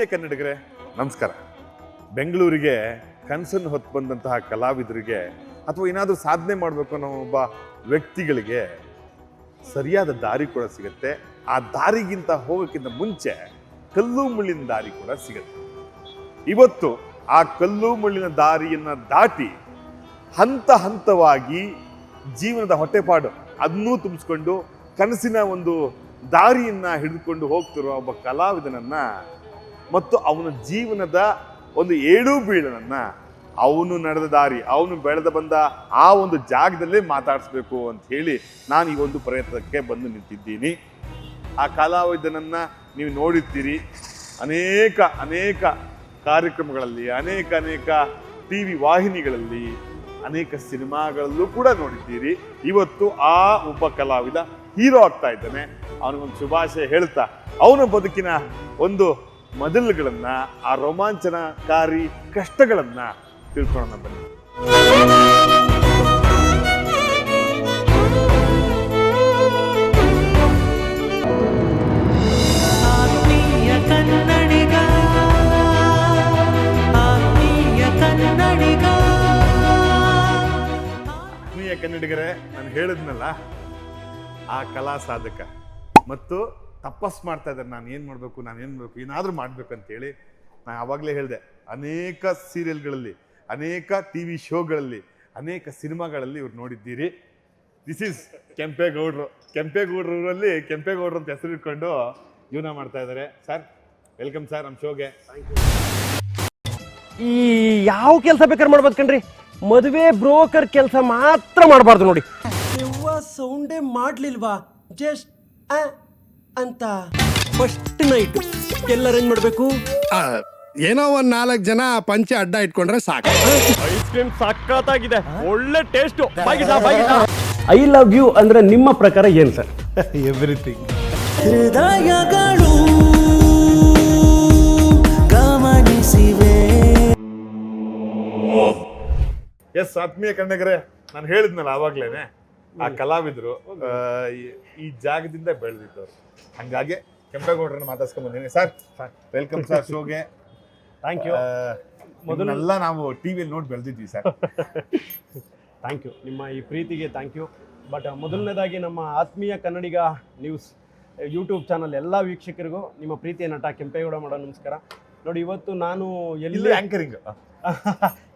ಆತ್ಮೀಯ ಕನ್ನಡಿಗರೇ ನಮಸ್ಕಾರ. ಬೆಂಗಳೂರಿಗೆ ಕನಸನ್ನು ಹೊತ್ತು ಬಂದಂತಹ ಕಲಾವಿದರಿಗೆ ಅಥವಾ ಏನಾದರೂ ಸಾಧನೆ ಮಾಡಬೇಕು ಅನ್ನೋ ಒಬ್ಬ ವ್ಯಕ್ತಿಗಳಿಗೆ ಸರಿಯಾದ ದಾರಿ ಕೂಡ ಸಿಗುತ್ತೆ. ಆ ದಾರಿಗಿಂತ ಹೋಗೋಕ್ಕಿಂತ ಮುಂಚೆ ಕಲ್ಲು ಮುಳ್ಳಿನ ದಾರಿ ಕೂಡ ಸಿಗುತ್ತೆ. ಇವತ್ತು ಆ ಕಲ್ಲು ಮುಳ್ಳಿನ ದಾರಿಯನ್ನು ದಾಟಿ ಹಂತ ಹಂತವಾಗಿ ಜೀವನದ ಹೊಟ್ಟೆಪಾಡು ಅದನ್ನೂ ತುಂಬಿಸ್ಕೊಂಡು ಕನಸಿನ ಒಂದು ದಾರಿಯನ್ನು ಹಿಡಿದುಕೊಂಡು ಹೋಗ್ತಿರುವ ಒಬ್ಬ ಕಲಾವಿದನನ್ನ ಮತ್ತು ಅವನ ಜೀವನದ ಒಂದು ಏಳು ಬೀಳನನ್ನ ಅವನು ನಡೆದ ದಾರಿ, ಅವನು ಬೆಳೆದ ಬಂದ ಆ ಒಂದು ಜಾಗದಲ್ಲೇ ಮಾತಾಡಿಸ್ಬೇಕು ಅಂತ ಹೇಳಿ ನಾನು ಈ ಒಂದು ಪ್ರಯತ್ನಕ್ಕೆ ಬಂದು ನಿಂತಿದ್ದೀನಿ. ಆ ಕಲಾವಿದನನ್ನ ನೀವು ನೋಡಿರ್ತೀರಿ, ಅನೇಕ ಕಾರ್ಯಕ್ರಮಗಳಲ್ಲಿ, ಅನೇಕ TV ವಾಹಿನಿಗಳಲ್ಲಿ, ಅನೇಕ ಸಿನಿಮಾಗಳಲ್ಲೂ ಕೂಡ ನೋಡಿದ್ದೀರಿ. ಇವತ್ತು ಆ ಒಬ್ಬ ಕಲಾವಿದ ಹೀರೋ ಆಗ್ತಾ ಇದ್ದಾನೆ. ಅವನಿಗೊಂದು ಶುಭಾಶಯ ಹೇಳ್ತಾ ಅವನ ಬದುಕಿನ ಒಂದು ಮೊದಲುಗಳನ್ನ, ಆ ರೋಮಾಂಚನಕಾರಿ ಕಷ್ಟಗಳನ್ನ ತಿಳ್ಕೊಳ್ಳೋಣ ಬನ್ನಿ. ಆತ್ಮೀಯ ಕನ್ನಡಿಗರೇ, ನಾನು ಹೇಳಿದ್ನಲ್ಲ, ಆ ಕಲಾ ಸಾಧಕ ಮತ್ತು ತಪಸ್ ಮಾಡ್ತಾ ಇದ್ದಾರೆ. ನಾನು ಏನು ಮಾಡಬೇಕು, ಏನಾದರೂ ಮಾಡಬೇಕಂತೇಳಿ. ನಾನು ಆವಾಗಲೇ ಹೇಳಿದೆ, ಅನೇಕ ಸೀರಿಯಲ್ಗಳಲ್ಲಿ, ಅನೇಕ TV ಶೋಗಳಲ್ಲಿ, ಅನೇಕ ಸಿನಿಮಾಗಳಲ್ಲಿ ಇವ್ರು ನೋಡಿದ್ದೀರಿ. ದಿಸ್ ಈಸ್ ಕೆಂಪೇಗೌಡರು. ಕೆಂಪೇಗೌಡರಲ್ಲಿ ಕೆಂಪೇಗೌಡರು ಅಂತ ಹೆಸರು ಇಟ್ಕೊಂಡು ಜೀವನ ಮಾಡ್ತಾ ಇದ್ದಾರೆ. ಸರ್, ವೆಲ್ಕಮ್ ಸರ್ ನಮ್ಮ ಶೋಗೆ. ಈ ಯಾವ ಕೆಲಸ ಬೇಕಾದ್ರೆ ಮಾಡ್ಬೋದು ಕಣ್ರಿ, ಮದುವೆ ಬ್ರೋಕರ್ ಕೆಲಸ ಮಾತ್ರ ಮಾಡಬಾರ್ದು ನೋಡಿ. ಸೌಂಡೇ ಮಾಡ್ಲಿಲ್ವಾ, ಜಸ್ಟ್ ಅಂತ ಫಸ್ಟ್ ನೈಟ್ ಎಲ್ಲ ಅರೇಂಜ್ ಮಾಡಬೇಕು. ಏನೋ ಒಂದ್ 4 ಜನ ಪಂಚೆ ಅಡ್ಡ ಇಟ್ಕೊಂಡ್ರೆ ಸಾಕು. ಐಸ್ ಕ್ರೀಮ್ ಸಕ್ಕತ್ತಾಗಿದೆ, ಒಳ್ಳೆ ಟೇಸ್ಟ್. ಐ ಲವ್ ಯು ಅಂದ್ರೆ ನಿಮ್ಮ ಪ್ರಕಾರ ಏನ್ ಸರ್? ಎವ್ರಿಥಿಂಗ್. ಹೃದಯಗಳು ಗಮನಿಸಿವೆ. ಎಸ್ ಆತ್ಮೀಯ ಕನ್ನಡಿಗರೇ, ನಾನು ಹೇಳಿದ್ನಲ್ಲ ಆವಾಗ್ಲೇನೆ, ಆ ಕಲಾವಿದರು ಈ ಜಾಗದಿಂದ ಬೆಳೆದಿದ್ದವರು. ಹಂಗಾಗಿ ಕೆಂಪೇಗೌಡರನ್ನ ಮಾತಾಡ್ಸ್ಕೊಂಡ್ ಬಂದಿನಿ. ಸರ್, ವೆಲ್ಕಮ್ ಸರ್ ಶೋಗೆ. Thank you. ಮೊದಲೆಲ್ಲ ನಾವು ಟಿವಿಯಲ್ಲಿ ನೋಡಿ ಬೆಳೆದಿದ್ವಿ ಸರ್. ಥ್ಯಾಂಕ್ ಯು, ನಿಮ್ಮ ಈ ಪ್ರೀತಿಗೆ ಥ್ಯಾಂಕ್ ಯು. ಬಟ್ ಮೊದಲನೇದಾಗಿ ನಮ್ಮ ಆತ್ಮೀಯ ಕನ್ನಡಿಗ ನ್ಯೂಸ್ ಯೂಟ್ಯೂಬ್ ಚಾನಲ್ ಎಲ್ಲ ವೀಕ್ಷಕರಿಗೂ ನಿಮ್ಮ ಪ್ರೀತಿಯ ನಟ ಕೆಂಪೇಗೌಡ ಮಾಡೋ ನಮಸ್ಕಾರ. ನೋಡಿ, ಇವತ್ತು ನಾನು ಎಲ್ಲಿ ಆಂಕರಿಂಗ್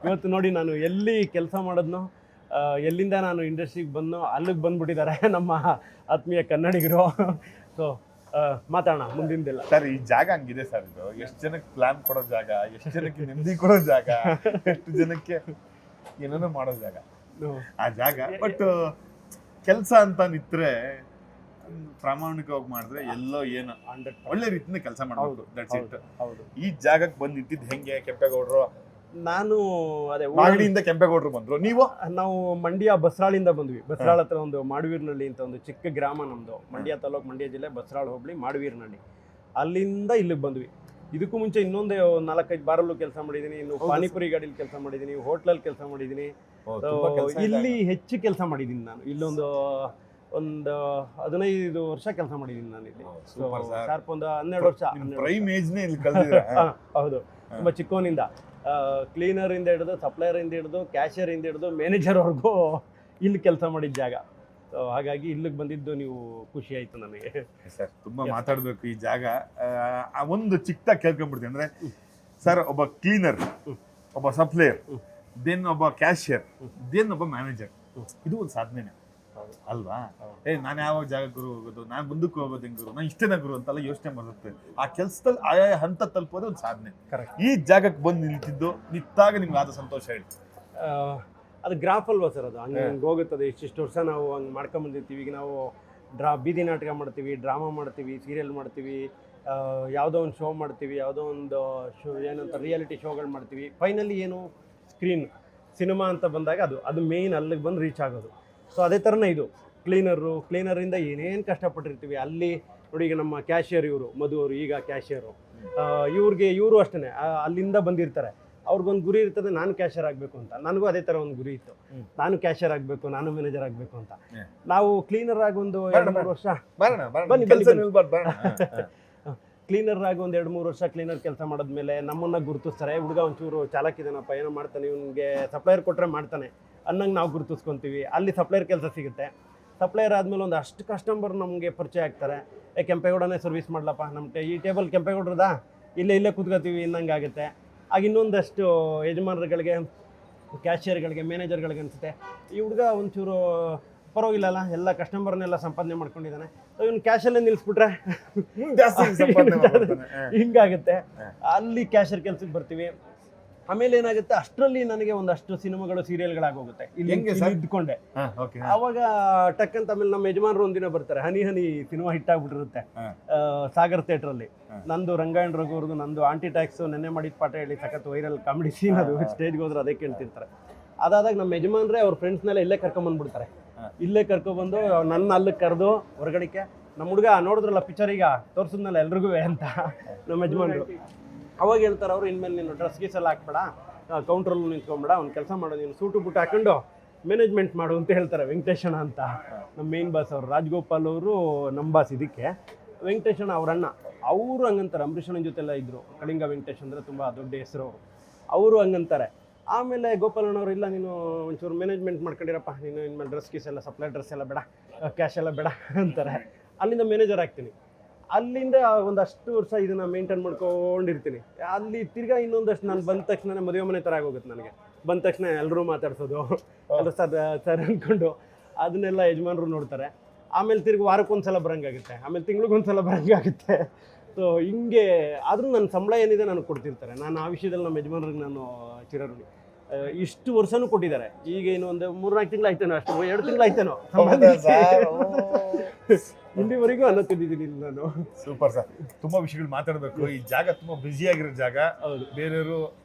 ಇವತ್ತು ನೋಡಿ ನಾನು ಎಲ್ಲಿ ಕೆಲಸ ಮಾಡೋದ್ನೋ, ಎಲ್ಲಿಂದ ನಾನು ಇಂಡಸ್ಟ್ರಿಗೆ ಬಂದೋ ಅಲ್ಲಿಗೆ ಬಂದ್ಬಿಟ್ಟಿದ್ದಾರೆ ನಮ್ಮ ಆತ್ಮೀಯ ಕನ್ನಡಿಗರು. ಸೊ ಮಾತಾಡೋಣ ಮುಂದಿಂದೆಲ್ಲ. ಸರ್, ಈ ಜಾಗ ಹಂಗಿದೆ ಸರ್. ಇದು ಎಷ್ಟು ಜನಕ್ಕೆ ಪ್ಲಾನ್ ಕೊಡೋ ಜಾಗ, ಎಷ್ಟು ಜನಕ್ಕೆ ನೆಮ್ಮದಿ ಕೊಡೋ ಜಾಗ, ಎಷ್ಟು ಜನಕ್ಕೆ ಏನೇನೋ ಮಾಡೋ ಜಾಗ ಆ ಜಾಗ. ಬಟ್ ಕೆಲಸ ಅಂತ ನಿಂತ್ರೆ ಪ್ರಾಮಾಣಿಕವಾಗಿ ಮಾಡಿದ್ರೆ ಎಲ್ಲೋ ಏನೋ ಒಳ್ಳೆ ರೀತಿಯಿಂದ ಕೆಲಸ ಮಾಡಬಹುದು. That's it. ಈ ಜಾಗಕ್ಕೆ ಬಂದು ನಿಂತಿದ್ದು ಹೆಂಗೆ ಕೆಂಪೇಗೌಡರು? ನಾನು ಅದೇ ಮಾಗಡಿಯಿಂದ ಕೆಂಪೇಗೌಡರು ಬಂದ್ರು, ನಾವು ಮಂಡ್ಯ ಬಸರಾಳಿಂದ ಬಂದ್ವಿ. ಬಸರಾಳ ಹತ್ರ ಒಂದು ಮಾಡವೀರ್ನಹಳ್ಳಿ ಅಂತ ಒಂದು ಚಿಕ್ಕ ಗ್ರಾಮ ನಮ್ದು. ಮಂಡ್ಯ ತಾಲೂಕು, ಮಂಡ್ಯ ಜಿಲ್ಲೆ, ಬಸರಾಳ ಹೋಬಳಿ, ಮಾಡವೀರ್ನಹಳ್ಳಿ. ಅಲ್ಲಿಂದ ಇಲ್ಲಿಗೆ ಬಂದ್ವಿ. ಇದಕ್ಕೂ ಮುಂಚೆ ಇನ್ನೊಂದೇ 4-5 ಬಾರಲ್ಲೂ ಕೆಲಸ ಮಾಡಿದ್ದೀನಿ. ಇನ್ನು ಪಾನಿಪುರಿ ಗಾಡಿಲಿ ಕೆಲಸ ಮಾಡಿದ್ದೀನಿ, ಹೋಟ್ಲಲ್ಲಿ ಕೆಲಸ ಮಾಡಿದ್ದೀನಿ. ಇಲ್ಲಿ ಹೆಚ್ಚು ಕೆಲಸ ಮಾಡಿದ್ದೀನಿ. ನಾನು ಇಲ್ಲೊಂದು 15 ವರ್ಷ ಕೆಲಸ ಮಾಡಿದ್ದೀನಿ ನಾನು ಇಲ್ಲಿ. ಶಾರ್ಪ್ ಒಂದು 12 ವರ್ಷ. ಹೌದು, ತುಂಬ ಚಿಕ್ಕವನಿಂದ ಕ್ಲೀನರ್ ಇಂದ ಹಿಡಿದು, ಸಪ್ಲೈಯರ್ ಇಂದ ಹಿಡಿದು, ಕ್ಯಾಶಿಯರ್ ಇಂದ ಹಿಡಿದು, ಮ್ಯಾನೇಜರ್ವರೆಗೂ ಇಲ್ಲಿ ಕೆಲಸ ಮಾಡಿದ ಜಾಗ. ಸೊ ಹಾಗಾಗಿ ಇಲ್ಲಿಗೆ ಬಂದಿದ್ದು ನೀವು ಖುಷಿ ಆಯ್ತು ನನಗೆ. ಸರ್, ತುಂಬಾ ಮಾತಾಡ್ಬೇಕು ಈ ಜಾಗ. ಒಂದು ಚಿಕ್ಕದಾಗಿ ಕೇಳ್ಕೊಂಡ್ಬಿಡ್ತೀನಿ. ಅಂದ್ರೆ ಸರ್, ಒಬ್ಬ ಕ್ಲೀನರ್, ಒಬ್ಬ ಸಪ್ಲೈಯರ್, ದೆನ್ ಒಬ್ಬ ಕ್ಯಾಶಿಯರ್, ದೆನ್ ಒಬ್ಬ ಮ್ಯಾನೇಜರ್. ಇದು ಒಂದು ಸಾಧನೆನೇ ಅಲ್ವಾ? ನಾನು ಯಾವ ಜಾಗ ಗುರು ಹೋಗೋದು, ನಾನು ಮುಂದಕ್ಕೆ ಹೋಗೋದು ಹೆಂಗ್ ಗುರು, ನಾನು ಇಷ್ಟೇನ ಗುರು ಅಂತೆಲ್ಲ ಯೋಚನೆ ಬರುತ್ತೆ. ಆ ಕೆಲಸದಲ್ಲಿ ಆಯಾ ಹಂತ ತಲುಪೋದೇ ಒಂದು ಸಾಧನೆ. ಈ ಜಾಗಕ್ಕೆ ಬಂದು ನಿಂತಾಗ ನಿಮ್ಗೆ ಆದ ಸಂತೋಷ ಹೇಳಿ. ಅದು ಗ್ರಾಫ್ ಅಲ್ವಾ ಸರ್? ಅದು ಹಂಗೆ ಹೋಗುತ್ತದೆ. ಇಷ್ಟಿಷ್ಟು ವರ್ಷ ನಾವು ಹಂಗೆ ಮಾಡ್ಕೊಂಬಂದಿರ್ತೀವಿ. ಈಗ ನಾವು ಬೀದಿ ನಾಟಕ ಮಾಡ್ತೀವಿ, ಡ್ರಾಮಾ ಮಾಡ್ತೀವಿ, ಸೀರಿಯಲ್ ಮಾಡ್ತೀವಿ, ಯಾವುದೋ ಒಂದು ಶೋ ಮಾಡ್ತೀವಿ, ಯಾವುದೋ ಒಂದು ಶೋ ಏನಂತ ರಿಯಾಲಿಟಿ ಶೋಗಳು ಮಾಡ್ತೀವಿ. ಫೈನಲಿ ಏನು ಸ್ಕ್ರೀನ್ ಸಿನಿಮಾ ಅಂತ ಬಂದಾಗ ಅದು ಮೇಯ್ನ್ ಅಲ್ಲಿಗೆ ಬಂದು ರೀಚ್ ಆಗೋದು. ಸೊ ಅದೇ ಥರನೇ ಇದು ಕ್ಲೀನರಿಂದ ಏನೇನು ಕಷ್ಟಪಟ್ಟಿರ್ತೀವಿ. ಅಲ್ಲಿ ನೋಡಿ, ಈಗ ನಮ್ಮ ಕ್ಯಾಶಿಯರ್ ಇವರು ಮಧು ಅವರು, ಈಗ ಕ್ಯಾಶಿಯರು, ಇವರು ಅಷ್ಟೇ ಅಲ್ಲಿಂದ ಬಂದಿರ್ತಾರೆ. ಅವ್ರಿಗೊಂದು ಗುರಿ ಇರ್ತದೆ, ನಾನು ಕ್ಯಾಶಿಯರ್ ಆಗಬೇಕು ಅಂತ. ನನಗೂ ಅದೇ ಥರ ಒಂದು ಗುರಿ ಇತ್ತು, ನಾನು ಕ್ಯಾಶಿಯರ್ ಆಗಬೇಕು, ನಾನು ಮ್ಯಾನೇಜರ್ ಆಗಬೇಕು ಅಂತ. ನಾವು ಕ್ಲೀನರ್ ಆಗಿ ಒಂದು 2-3 ವರ್ಷ ಕ್ಲೀನರ್ ಆಗಿ ಒಂದು 2-3 ವರ್ಷ ಕ್ಲೀನರ್ ಕೆಲಸ ಮಾಡಿದ್ಮೇಲೆ ನಮ್ಮನ್ನು ಗುರುತಿಸ್ತಾರೆ, ಹುಡುಗ ಒಂಚೂರು ಚಾಲಕಿದಾನಪ್ಪ, ಏನೋ ಮಾಡ್ತಾನೆ, ಇವನಿಗೆ ಸಪ್ಲೈಯರ್ ಕೊಟ್ಟರೆ ಮಾಡ್ತಾನೆ ಅನ್ನಂಗೆ ನಾವು ಗುರುತಿಸ್ಕೊತೀವಿ. ಅಲ್ಲಿ ಸಪ್ಲೈಯರ್ ಕೆಲಸ ಸಿಗುತ್ತೆ. ಸಪ್ಲೈಯರ್ ಆದಮೇಲೆ ಒಂದು ಅಷ್ಟು ಕಸ್ಟಮರ್ ನಮಗೆ ಪರಿಚಯ ಆಗ್ತಾರೆ. ಕೆಂಪೇಗೌಡನೇ ಸರ್ವಿಸ್ ಮಾಡಲಪ್ಪ, ನಮ್ಮ ಈ ಟೇಬಲ್ ಕೆಂಪೇಗೌಡ್ರದಾ, ಇಲ್ಲೇ ಕೂತ್ಕೋತೀವಿ ಇನ್ನಂಗೆ ಆಗುತ್ತೆ. ಆಗ ಇನ್ನೊಂದಷ್ಟು ಯಜಮಾನರುಗಳಿಗೆ, ಕ್ಯಾಶಿಯರ್ಗಳಿಗೆ, ಮ್ಯಾನೇಜರ್ಗಳಿಗೆ ಅನಿಸುತ್ತೆ, ಈ ಹುಡುಗ ಒಂಚೂರು ಪರವಾಗಿಲ್ಲಲ್ಲ, ಎಲ್ಲ ಕಸ್ಟಮರ್ನೆಲ್ಲ ಸಂಪಾದನೆ ಮಾಡ್ಕೊಂಡಿದ್ದಾನೆ, ಇವ್ನು ಕ್ಯಾಶಲ್ಲೇ ನಿಲ್ಲಿಸ್ಬಿಟ್ರೆ ಹಿಂಗಾಗುತ್ತೆ. ಅಲ್ಲಿ ಕ್ಯಾಶರ್ ಕೆಲ್ಸಕ್ಕೆ ಬರ್ತೀವಿ. ಆಮೇಲೆ ಏನಾಗುತ್ತೆ, ಅಷ್ಟರಲ್ಲಿ ನನಗೆ ಒಂದಷ್ಟು ಸಿನಿಮಾಗಳು, ಸೀರಿಯಲ್ಗಳಾಗೋಗುತ್ತೆ ಇಲ್ಲಿ ಇದ್ಕೊಂಡೆ. ಅವಾಗ ಟಕ್ ಅಂತ ಆಮೇಲೆ ನಮ್ಮ ಯಜಮಾನರು ಒಂದಿನ ಬರ್ತಾರೆ, ಹನಿ ಹನಿ ಸಿನಿಮಾ ಹಿಟ್ ಆಗ್ಬಿಟ್ಟಿರುತ್ತೆ ಸಾಗರ್ ಥಿಯೇಟ್ರಲ್ಲಿ. ನಂದು ರಂಗಾಯಣ ರಘುವರ್ದು, ನಂದು ಆಂಟಿ ಟ್ಯಾಕ್ಸ್, ನೆನ್ನೆ ಮಾಡಿದ ಪಾಠ ಹೇಳಿ ಸಖತ್ ವೈರಲ್ ಕಾಮಿಡಿ ಸೀನ್, ಅದು ಸ್ಟೇಜ್ಗೆ ಹೋದ್ರೆ ಅದೇ ಕೇಳ್ತಿರ್ತಾರೆ. ಅದಾದಾಗ ನಮ್ಮ ಯಜಮಾನ್ರೆ ಅವ್ರ ಫ್ರೆಂಡ್ಸ್ನೆಲ್ಲ ಇಲ್ಲೇ ಕರ್ಕೊಂಬಂದ್ಬಿಡ್ತಾರೆ. ಇಲ್ಲೇ ಕರ್ಕೊಬಂದು ನನ್ನ ಅಲ್ಲಿಗೆ ಕರೆದು ಹೊರಗಡಿಕೆ, ನಮ್ಮ ಹುಡುಗ ನೋಡಿದ್ರಲ್ಲ ಪಿಕ್ಚರ್ ಈಗ ತೋರಿಸಿದ್ನಲ್ಲ ಎಲ್ರಿಗೂ ಅಂತ ನಮ್ಮ ಯಜಮಾನ್ರು ಅವಾಗ ಹೇಳ್ತಾರೆ ಅವರು, ಇನ್ಮೇಲೆ ನೀನು ಡ್ರೆಸ್ ಗೀಸ್ ಎಲ್ಲ ಹಾಕ್ಬೇಡ, ಕೌಂಟ್ರಲ್ಲೂ ನಿಂತ್ಕೊಂಬೇಡ, ಒಂದು ಕೆಲಸ ಮಾಡು, ನೀನು ಸೂಟು ಬುಟ್ಟು ಹಾಕೊಂಡು ಮ್ಯಾನೇಜ್ಮೆಂಟ್ ಮಾಡು ಅಂತ ಹೇಳ್ತಾರೆ. ವೆಂಕಟೇಶಣ್ಣ ಅಂತ ನಮ್ಮ ಮೇನ್ ಬಾಸ್ ಅವರು, ರಾಜಗೋಪಾಲ್ ಅವರು ನಮ್ಮ ಬಾಸ್. ಇದಕ್ಕೆ ವೆಂಕಟೇಶಣ್ಣ ಅವ್ರ ಅಣ್ಣ, ಅವರು ಹಂಗಂತಾರೆ. ಅಂಬರೀಷಣ್ಣನ ಜೊತೆಲ್ಲ ಇದ್ದರು. ಕಳಿಂಗ ವೆಂಕಟೇಶ್ ಅಂದರೆ ತುಂಬ ದೊಡ್ಡ ಹೆಸರು ಅವರು ಹಂಗಂತಾರೆ. ಆಮೇಲೆ ಗೋಪಾಲಣ್ಣವ್ರು, ಇಲ್ಲ ನೀನು ಒಂಚೂರು ಮ್ಯಾನೇಜ್ಮೆಂಟ್ ಮಾಡ್ಕೊಂಡಿರಪ್ಪ, ನೀನು ಇನ್ಮೇಲೆ ಡ್ರೆಸ್ ಗೀಸ್ ಎಲ್ಲ, ಸಪ್ಲೈ ಡ್ರೆಸ್ ಎಲ್ಲ ಬೇಡ, ಕ್ಯಾಶ್ ಎಲ್ಲ ಬೇಡ ಅಂತಾರೆ. ಅಲ್ಲಿಂದ ಮ್ಯಾನೇಜರ್ ಆಗ್ತೀನಿ. ಅಲ್ಲಿಂದ ಒಂದಷ್ಟು ವರ್ಷ ಇದನ್ನು ಮೇಂಟೈನ್ ಮಾಡ್ಕೊಂಡಿರ್ತೀನಿ. ಅಲ್ಲಿ ತಿರ್ಗಾ ಇನ್ನೊಂದಷ್ಟು ನಾನು ಬಂದ ತಕ್ಷಣ ಮದುವೆ ಮನೆ ಥರ ಆಗೋಗುತ್ತೆ ನನಗೆ. ಬಂದ ತಕ್ಷಣ ಎಲ್ಲರೂ ಮಾತಾಡ್ಸೋದು, ಎಲ್ಲ ಸರ್ ಅಂದ್ಕೊಂಡು ಅದನ್ನೆಲ್ಲ ಯಜಮಾನರು ನೋಡ್ತಾರೆ. ಆಮೇಲೆ ತಿರ್ಗಿ ವಾರಕ್ಕೊಂದ್ಸಲ ಬರೋಂಗಾಗುತ್ತೆ, ಆಮೇಲೆ ತಿಂಗ್ಳಿಗೊಂದ್ಸಲ ಬರೋಂಗಾಗುತ್ತೆ. ಸೊ ಹಿಂಗೆ ಆದರೂ ನನ್ನ ಸಂಬಳ ಏನಿದೆ ನನಗೆ ಕೊಡ್ತಿರ್ತಾರೆ. ನಾನು ಆ ವಿಷಯದಲ್ಲಿ ನಮ್ಮ ಯಜಮಾನ್ರಿಗೆ ನಾನು ಚಿರಋಣಿ. ಇಷ್ಟು ವರ್ಷನೂ ಕೊಟ್ಟಿದ್ದಾರೆ. ಈಗ ಇನ್ನು ಒಂದು 3-4 ತಿಂಗಳು ಆಯ್ತೇನೋ, ಅಷ್ಟು 2 ತಿಂಗಳು ಆಯ್ತೇನೋ ಇಲ್ಲಿವರೆಗೂ ಅನ್ನ ತಿಂದಿದ್ದೀನಿ ನಾನು. ಸೂಪರ್ ಸರ್, ತುಂಬಾ ವಿಷಯಗಳು ಮಾತಾಡಬೇಕು. ಈ ಜಾಗ ತುಂಬಾ ಬ್ಯುಸಿ ಆಗಿರೋ ಜಾಗ. ಬೇರೆಯವರು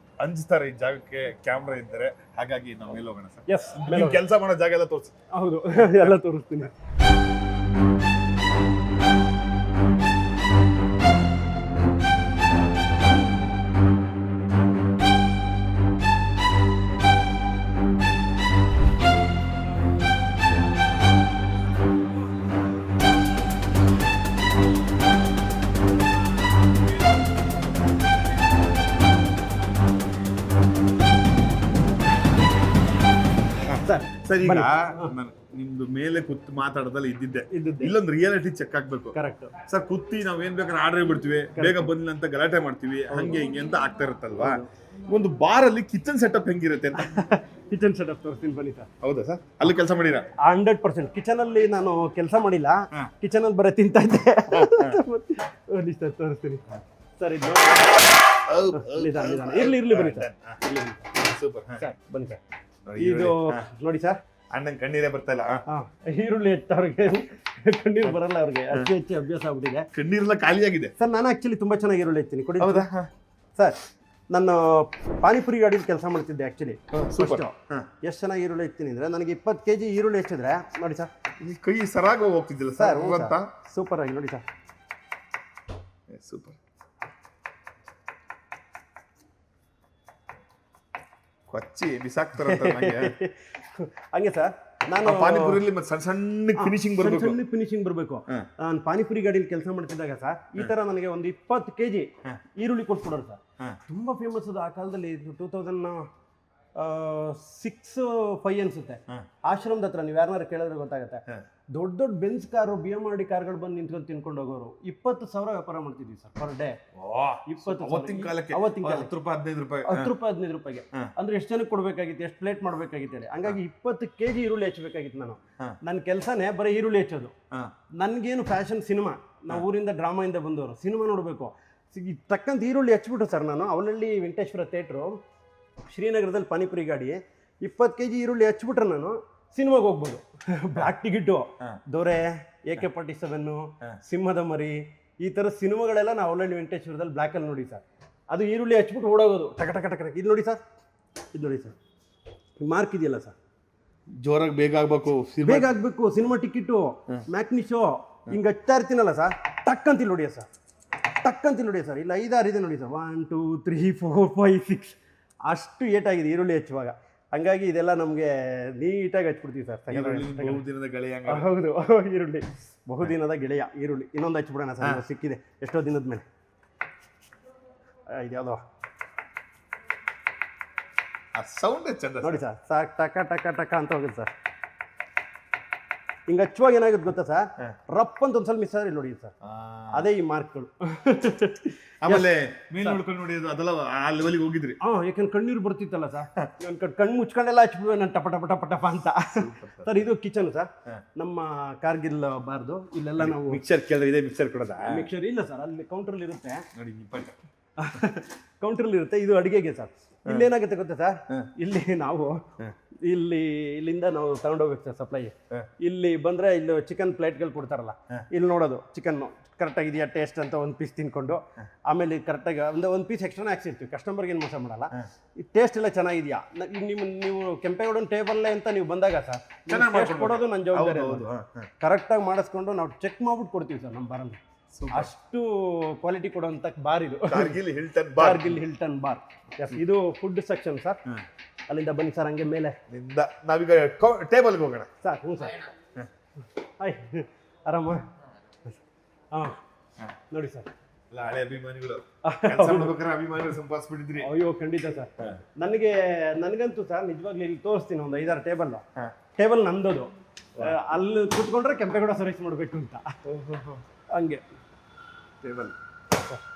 ಅಂಜಿಸ್ತಾರೆ ಈ ಜಾಗಕ್ಕೆ ಕ್ಯಾಮ್ರಾ ಇದ್ದಾರೆ, ಹಾಗಾಗಿ ನಾವು ಮೇಲೆ ಹೋಗೋಣ ಸರ್. ಎಸ್, ಕೆಲಸ ಮಾಡೋ ಜಾಗ ಎಲ್ಲ ತೋರಿಸಿ. ಹೌದು, ಎಲ್ಲ ತೋರಿಸ್ತೀನಿ. ಸರ್, ಈಗ ನಿಮ್ದು ಮೇಲೆ ಕೂತು ಮಾತಾಡೋದಲ್ಲ ಇದ್ದಿದ್ದೆ, ಇಲ್ಲೊಂದು ರಿಯಾಲಿಟಿ ಚೆಕ್ ಆಗ್ಬೇಕು. ಕರೆಕ್ಟ್ ಸರ್, ಕುತ್ತಿ ನಾವ್ ಏನ್ ಬೇಕಾದ್ರೆ ಆರ್ಡರ್ ಬಿಡ್ತೀವಿ, ಬೇಗ ಬಂದಿಲ್ಲ ಅಂತ ಗಲಾಟೆ ಮಾಡ್ತೀವಿ, ಹಂಗೆ ಹಿಂಗೆ ಅಂತ ಆಗ್ತಾ ಇರುತ್ತಲ್ವಾ. ಒಂದು ಬಾರ್ ಅಲ್ಲಿ ಕಿಚನ್ ಸೆಟಪ್ ಹೆಂಗಿರುತ್ತೆ ಅಂತ ಕಿಚನ್ ಸೆಟಪ್ ತೋರಿಸ್ತೀನಿ ಬನ್ನಿ ಸರ್. ಹೌದಾ ಸರ್? ಅಲ್ಲಿ ಕೆಲಸ ಮಾಡಿರಾ? 100%. ಕಿಚನ್ ಅಲ್ಲಿ ನಾನು ಕೆಲಸ ಮಾಡಿಲ್ಲ, ಕಿಚನ್ ಅಲ್ಲಿ ಬರೀ ತಿಂತಾ ಇದ್ದೆ. ಸರ್ ತೋರಿಸ್ತೀನಿ ಸರ್. ಇದು ಇರ್ಲಿ ಬನ್ನಿ ಸರ್. ಸೂಪರ್ ಸರ್ ಬನ್ನಿ ಸರ್. ಇದು ನೋಡಿ ಸರ್, ಅಣ್ಣನ್ ಕಣ್ಣೀರೇ ಬರ್ತಾ ಇಲ್ಲ. ಈರುಳ್ಳಿ ಅವ್ರಿಗೆ ಕಣ್ಣೀರು ಬರಲ್ಲ, ಅವ್ರಿಗೆ ಅತಿ ಹೆಚ್ಚು ಅಭ್ಯಾಸ ಆಗ್ಬಿಟ್ಟಿದೆ. ಕಣ್ಣೀರೆಲ್ಲ ಖಾಲಿಯಾಗಿದೆ ಸರ್. ನಾನು ಆಕ್ಚುಲಿ ತುಂಬಾ ಚೆನ್ನಾಗಿ ಈರುಳ್ಳಿ ಹೆಚ್ಚಿನಿ ಕೊಡಿ. ಹೌದಾ ಸರ್? ನಾನು ಪಾನಿಪುರಿ ಗಾಡಿಲಿ ಕೆಲಸ ಮಾಡ್ತಿದ್ದೆ ಆಕ್ಚುಲಿ. ಸೂಪರ್. ಎಷ್ಟು ಚೆನ್ನಾಗಿ ಈರುಳ್ಳಿ ಹೆಚ್ಚಿನಿ ಅಂದ್ರೆ, ನನಗೆ 20 kg ಈರುಳ್ಳಿ ಹೆಚ್ಚಿದ್ರೆ ನೋಡಿ ಸರ್, ಈ ಕೈ ಸರಾಗ ಹೋಗ್ತಿದ್ದಿಲ್ಲ ಸರ್. ಅಂತ ಸೂಪರ್ ಆಗಿ ನೋಡಿ ಸರ್. ಸೂಪರ್. ಕೊಚ್ಚಿ ಬಿಸಾಕ್ತಾರಂತ ಹಂಗೆ ಸರ್. ನಾನು ಪಾನಿಪುರಿಲಿ ಮತ್ತೆ ಸಣ್ಣ ಸಣ್ಣ ಫಿನಿಶಿಂಗ್ ಬರಬೇಕು. ನಾನು ಪಾನಿಪುರಿ ಗಾಡಿಯಲ್ಲಿ ಕೆಲಸ ಮಾಡ್ತಿದ್ದಾಗ ಸರ್, ಈ ತರ ನನಗೆ ಒಂದು 20 kg ಈರುಳ್ಳಿ ಕೊಟ್ಬಿಡೋರು ಸರ್. ತುಂಬಾ ಫೇಮಸ್ ಅದು ಆ ಕಾಲದಲ್ಲಿ. 2006-5 ಅನ್ಸುತ್ತೆ. ಆಶ್ರಮದ ಹತ್ರ ನೀವು ಯಾರನ್ನಾರು ಕೇಳಿದ್ರೆ ಗೊತ್ತಾಗುತ್ತೆ. ದೊಡ್ಡ ದೊಡ್ಡ ಬೆನ್ಸ್ ಕಾರು, BMRD ಕಾರ್ಗಳು ಬಂದು ನಿಂತ್ಕೊಂಡು ತಿನ್ಕೊಂಡು ಹೋಗೋರು. 20,000 ವ್ಯಾಪಾರ ಮಾಡ್ತಿದ್ವಿ ಸರ್ ಪರ್ ಡೇ. 20,000 ಅವತ್ತಿನ ಕಾಲಕ್ಕೆ 10 ರೂಪಾಯಿ 15 ರೂಪಾಯಿ 10 ರೂಪಾಯಿ 15 ರೂಪಾಯಿಗೆ. ಅಂದ್ರೆ ಎಷ್ಟು ಜನಕ್ಕೆ ಕೊಡ್ಬೇಕಾಗಿತ್ತು, ಎಷ್ಟು ಪ್ಲೇಟ್ ಮಾಡ್ಬೇಕಾಗಿತ್ತು ಹೇಳಿ. ಹಂಗಾಗಿ 20 kg ಈರುಳ್ಳಿ ಹೆಚ್ಚಬೇಕಾಗಿತ್ತು. ನನ್ನ ಕೆಲಸನೇ ಬರೀ ಈರುಳ್ಳಿ ಹೆಚ್ಚೋದು. ನನ್ಗೇನು ಫ್ಯಾಷನ್ ಸಿನಿಮಾ, ನಾವು ಊರಿಂದ ಡ್ರಾಮಾಯಿಂದ ಬಂದವರು, ಸಿನಿಮಾ ನೋಡಬೇಕು ತಕ್ಕಂತ ಈರುಳ್ಳಿ ಹೆಚ್ಚಿಬಿಟ್ಟು ಸರ್. ನಾನು ಅವಲಹಳ್ಳಿ ವೆಂಕಟೇಶ್ವರ ಥಿಯೇಟ್ರು ಶ್ರೀನಗರದಲ್ಲಿ ಪಾನಿಪುರಿ ಗಾಡಿ 20 kg ಈರುಳ್ಳಿ ಹಚ್ಬಿಟ್ರೆ ನಾನು ಸಿನಿಮಾಗೆ ಹೋಗ್ಬೋದು. ಬ್ಲ್ಯಾಕ್ ಟಿಕೆಟು, ದೊರೆ, AK-47, ಸಿಂಹದ ಮರಿ, ಈ ಥರ ಸಿನಿಮಾಗಳೆಲ್ಲ ನಾವು ಅವಲಹಳ್ಳಿ ವೆಂಕಟೇಶ್ವರದಲ್ಲಿ ಬ್ಲ್ಯಾಕಲ್ಲಿ ನೋಡಿ ಸರ್. ಅದು ಈರುಳ್ಳಿ ಹಚ್ಬಿಟ್ಟು ಓಡೋಗೋದು ಟಕ ಟಕ ಟಕ. ಇದು ನೋಡಿ ಸರ್, ಇದು ನೋಡಿ ಸರ್, ಮಾರ್ಕ್ ಇದೆಯಲ್ಲ ಸರ್. ಜೋರಾಗಿ ಬೇಗ ಆಗಬೇಕು ಸಿನಿಮಾ ಟಿಕೆಟು, ಮ್ಯಾಕ್ನಿ ಶೋ, ಹಿಂಗೆ ಹಚ್ತಾ ಇರ್ತೀನಲ್ಲ ಸರ್, ಟಕ್ ಅಂತ ನೋಡಿ ಸರ್, ಟಕ್ ಅಂತ ನೋಡಿ ಸರ್. ಇಲ್ಲ 5-6 ಇದೆ ನೋಡಿ ಸರ್. 1 2 3 4 5 6 ಅಷ್ಟು ಏಟಾಗಿದೆ ಈರುಳ್ಳಿ ಹೆಚ್ಚುವಾಗ. ಹಂಗಾಗಿ ಇದೆಲ್ಲ ನಮಗೆ ನೀಟಾಗಿ ಹಚ್ಬಿಡ್ತೀವಿ ಸರ್. ಬಹುದಿನದ ಗೆಳೆಯ. ಹೌದು, ಈರುಳ್ಳಿ ಬಹುದಿನದ ಗೆಳೆಯ ಈರುಳ್ಳಿ. ಇನ್ನೊಂದು ಹಚ್ಬಿಡೋಣ ಸರ್, ಸಿಕ್ಕಿದೆ ಎಷ್ಟೋ ದಿನದ ಮೇಲೆ. ಇದ್ಯಾವುದೋ ಆ ಸೌಂಡ್ ಚಂದ ನೋಡಿ ಸರ್ ಸಾಕ್ ಟಕ ಟಕ ಟಕ ಅಂತ ಹೋಗುತ್ತೆ ಸರ್. ಹಿಂಗೆ ಹಚ್ಚುವಾಗ ಏನಾಗುತ್ತೆ ಗೊತ್ತಾ ಸರ್, ರಪ್ ಅಂತ ಒಂದ್ಸಲ ಮಿಸ್ ಆದ್ರೆ ನೋಡಿ ಸರ್, ಅದೇ ಈ ಮಾರ್ಕ್ಗಳು. ಆಮೇಲೆ ಮೇಲ್ ನೋಡ್ಕೊಂಡು ನೋಡಿ ಅದೆಲ್ಲ ಆ ಲೆವೆಲ್ಗೆ ಹೋಗಿದ್ರಿ. ಯಾಕಂದ್ರೆ ಕಣ್ಣೀರು ಬರ್ತಿತ್ತಲ್ಲ ಸರ್, ಕಣ್ಣು ಮುಚ್ಕೊಂಡೆಲ್ಲ ಹಚ್ಬಿಡುವೆ ನಾನು ಟಪ ಟಪ ಟಪ ಟಪ ಅಂತ. ಸರ್ ಇದು ಕಿಚನ್ ಸರ್, ನಮ್ಮ ಕಾರ್ಗಿಲ್ ಬಾರ್ದು. ಇಲ್ಲೆಲ್ಲ ನಾವು ಮಿಕ್ಸರ್ ಕೇಳಿದ್ರೆ ಇದೇ ಮಿಕ್ಸರ್ ಕೊಡೋದಾ? ಮಿಕ್ಸರ್ ಇಲ್ಲ ಸರ್, ಅಲ್ಲಿ ಕೌಂಟ್ರಲ್ಲಿ ಇರುತ್ತೆ. ನೋಡಿ ಕೌಂಟ್ರಲ್ಲಿ ಇರುತ್ತೆ. ಇದು ಅಡುಗೆಗೆ ಸರ್. ಇಲ್ಲೇನಾಗುತ್ತೆ ಗೊತ್ತಾ ಸರ್, ಇಲ್ಲಿ ನಾವು ಇಲ್ಲಿಂದ ನಾವು ತಗೊಂಡೋಗ್ಬೇಕು ಸರ್ ಸಪ್ಲೈ. ಇಲ್ಲಿ ಬಂದ್ರೆ ಇಲ್ಲಿ ಚಿಕನ್ ಪ್ಲೇಟ್ಗಳು ಕೊಡ್ತಾರಲ್ಲ, ಇಲ್ಲಿ ನೋಡೋದು ಚಿಕನ್ ಕರೆಕ್ಟಾಗಿ ಇದೆಯಾ ಟೇಸ್ಟ್ ಅಂತ ಒಂದು ಪೀಸ್ ತಿನ್ಕೊಂಡು, ಆಮೇಲೆ ಕರೆಕ್ಟಾಗಿ ಒಂದು ಪೀಸ್ ಎಕ್ಸ್ಟ್ರಾನೇ ಹಾಕ್ಸಿರ್ತೀವಿ. ಕಸ್ಟಮರ್ಗೆ ಏನು ಮೋಸ ಮಾಡಲ್ಲ. ಈ ಟೇಸ್ಟ್ ಎಲ್ಲ ಚೆನ್ನಾಗಿದೆಯಾ, ನೀವು ಕೆಂಪೇಗೌಡನ ಟೇಬಲ್ಲೇ ಅಂತ ನೀವು ಬಂದಾಗ ಸರ್ ಟೇಸ್ಟ್ ಕೊಡೋದು ನನ್ನ ಜವಾಬ್ದಾರಿ. ಕರೆಕ್ಟಾಗಿ ಮಾಡಿಸ್ಕೊಂಡು ನಾವು ಚೆಕ್ ಮಾಡ್ಬಿಟ್ಟು ಕೊಡ್ತೀವಿ ಸರ್ ನಮ್ಮ ಬಾರಲ್ಲಿ. ಅಷ್ಟು ಕ್ವಾಲಿಟಿ ಕೊಡುವಂಥ ಬಾರ್ ಇದು, ಕಾರ್ಗಿಲ್ ಹಿಲ್ಟನ್ ಬಾರ್. ಇದು ಫುಡ್ ಸೆಕ್ಷನ್ ಸರ್. ಅಲ್ಲಿಂದ ಬನ್ನಿ ಸರ್, ಹಂಗೆ ಮೇಲೆ ನಾವೀಗ ಟೇಬಲ್ಗೆ ಹೋಗೋಣ ಸರ್. ಹ್ಞೂ ಸರ್, ಆಯ್ ಆರಾಮ. ಹಾಂ ನೋಡಿ ಸರ್, ಹಳೆ ಅಭಿಮಾನಿಗಳು ಸಂಪಾದಿಸ್ಬಿಟ್ಟಿದ್ರಿ. ಅಯ್ಯೋ ಖಂಡಿತ ಸರ್. ನನಗಂತೂ ಸರ್ ನಿಜವಾಗ್ಲೂ ಇಲ್ಲಿ ತೋರಿಸ್ತೀನಿ ಒಂದು 5-6 ಟೇಬಲ್ ನಂದೋದು. ಅಲ್ಲಿ ಕೂತ್ಕೊಂಡ್ರೆ ಕೆಂಪೇಗೌಡ ಸರ್ವಿಸ್ ಮಾಡಬೇಕು ಅಂತ ಹಂಗೆ. ಟೇಬಲ್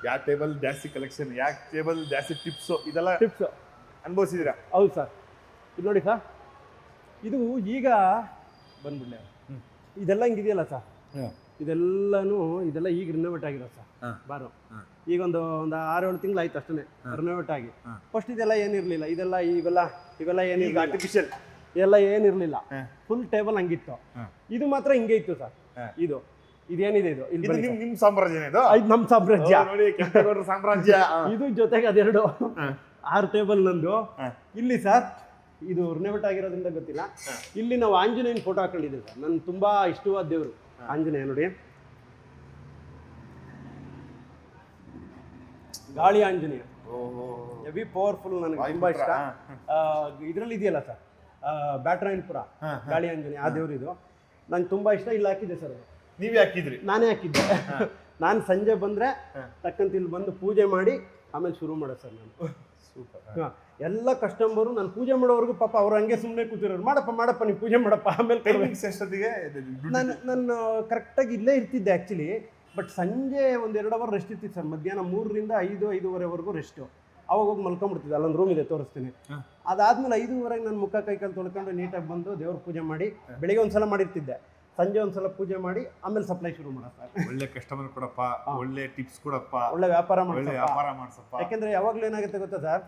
ಯಾವ ಟೇಬಲ್ ಜಾಸ್ತಿ ಕಲೆಕ್ಷನ್, ಯಾವ ಟೇಬಲ್ ಜಾಸ್ತಿ ಟಿಪ್ಸು, ಇದೆಲ್ಲ ಟಿಪ್ಸು ಅನುಭವಿಸಿದಿರಾ? ಹೌದು ಸರ್. ಇದು ನೋಡಿ ಸರ್, ಇದು ಈಗ ಬಂದ್ಬಿಡ್ಲೆ ಇದೆಲ್ಲ ಹಿಂಗಿದೆಯಲ್ಲ ಸರ್, ಇದೆಲ್ಲ ಈಗ ರಿನೋವೇಟ್ ಆಗಿರೋ ಸರ್ ಬಾರು. ಈಗ ಒಂದು 6-7 ತಿಂಗಳು ಆಯ್ತು ಅಷ್ಟೇ ರಿನೋವೇಟ್ ಆಗಿ. ಫಸ್ಟ್ ಇದೆಲ್ಲ ಏನಿರಲಿಲ್ಲ, ಇವೆಲ್ಲ ಏನಿಲ್ಲ, ಆರ್ಟಿಫಿಷಿಯಲ್ ಎಲ್ಲ ಏನಿರಲಿಲ್ಲ. Full table ಹಂಗಿತ್ತು. ಇದು ಮಾತ್ರ ಹಿಂಗೆ ಇತ್ತು ಸರ್. ಇದೇನಿದೆ ಇದು ನಿಮ್ ಸಾಮ್ರಾಜ್ಯ, ಇದು ನಮ್ಮ ಸಾಮ್ರಾಜ್ಯ, ಕೆಂಪೇಗೌಡರ ಸಾಮ್ರಾಜ್ಯ. ಇದು ಜೊತೆಗೆ ಅದೆರಡು 6 ಟೇಬಲ್ ನಂದು. ಇಲ್ಲಿ ಸರ್ ಇದು ರಿನೋವೇಟ್ ಆಗಿರೋದ್ರಿಂದ ಗೊತ್ತಿಲ್ಲ, ಇಲ್ಲಿ ನಾವು ಆಂಜನೇಯನ ಫೋಟೋ ಹಾಕೊಂಡಿದ್ದೀವಿ ಸರ್. ನನ್ಗೆ ತುಂಬಾ ಇಷ್ಟವಾದ ದೇವರು ಆಂಜನೇಯ. ನೋಡಿ ಗಾಳಿ ಆಂಜನೇಯ, ಹೆವಿ ಪವರ್ಫುಲ್, ನನಗೆ ತುಂಬಾ ಇಷ್ಟ. ಇದರಲ್ಲಿ ಇದೆಯಲ್ಲ ಸರ್ ಬ್ಯಾಟ್ರಾಯನ್ಪುರ ಗಾಳಿ ಆಂಜನೇಯ, ಆ ದೇವ್ರು ಇದು ನಂಗೆ ತುಂಬಾ ಇಷ್ಟ. ಇಲ್ಲಿ ಹಾಕಿದ್ದೆ ಸರ್. ನೀವೇ ಹಾಕಿದ್ರಿ? ನಾನೇ ಹಾಕಿದ್ದೆ. ನಾನು ಸಂಜೆ ಬಂದ್ರೆ ತಕ್ಕಂತ ಇಲ್ಲಿ ಬಂದು ಪೂಜೆ ಮಾಡಿ ಆಮೇಲೆ ಶುರು ಮಾಡೋದು ಸರ್ ನಾನು. ಸೂಪರ್. ಎಲ್ಲ ಕಸ್ಟಮರು ನಾನು ಪೂಜೆ ಮಾಡೋವರೆಗೂ ಪಾಪ ಅವ್ರು ಹಂಗೆ ಸುಮ್ಮನೆ ಕೂತಿರೋರು, ಮಾಡಪ್ಪ ನೀವು ಪೂಜೆ ಮಾಡಪ್ಪ ಆಮೇಲೆ ಎಷ್ಟೊತ್ತಿಗೆ? ನಾನು ಕರೆಕ್ಟಾಗಿ ಇಲ್ಲೇ ಇರ್ತಿದ್ದೆ ಆ್ಯಕ್ಚುಲಿ. ಬಟ್ ಸಂಜೆ 1-2 ಅವರ್ ರೆಸ್ಟ್ ಇರ್ತಿತ್ತು ಸರ್. ಮಧ್ಯಾಹ್ನ 3ರಿಂದ 5-5:30ವರೆಗೂ ರೆಸ್ಟು. ಅವಾಗ ಹೋಗಿ ಮಲ್ಕೊಂಡ್ಬಿಡ್ತಿದ್ದೆ. ಅಲ್ಲೊಂದು ರೂಮ್ ಇದೆ, ತೋರಿಸ್ತೀನಿ. ಅದಾದ್ಮೇಲೆ 5:30ಗೆ ನಾನು ಮುಖ ಕೈಕಾಲು ತೊಳ್ಕೊಂಡು ನೀಟಾಗಿ ಬಂದು ದೇವ್ರ ಪೂಜೆ ಮಾಡಿ, ಬೆಳಿಗ್ಗೆ ಒಂದ್ಸಲ ಮಾಡಿರ್ತಿದ್ದೆ, ಸಂಜೆ ಒಂದ್ಸಲ ಪೂಜೆ ಮಾಡಿ ಆಮೇಲೆ ಸಪ್ಲೈ ಶುರು ಮಾಡಪ್ಪ. ಒಳ್ಳೆ ಕಸ್ಟಮರ್ ಕೊಡಪ್ಪ, ಒಳ್ಳೆ ಟಿಪ್ಸ್ ಕೊಡಪ್ಪ, ಒಳ್ಳೆ ವ್ಯಾಪಾರ ಮಾಡಿಸಪ್ಪ. ಯಾಕೆಂದ್ರೆ ಯಾವಾಗಲೂ ಏನಾಗುತ್ತೆ ಗೊತ್ತಾ ಸರ್,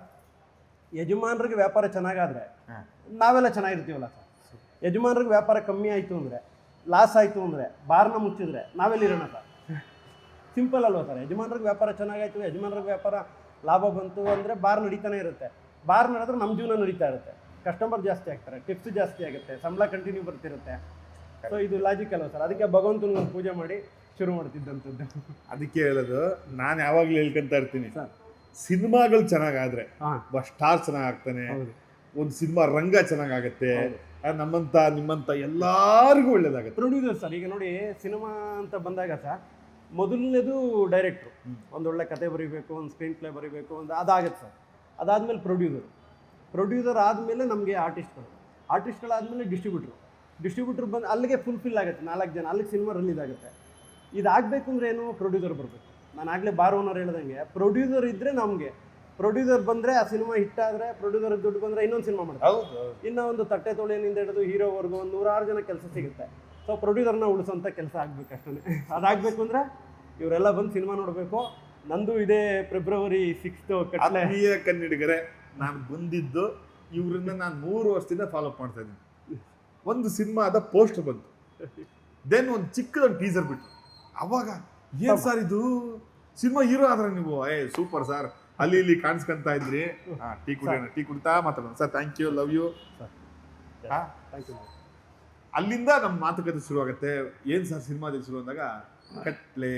ಯಜಮಾನರಿಗೆ ವ್ಯಾಪಾರ ಚೆನ್ನಾಗಾದ್ರೆ ನಾವೆಲ್ಲ ಚೆನ್ನಾಗಿರ್ತೀವಲ್ಲ ಸರ್. ಯಜಮಾನರಿಗೆ ವ್ಯಾಪಾರ ಕಮ್ಮಿ ಆಯಿತು ಅಂದರೆ, ಲಾಸ್ ಆಯಿತು ಅಂದರೆ, ಬಾರ್ನ ಮುಚ್ಚಿದ್ರೆ ನಾವೆಲ್ಲಿರೋಣ ಸರ್? ಸಿಂಪಲ್ ಅಲ್ವಾ ಸರ್? ಯಜಮಾನರಿಗೆ ವ್ಯಾಪಾರ ಚೆನ್ನಾಗಾಯ್ತು, ಯಜಮಾನರಿಗೆ ವ್ಯಾಪಾರ ಲಾಭ ಬಂತು ಅಂದರೆ ಬಾರ್ ನಡೀತಾನೆ ಇರುತ್ತೆ. ಬಾರ್ ನಡೆದ್ರೆ ನಮ್ಮ ಜೀವನ ನಡೀತಾ ಇರುತ್ತೆ. ಕಸ್ಟಮರ್ ಜಾಸ್ತಿ ಆಗ್ತಾರೆ, ಟಿಪ್ಸ್ ಜಾಸ್ತಿ ಆಗುತ್ತೆ, ಸಂಬಳ ಕಂಟಿನ್ಯೂ ಬರ್ತಿರುತ್ತೆ. ಸೊ ಇದು ಲಾಜಿಕ್ ಅಲ್ವಾ ಸರ್? ಅದಕ್ಕೆ ಭಗವಂತನ ಪೂಜೆ ಮಾಡಿ ಶುರು ಮಾಡ್ತಿದ್ದಂಥದ್ದು. ಅದಕ್ಕೆ ಹೇಳೋದು, ನಾನು ಯಾವಾಗಲೂ ಹೇಳ್ಕೊಂತ ಇರ್ತೀನಿ ಸರ್, ಸಿನಿಮಾಗಳು ಚೆನ್ನಾಗಾದ್ರೆ ಸ್ಟಾರ್ ಚೆನ್ನಾಗಾಗ್ತಾನೆ, ಒಂದು ಸಿನಿಮಾ ರಂಗ ಚೆನ್ನಾಗಾಗತ್ತೆ, ನಿಮ್ಮಂತ ಎಲ್ಲಾರಿಗೂ ಒಳ್ಳೇದಾಗುತ್ತೆ. ಪ್ರೊಡ್ಯೂಸರ್ ಸರ್, ಈಗ ನೋಡಿ ಸಿನಿಮಾ ಅಂತ ಬಂದಾಗ ಸರ್, ಮೊದಲನೇದು ಡೈರೆಕ್ಟ್ರು ಒಂದೊಳ್ಳೆ ಕತೆ ಬರೀಬೇಕು, ಒಂದು ಸ್ಕ್ರೀನ್ ಪ್ಲೇ ಬರೀಬೇಕು, ಅದಾಗತ್ತೆ ಸರ್. ಅದಾದಮೇಲೆ ಪ್ರೊಡ್ಯೂಸರ್ ಆದಮೇಲೆ ನಮಗೆ ಆರ್ಟಿಸ್ಟ್ಗಳಾದಮೇಲೆ ಡಿಸ್ಟ್ರಿಬ್ಯೂಟ್ರ್ ಬಂದು ಅಲ್ಲಿಗೆ ಫುಲ್ಫಿಲ್ ಆಗುತ್ತೆ. 4 ಜನ ಅಲ್ಲಿಗೆ ಸಿನಿಮಾ ರಿಲೀಸ್ ಆಗುತ್ತೆ. ಇದಾಗಬೇಕು ಅಂದ್ರೆ ಏನು? ಪ್ರೊಡ್ಯೂಸರ್ ಬರಬೇಕು. ನಾನು ಆಗಲೇ ಬಾರ್ ಓನರ್ ಹೇಳ್ದಂಗೆ, ಪ್ರೊಡ್ಯೂಸರ್ ಇದ್ದರೆ ನಮಗೆ, ಪ್ರೊಡ್ಯೂಸರ್ ಬಂದರೆ ಆ ಸಿನಿಮಾ ಹಿಟ್ ಆದರೆ, ಪ್ರೊಡ್ಯೂಸರ್ ದುಡ್ಡು ಬಂದರೆ ಇನ್ನೊಂದು ಸಿನಿಮಾ ಮಾಡ್ತಾರೆ. ಇನ್ನೂ ಒಂದು ತಟ್ಟೆ ತೊಳೆಯಿಂದ ಹಿಡಿದು ಹೀರೋವರೆಗೂ ಒಂದು 100-6 ಜನ ಕೆಲಸ ಸಿಗುತ್ತೆ. ಸೊ ಪ್ರೊಡ್ಯೂಸರ್ನ ಉಳಿಸೋಂಥ ಕೆಲಸ ಆಗಬೇಕು ಅಷ್ಟೇ. ಅದಾಗಬೇಕು ಅಂದರೆ ಇವರೆಲ್ಲ ಬಂದು ಸಿನಿಮಾ ನೋಡಬೇಕು. ನಂದು ಇದೇ ಫೆಬ್ರವರಿ 6 ಕಟ್ಲೆ ಕನ್ನಡಿಗರೇ, ನಾನು ಬಂದಿದ್ದು ಇವರನ್ನ ನಾನು 3 ವರ್ಷದಿಂದ ಫಾಲೋ ಅಪ್ ಮಾಡ್ತಾ ಇದ್ದೀನಿ. ಒಂದು ಸಿನಿಮಾದ ಪೋಸ್ಟರ್ ಬಂತು, ದೆನ್ ಒಂದು ಚಿಕ್ಕದೊಂದು ಟೀಸರ್ ಬಿಟ್ಟು, ಅವಾಗ ಏನ್ ಸರ್ ಇದು ಸಿನಿಮಾ ಹೀರೋ ಆದ್ರೆ ನೀವು? ಸೂಪರ್ ಸರ್, ಅಲ್ಲಿ ಇಲ್ಲಿ ಕಾಣಿಸ್ಕೊಂತ ಇದ್ರಿ. ಟೀ ಕುಡಿತಾ ಮಾತಾಡೋಣ sir. Thank you, love you. ಅಲ್ಲಿಂದ ನಮ್ಮ ಮಾತುಕತೆ ಶುರು ಆಗುತ್ತೆ. ಏನ್ ಸರ್ ಸಿನಿಮಾದಲ್ಲಿ ಶುರು ಅಂದಾಗ, ಕಟ್ಲೆ,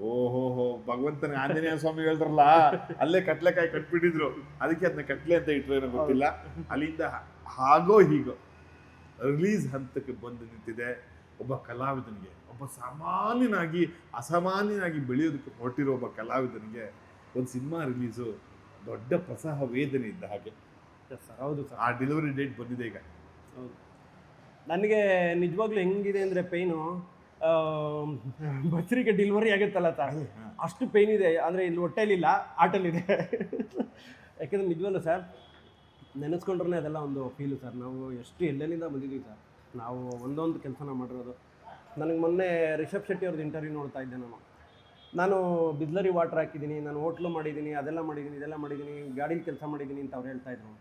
ಓಹೋ ಭಗವಂತನ ಆಂಜನೇಯ ಸ್ವಾಮಿ ಹೇಳ್ತಾರಲ್ಲ, ಅಲ್ಲೇ ಕಟ್ಲೆಕಾಯಿ ಕಟ್ಬಿಟ್ಟಿದ್ರು, ಅದಕ್ಕೆ ಅದನ್ನ ಕಟ್ಲೆ ಅಂತ ಇಟ್ರು ಏನೋ ಗೊತ್ತಿಲ್ಲ. ಅಲ್ಲಿಂದ ಹಾಗೋ ಹೀಗೋ ರಿಲೀಸ್ ಹಂತಕ್ಕೆ ಬಂದು ನಿಂತಿದೆ. ಒಬ್ಬ ಕಲಾವಿದನಿಗೆ, ಒಬ್ಬ ಸಾಮಾನ್ಯನಾಗಿ ಅಸಾಮಾನ್ಯನಾಗಿ ಬೆಳೆಯೋದಕ್ಕೆ ಹೊರಟಿರೋ ಒಬ್ಬ ಕಲಾವಿದನಿಗೆ ಒಂದು ಸಿನಿಮಾ ರಿಲೀಸು ದೊಡ್ಡ ಪ್ರಸಹ ವೇದನೆ ಇದ್ದ ಹಾಗೆ. ಸರ್ ಹೌದು ಸರ್. ಆ ಡೆಲಿವರಿ ಡೇಟ್ ಬಂದಿದೆ ಈಗ. ಹೌದು, ನನಗೆ ನಿಜವಾಗ್ಲೂ ಹೆಂಗಿದೆ ಅಂದರೆ ಪೇಯ್ನು, ಬಸ್ರಿಗೆ ಡೆಲಿವರಿ ಆಗುತ್ತಲ್ಲ ಸರ್, ಅಷ್ಟು ಪೇಯ್ನ್ ಇದೆ. ಅಂದರೆ ಇಲ್ಲಿ ಹೊಟ್ಟೆಲಿಲ್ಲ, ಆಟಲ್ಲಿದೆ. ಯಾಕೆಂದರೆ ನಿಜವಲ್ಲೂ ಸರ್, ನೆನೆಸ್ಕೊಂಡ್ರೆ ಅದೆಲ್ಲ ಒಂದು ಫೀಲು ಸರ್. ನಾವು ಎಷ್ಟು ಎಲ್ಲೆಲ್ಲಿಂದ ಬಂದಿದ್ದೀವಿ ಸರ್, ನಾವು ಒಂದೊಂದು ಕೆಲಸನ ಮಾಡಿರೋದು. ನನಗೆ ಮೊನ್ನೆ ರಿಷಬ್ ಶೆಟ್ಟಿ ಅವ್ರದ್ದು ಇಂಟರ್ವ್ಯೂ ನೋಡ್ತಾ ಇದ್ದೆ. ನಾನು ಬಿಸ್ಲರಿ ವಾಟರ್ ಹಾಕಿದ್ದೀನಿ, ನಾನು ಹೋಟ್ಲು ಮಾಡಿದ್ದೀನಿ, ಅದೆಲ್ಲ ಮಾಡಿದ್ದೀನಿ, ಇದೆಲ್ಲ ಮಾಡಿದ್ದೀನಿ, ಗಾಡೀಲಿ ಕೆಲಸ ಮಾಡಿದ್ದೀನಿ ಅಂತ ಅವ್ರು ಹೇಳ್ತಾಯಿದ್ರು.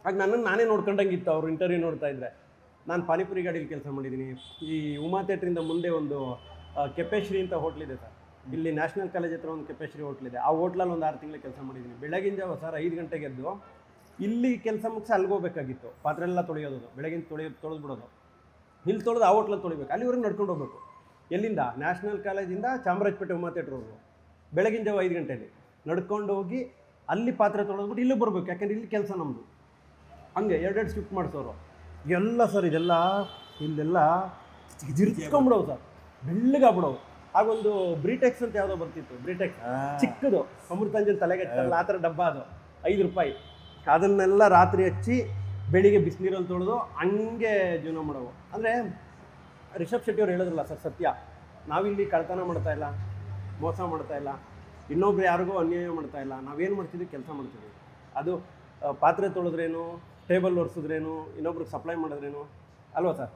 ಆಗ ನನ್ನನ್ನು ನಾನೇ ನೋಡ್ಕೊಂಡಂಗಿತ್ತು ಅವ್ರು ಇಂಟರ್ವ್ಯೂ ನೋಡ್ತಾ ಇದ್ದರೆ. ನಾನು ಪಾನಿಪುರಿ ಗಾಡೀಲಿ ಕೆಲಸ ಮಾಡಿದ್ದೀನಿ. ಈ ಉಮಾ ಥಿಯೇಟ್ರಿಂದ ಮುಂದೆ ಒಂದು ಕೆಪೆಶ್ರೀ ಅಂತ ಹೋಟ್ಲಿದೆ ಸರ್, ಇಲ್ಲಿ ನ್ಯಾಷನಲ್ ಕಾಲೇಜ್ ಹತ್ರ ಒಂದು ಕೆಪೆಶ್ರೀ ಹೋಟ್ಲಿದೆ. ಆ ಹೋಟ್ಲಲ್ಲಿ ಒಂದು 6 ತಿಂಗಳು ಕೆಲಸ ಮಾಡಿದ್ದೀನಿ. ಬೆಳಗಿನ ಜಾವ ಸರ್ 5 ಗಂಟೆಗೆ ಎದ್ದು ಇಲ್ಲಿ ಕೆಲಸ ಮುಗಿಸಿ ಅಲ್ಗೋಬೇಕಾಗಿತ್ತು. ಪಾತ್ರೆ ಎಲ್ಲ ತೊಳೆಯೋದು, ಬೆಳಗಿನ ತೊಳೆದು ಬಿಡೋದು, ಇಲ್ಲಿ ತೊಳೆದು ಆ ಹೋಟ್ಲಲ್ಲಿ ತೊಳಿಬೇಕು. ಅಲ್ಲಿವರೆಗೆ ನಡ್ಕೊಂಡು ಹೋಗ್ಬೇಕು. ಎಲ್ಲಿಂದ? ನ್ಯಾಷನಲ್ ಕಾಲೇಜಿಂದ ಚಾಮರಾಜಪೇಟೆ ಉಮಾ ಥಿಯೇಟ್ರ್ವರೆಗೂ ಬೆಳಗಿನ ಜಾವ 5 ಗಂಟೆಯಲ್ಲಿ ನಡ್ಕೊಂಡು ಹೋಗಿ ಅಲ್ಲಿ ಪಾತ್ರೆ ತೊಳೆದ್ಬಿಟ್ಟು ಇಲ್ಲಿ ಬರಬೇಕು. ಯಾಕೆಂದರೆ ಇಲ್ಲಿ ಕೆಲಸ ನಮ್ಮದು. ಹಂಗೆ 2 ಶಿಫ್ಟ್ ಮಾಡಿಸೋರು ಎಲ್ಲ ಸರ್. ಇದೆಲ್ಲ ಇಲ್ಲೆಲ್ಲ ಜಿರ್ಸ್ಕೊಂಬಿಡೋವು ಸರ್, ಬೆಳ್ಳಗಾಗ್ಬಿಡೋವು. ಆಗೊಂದು ಬ್ರೀಟೆಕ್ಸ್ ಅಂತ ಯಾವುದೋ ಬರ್ತಿತ್ತು, ಬ್ರೀಟೆಕ್ಸ್ ಚಿಕ್ಕದು, ಅಮೃತಾಂಜನ್ ತಲೆಗೆ ಹಚ್ಚಲ್ಲ ಆ ಥರ ಡಬ್ಬ, ಅದು 5 ರೂಪಾಯಿ. ಅದನ್ನೆಲ್ಲ ರಾತ್ರಿ ಹಚ್ಚಿ ಬೆಳಿಗ್ಗೆ ಬಿಸಿನೀರಲ್ಲಿ ತೊಳೆದು ಹಂಗೆ ಜೀವನ ಮಾಡೋವು. ಅಂದರೆ ರಿಷಬ್ ಶೆಟ್ಟಿ ಅವ್ರು ಹೇಳಿದ್ರಲ್ಲ ಸರ್, ಸತ್ಯ. ನಾವಿಲ್ಲಿ ಕಳ್ತನ ಮಾಡ್ತಾ ಇಲ್ಲ, ಮೋಸ ಮಾಡ್ತಾ ಇಲ್ಲ, ಇನ್ನೊಬ್ರು ಯಾರಿಗೂ ಅನ್ಯಾಯ ಮಾಡ್ತಾ ಇಲ್ಲ. ನಾವೇನು ಮಾಡ್ತಿದ್ವಿ, ಕೆಲಸ ಮಾಡ್ತಿದ್ವಿ. ಅದು ಪಾತ್ರೆ ತೊಳೆದ್ರೇನು, ಟೇಬಲ್ ಒರೆಸಿದ್ರೇನು, ಇನ್ನೊಬ್ರಿಗೆ ಸಪ್ಲೈ ಮಾಡಿದ್ರೇನು ಅಲ್ವಾ ಸರ್?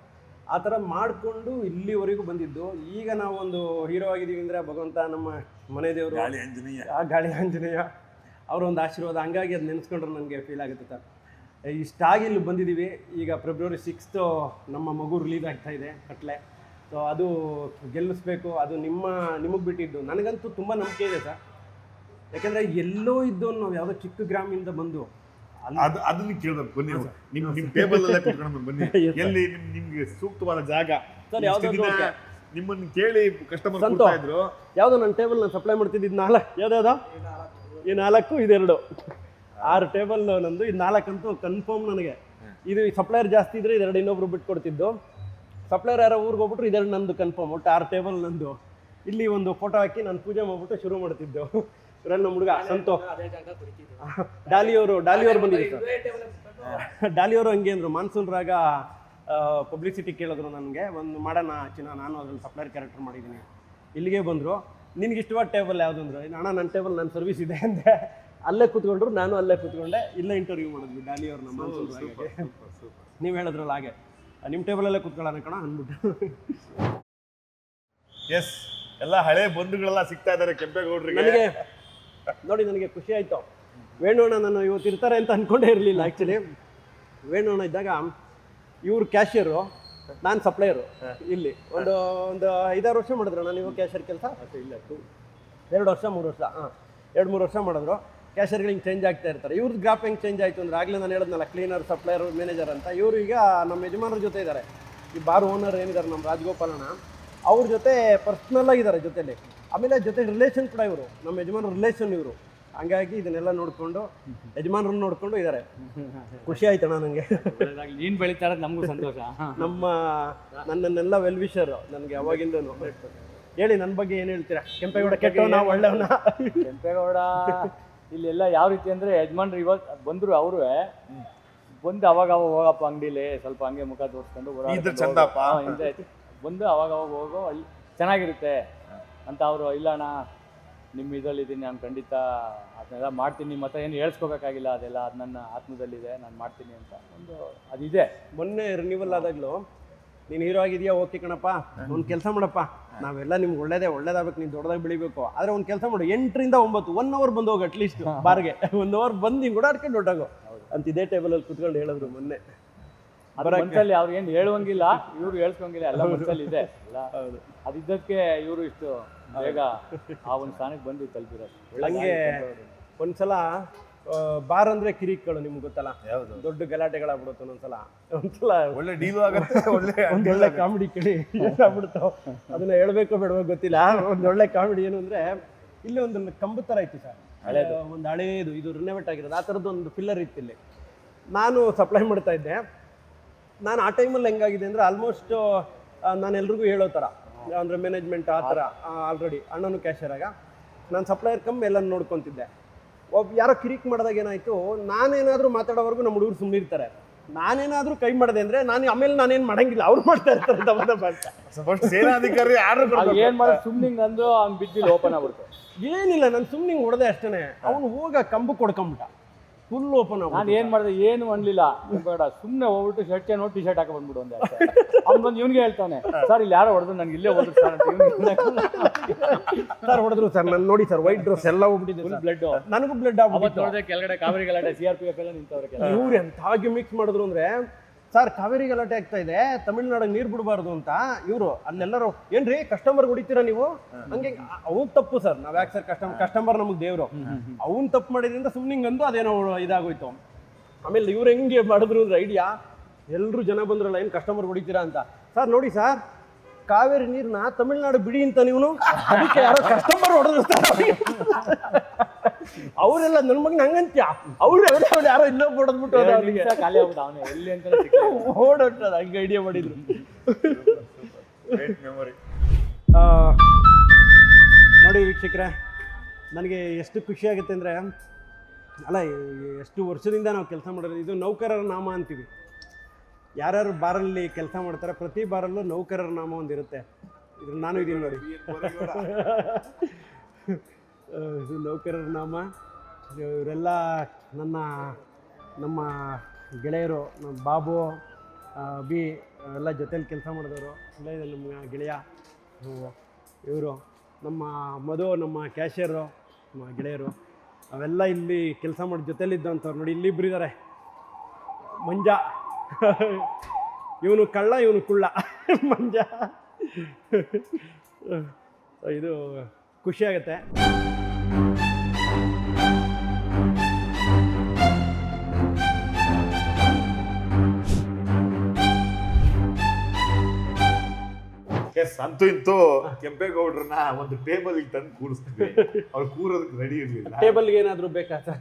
ಆ ಥರ ಮಾಡಿಕೊಂಡು ಇಲ್ಲಿವರೆಗೂ ಬಂದಿದ್ದು. ಈಗ ನಾವೊಂದು ಹೀರೋ ಆಗಿದ್ದೀವಿ ಅಂದರೆ ಭಗವಂತ, ನಮ್ಮ ಮನೆ ದೇವರು ಗಾಳಿ ಆಂಜನೇಯ ಅವರ ಒಂದು ಆಶೀರ್ವಾದ. ಹಂಗಾಗಿ ಅದು ನೆನೆಸ್ಕೊಂಡ್ರೆ ನನಗೆ ಫೀಲ್ ಆಗುತ್ತೆ ಸರ್. ಇಷ್ಟಾಗಿ ಇಲ್ಲಿ ಬಂದಿದ್ದೀವಿ. ಈಗ February 6th ನಮ್ಮ ಮಗು ರಿಲೀಸ್ ಆಗ್ತಾಯಿದೆ, ಕಟ್ಲೆ. ಸೊ ಅದು ಗೆಲ್ಲಿಸ್ಬೇಕು. ಅದು ನಿಮಗೆ ಬಿಟ್ಟಿದ್ದು. ನನಗಂತೂ ತುಂಬ ನಂಬಿಕೆ ಇದೆ ಸರ್. ಯಾಕೆಂದರೆ ಎಲ್ಲೋ ಇದ್ದು ನಾವು ಯಾವುದೋ ಚಿಕ್ಕ ಗ್ರಾಮದಿಂದ ಬಂದು ಅದನ್ನ ಕೇಳ್ಬೇಕು. ಬನ್ನಿ, ನಿಮ್ಮ ಟೇಬಲ್ ಅಲ್ಲೇ ಕುತ್ಕೊಂಡು ಬನ್ನಿ. ಎಲ್ಲಿ ನಿಮ್ಗೆ ಸೂಕ್ತವಾದ ಜಾಗ ಸರ್, ಯಾವುದೋ ನಿಮ್ಮನ್ನು ಕೇಳಿ ಕಸ್ಟಮರ್ ಕೊಡ್ತಾ ಇದ್ರು. ಯಾವುದೋ ನನ್ನ ಟೇಬಲ್ ನಾನು ಸಪ್ಲೈ ಮಾಡ್ತಿದ್ದು 4 ಯಾವುದ್ಯಾವುದೋ ಈ 4 ಇದು 2 6 ಟೇಬಲ್ ನಂದು. ಇದು 4 ಅಂತೂ ಕನ್ಫರ್ಮ್ ನನಗೆ. ಇದು ಸಪ್ಲೈಯರ್ ಜಾಸ್ತಿ ಇದ್ರೆ ಇದೆರಡು ಇನ್ನೊಬ್ರು ಬಿಟ್ಟು ಕೊಡ್ತಿದ್ದು. ಸಪ್ಲೈಯರ್ ಯಾರೋ ಊರಿಗೆ ಹೋಗ್ಬಿಟ್ರು ಇದೆರಡು ನಂದು ಕನ್ಫರ್ಮ್. ಒಟ್ಟು 6 ಟೇಬಲ್ ನಂದು. ಇಲ್ಲಿ ಒಂದು ಫೋಟೋ ಹಾಕಿ ನಾನು ಪೂಜೆ ಮಾಡ್ಬಿಟ್ಟು ಶುರು ಮಾಡ್ತಿದ್ದು. ಇವರಲ್ಲಿ ನಮ್ಮ ಹುಡುಗ ಸಂತೋ ಡಾಲಿಯವರು ಬಂದಿದ್ರು ಸರ್. ಡಾಲಿಯವರು ಹಂಗೆ ಅಂದರು, ಮಾನ್ಸೂನ್ ರಾಗ ಪಬ್ಲಿಸಿಟಿ ಕೇಳಿದ್ರು ನನಗೆ, ಒಂದು ಮಾಡೋಣ ಚಿನ್ನ, ನಾನು ಅದ್ರಲ್ಲಿ ಸಪ್ಲೈಯರ್ ಕ್ಯಾರೆಕ್ಟರ್ ಮಾಡಿದ್ದೀನಿ. ಇಲ್ಲಿಗೆ ಬಂದರು, ನಿನ್ಗೆ ಇಷ್ಟವಾದ ಟೇಬಲ್ ಯಾವುದು ಅಂದರು. ಅಣ್ಣ ನನ್ನ ಟೇಬಲ್ ನನ್ನ ಸರ್ವಿಸ್ ಇದೆ ಅಂದೆ. ಅಲ್ಲೇ ಕೂತ್ಕೊಂಡ್ರು, ನಾನು ಅಲ್ಲೇ ಕೂತ್ಕೊಂಡೆ. ಇಲ್ಲೇ ಇಂಟರ್ವ್ಯೂ ಮಾಡಿದ್ವಿ ಡಾಲಿಯವ್ರನ್ನ ಮಾನ್ಸೂನ್ ರಾಗಕ್ಕೆ. ನೀವು ಹೇಳಿದ್ರಲ್ಲ ಹಾಗೆ, ನಿಮ್ಮ ಟೇಬಲಲ್ಲೇ ಕೂತ್ಕೊಳ್ಳೋಣ ಕಣ ಅಂದ್ಬಿಟ್ಟು. ಎಸ್, ಎಲ್ಲ ಹಳೆ ಬಂಧುಗಳೆಲ್ಲ ಸಿಗ್ತಾ ಇದ್ದಾರೆ ಕೆಂಪೇಗೌಡರಿಗೆ. ನನಗೆ ನೋಡಿ, ನನಗೆ ಖುಷಿ ಆಯಿತು. ವೇಣುವಣ್ಣ ನಾನು ಇವತ್ತು ಇರ್ತಾರೆ ಅಂತ ಅಂದ್ಕೊಂಡೇ ಇರಲಿಲ್ಲ. ಆ್ಯಕ್ಚುಲಿ ವೇಣುವಣ್ಣ ಇದ್ದಾಗ ಇವ್ರು ಕ್ಯಾಶಿಯರು, ನಾನು ಸಪ್ಲೈಯರು. ಇಲ್ಲಿ ಒಂದು 5-6 ವರ್ಷ ಮಾಡಿದ್ರು. ನಾನು ಇವಾಗ ಕ್ಯಾಶಿಯರ್ ಕೆಲಸ ಇಲ್ಲ, 2 ವರ್ಷ 3 ವರ್ಷ 2-3 ವರ್ಷ ಮಾಡಿದ್ರು. ಕ್ಯಾಶಿಯರ್ಗಳು ಹಿಂಗೆ ಚೇಂಜ್ ಆಗ್ತಾ ಇರ್ತಾರೆ. ಇವ್ರದ್ದು ಗ್ರಾಫ್ ಹೆಂಗೆ ಚೇಂಜ್ ಆಯಿತು ಅಂದರೆ, ಆಗಲೇ ನಾನು ಹೇಳಿದ್ನಲ್ಲ, ಕ್ಲೀನರ್, ಸಪ್ಲೈಯರ್, ಮ್ಯಾನೇಜರ್ ಅಂತ. ಇವರು ಈಗ ನಮ್ಮ ಯಜಮಾನರ ಜೊತೆ ಇದ್ದಾರೆ. ಈ ಬಾರ್ ಓನರ್ ಏನಿದ್ದಾರೆ ನಮ್ಮ ರಾಜಗೋಪಾಲಣ್ಣ, ಅವ್ರ ಜೊತೆ ಪರ್ಸ್ನಲ್ ಆಗಿದ್ದಾರೆ ಜೊತೆಲಿ. ಆಮೇಲೆ ಜೊತೆ ರಿಲೇಷನ್ ಕೂಡ ಇವರು, ನಮ್ಮ ಯಜಮಾನರ ರಿಲೇಷನ್ ಇವರು. ಹಂಗಾಗಿ ಇದನ್ನೆಲ್ಲ ನೋಡಿಕೊಂಡು ಯಜಮಾನರನ್ನ ನೋಡಿಕೊಂಡು ಇದ್ದಾರೆ. ಖುಷಿ ಆಯ್ತಣ್ಣ ನನಗೆ. ನೀನು ಬೆಳೀತಾ ಇರೋದು ನಮಗೂ ಸಂತೋಷ. ನನ್ನನ್ನೆಲ್ಲ ವೆಲ್ ವಿಷರ್ ನನಗೆ ಅವಾಗಿಂದನು. ಹೇಳಿ, ನನ್ನ ಬಗ್ಗೆ ಏನು ಹೇಳ್ತೀರಾ? ಕೆಂಪೇಗೌಡ ಕೆಟ್ಟವನ ಒಳ್ಳೆಯವನ? ಕೆಂಪೇಗೌಡ ಇಲ್ಲೆಲ್ಲ ಯಾವ ರೀತಿ ಅಂದರೆ, ಯಜಮಾನ್ರು ಇವತ್ತು ಬಂದರು, ಅವರು ಬಂದು ಅವಾಗ ಹೋಗಪ್ಪ ಅಂಗಡಿಲಿ ಸ್ವಲ್ಪ ಹಂಗೆ ಮುಖ ತೋರಿಸ್ಕೊಂಡು ಬಂದು ಅವಾಗ ಹೋಗೋ ಅಲ್ಲಿ ಚೆನ್ನಾಗಿರುತ್ತೆ ಅಂತ. ಅವರು ಇಲ್ಲಣ್ಣ ನಿಮ್ಮ ಇದರಲ್ಲಿದ್ದೀನಿ, ನಾನು ಖಂಡಿತ ಅದನ್ನೆಲ್ಲ ಮಾಡ್ತೀನಿ, ನಿಮ್ಮ ಹತ್ರ ಏನು ಹೇಳ್ಸ್ಕೋಬೇಕಾಗಿಲ್ಲ, ಅದೆಲ್ಲ ಅದು ನನ್ನ ಆತ್ಮದಲ್ಲಿದೆ, ನಾನು ಮಾಡ್ತೀನಿ ಅಂತ ಒಂದು ಅದಿದೆ. ಮೊನ್ನೆ ರಿನ್ಯೂವಲ್ ಆದಾಗಲೂ, ನೀನು ಹೀರೋ ಆಗಿದೆಯಾ, ಓಕೆ ಕಣಪ್ಪ, ಒಂದು ಕೆಲಸ ಮಾಡಪ್ಪ, ನಾವೆಲ್ಲ ನಿಮ್ಗೆ ಒಳ್ಳೇದಾಗಬೇಕು, ನೀನು ದೊಡ್ಡದಾಗಿ ಬೆಳಿಬೇಕು, ಆದರೆ ಒಂದು ಕೆಲಸ ಮಾಡು, 8 ರಿಂದ 9 1 ಅವರ್ ಬಂದು ಹೋಗಿ ಅಟ್ಲೀಸ್ಟ್ ಬಾರ್ಗೆ 1 ಅವರ್ ಬಂದು ಹಿಂಗೆ ಓಡಾಡ್ಕೊಂಡು ಹೊರಟಾಗೋ ಅಂತ ಇದೇ ಟೇಬಲಲ್ಲಿ ಕುತ್ಕೊಂಡು ಹೇಳಿದ್ರು ಮೊನ್ನೆ. ಮನಸ್ಸಲ್ಲಿ ಅವ್ರು ಏನು ಹೇಳುವಂಗಿಲ್ಲ, ಇವ್ರು ಹೇಳ್ಸ್ಕೊಂಗಿಲ್ಲ, ಎಲ್ಲ ಮನಸ್ಸಲ್ಲಿ ಇದೆ ಎಲ್ಲ. ಅದಿದ್ದಕ್ಕೆ ಇವರು ಇಷ್ಟು ಬೇಗ ಆ ಒಂದು ಸ್ಥಾನಕ್ಕೆ ಬಂದು ತಲುಪಿರೋದು. ಹಂಗೆ ಒಂದ್ಸಲ ಬಾರ್ ಅಂದ್ರೆ ಕಿರಿಕ್ಗಳು, ನಿಮ್ಗೆ ಗೊತ್ತಲ್ಲ, ದೊಡ್ಡ ಗಲಾಟೆಗಳಾಗ್ಬಿಡುತ್ತೆ ಒಂದೊಂದ್ಸಲ ಒಳ್ಳೆ ಡೀಲು ಆಗುತ್ತೆ. ಒಂದೊಳ್ಳೆ ಕಾಮಿಡಿ ಕೇಳಿ ಏನಾಗ್ಬಿಡ್ತಾವ, ಅದನ್ನ ಹೇಳ್ಬೇಕೋ ಬೇಡವೋ ಗೊತ್ತಿಲ್ಲ. ಒಂದೊಳ್ಳೆ ಕಾಮಿಡಿ ಏನು ಅಂದ್ರೆ, ಇಲ್ಲಿ ಒಂದು ಕಂಬದ ಥರ ಇತ್ತು ಸರ್, ಒಂದು ಹಳೇದು, ಇದು ರಿನೋವೇಟ್ ಆಗಿರೋದು, ಆ ಥರದ್ದು ಒಂದು ಪಿಲ್ಲರ್ ಇತ್ತು ಇಲ್ಲಿ. ನಾನು ಸಪ್ಲೈ ಮಾಡ್ತಾ ಇದ್ದೆ. ನಾನು ಆ ಟೈಮಲ್ಲಿ ಹೆಂಗಾಗಿದೆ ಅಂದರೆ, ಆಲ್ಮೋಸ್ಟ್ ನಾನು ಎಲ್ರಿಗೂ ಹೇಳೋ ಥರ ಅಂದರೆ ಮ್ಯಾನೇಜ್ಮೆಂಟ್ ಆ ಥರ ಆಲ್ರೆಡಿ ಅಣ್ಣನು ಕ್ಯಾಶಿಯರ್ ಆಗ ನಾನು ಸಪ್ಲೈಯರ್ ಕಮ್ ಎಲ್ಲ ನೋಡ್ಕೊತಿದ್ದೆ. ಯಾರೋ ಕಿರಿಕ್ ಮಾಡಿದಾಗ ಏನಾಯಿತು, ನಾನೇನಾದರೂ ಮಾತಾಡೋವರೆಗೂ ನಮ್ಮ ಹುಡುಗರು ಸುಮ್ಮನಿರ್ತಾರೆ. ನಾನೇನಾದರೂ ಕೈ ಮಾಡಿದೆ ಅಂದರೆ ಆಮೇಲೆ ನಾನೇನು ಮಾಡಂಗಿಲ್ಲ, ಅವ್ರು ಮಾಡ್ತಾ ಇರ್ತಾರೆ ದಬ ಅಂತ. ಫಸ್ಟ್ ಸೇನಾಧಿಕಾರಿ ಆರ್ಡರ್ ಏನು ಮಾಡೋದು ಸುಮ್ಮನಿಂಗ್ ಅಂದು ಅವ್ನು ಬಿದ್ದಿಲ್ಲ ಓಪನ್ ಆಗ್ಬಿಡ್ತು. ಏನಿಲ್ಲ, ನಾನು ಸುಮ್ಮನೆ ಹೊಡೆದೆ ಅಷ್ಟೇ. ಅವನು ಹೋಗ ಕಂಬ ಕೊಡ್ಕೊಂಬಿಟ್ಟ, ಫುಲ್ ಓಪನ್ ಆಗ. ನಾನು ಏನು ಮಾಡಿದೆ ಏನು ಅನ್ಲಿಲ್ಲ, ಬೇಡ ಸುಮ್ಮನೆ ಹೋಗ್ಬಿಟ್ಟು ಶರ್ಟ್ ನೋಡಿ ಟಿ ಶರ್ಟ್ ಹಾಕಿ ಬಂದ್ಬಿಡು ಅಂದೆ. ಅವ್ನು ಬಂದು ಇವ್ನಿಗೆ ಹೇಳ್ತಾನೆ, ಸರ್ ಇಲ್ಲಿ ಯಾರೋ ಹೊಡೆದ್ರು ನನಗೆ ಇಲ್ಲೇ ಹೋದ್ರು ಸರ್ ಅಂತ. ಸರ್ ಹೊಡೆದ್ರು ಸರ್, ನಾನು ನೋಡಿ ಸರ್ ವೈಟ್ ಡ್ರೆಸ್ ಎಲ್ಲ ಹೋಗ್ಬಿಟ್ಟಿದೆ, ಫುಲ್ ಬ್ಲಡ್. ನನಗೂ ಬ್ಲಡ್ ಅವತ್ತು ನೋಡಿದೆ ಕೆಳಗಡೆ ಕಾವೇರಿ ಗಲಾಟೆ CRPF ಎಲ್ಲ ನಿಂತವ್ರೆ. ಇವ್ರು ಎಂತಾಗಿ ಮಿಕ್ಸ್ ಮಾಡಿದ್ರು ಅಂದ್ರೆ, ಸರ್ ಕಾವೇರಿ ಗಲಾಟೆ ಆಗ್ತಾ ಇದೆ, ತಮಿಳ್ನಾಡಿಗೆ ನೀರು ಬಿಡಬಾರ್ದು ಅಂತ ಇವರು ಅಲ್ಲೆಲ್ಲರೂ ಏನ್ರಿ ಕಸ್ಟಮರ್ ಹೊಡಿತೀರಾ ನೀವು ಹಂಗೆ. ಅವ್ನು ತಪ್ಪು ಸರ್, ನಾವ್ ಯಾಕೆ ಸರ್ ಕಸ್ಟಮರ್ ನಮಗೆ ದೇವ್ರು. ಅವ್ನು ತಪ್ಪು ಮಾಡಿದ್ರಿಂದ ಸುಮ್ಮನೆ ಅಂದು ಅದೇನೋ ಇದಾಗೋಯ್ತು. ಆಮೇಲೆ ಇವ್ರು ಹೆಂಗೆ ಮಾಡಿದ್ರು ಅಂದ್ರೆ ಐಡಿಯಾ, ಎಲ್ಲರೂ ಜನ ಬಂದ್ರಲ್ಲ ಏನು ಕಸ್ಟಮರ್ ಹೊಡಿತೀರಾ ಅಂತ. ಸರ್ ನೋಡಿ ಸರ್, ಕಾವೇರಿ ನೀರನ್ನ ತಮಿಳ್ನಾಡು ಬಿಡಿ ಅಂತ ನೀವು, ಅದಕ್ಕೆ ಯಾರೋ ಕಸ್ಟಮರ್ ಹೊಡೆದ್ರು ಅವರೆಲ್ಲ ನನ್ನ ಮಗನ ಹಂಗಂತ್ಯ, ಅವ್ರು ಯಾರೋ ಇನ್ನೊಬ್ಬ ಹೊಡೆದ್ಬಿಟ್ಟು ಖಾಲಿ ಆಗ್ಬಿಟ್ಟು ಅವನು ಎಲ್ಲಿ ಅಂತ ಓಡೋಟ್ಟದ ಹಂಗೆ ಐಡಿಯಾ ಮಾಡಿದ್ರು. ಮೆಮೊರಿ. ನೋಡಿ ವೀಕ್ಷಕರೇ, ನನಗೆ ಎಷ್ಟು ಖುಷಿ ಆಗುತ್ತೆ ಅಂದರೆ, ಅಲ್ಲ ಎಷ್ಟು ವರ್ಷದಿಂದ ನಾವು ಕೆಲಸ ಮಾಡೋದು, ಇದು ನೌಕರರ ನಾಮ ಅಂತೀವಿ. ಯಾರ್ಯಾರು ಬಾರಲ್ಲಿ ಕೆಲಸ ಮಾಡ್ತಾರೆ ಪ್ರತಿ ಬಾರಲ್ಲೂ ನೌಕರರ ನಾಮ ಒಂದಿರುತ್ತೆ. ಇದ್ರ ನಾನು ಇದೀನಿ ನೋಡಿ, ಇದು ನೌಕರರ ನಾಮ. ಇವರೆಲ್ಲ ನಮ್ಮ ಗೆಳೆಯರು, ನಮ್ಮ ಬಾಬು ಬಿ ಎಲ್ಲ ಜೊತೇಲಿ ಕೆಲಸ ಮಾಡಿದವರು. ಎಲ್ಲ ಇದೆ ನಮ್ಮ ಗೆಳೆಯ ಇವರು, ನಮ್ಮ ಮಧು ನಮ್ಮ ಕ್ಯಾಶಿಯರು, ನಮ್ಮ ಗೆಳೆಯರು ಅವೆಲ್ಲ ಇಲ್ಲಿ ಕೆಲಸ ಮಾಡಿ ಜೊತೆಲಿದ್ದಂಥವ್ರು. ನೋಡಿ ಇಲ್ಲಿಬ್ರು ಇದ್ದಾರೆ, ಮಂಜ ಇವನು ಕಳ್ಳ ಇವನು ಕುಳ್ಳ ಮಂಜ. ಇದು ಖುಷಿ ಆಗುತ್ತೆ. ಅಂತೂ ಇಂತೂ ಕೆಂಪೇಗೌಡ್ರನ್ನ ಒಂದು ಟೇಬಲ್ ತಂದು ಕೂರಿಸ್ತೀವಿ, ಅವ್ರು ಕೂರೋದಕ್ಕೆ ರೆಡಿ ಇರ್ಲಿಲ್ಲ. ಟೇಬಲ್ಗೆ ಏನಾದ್ರು ಬೇಕಾ ಸರ್?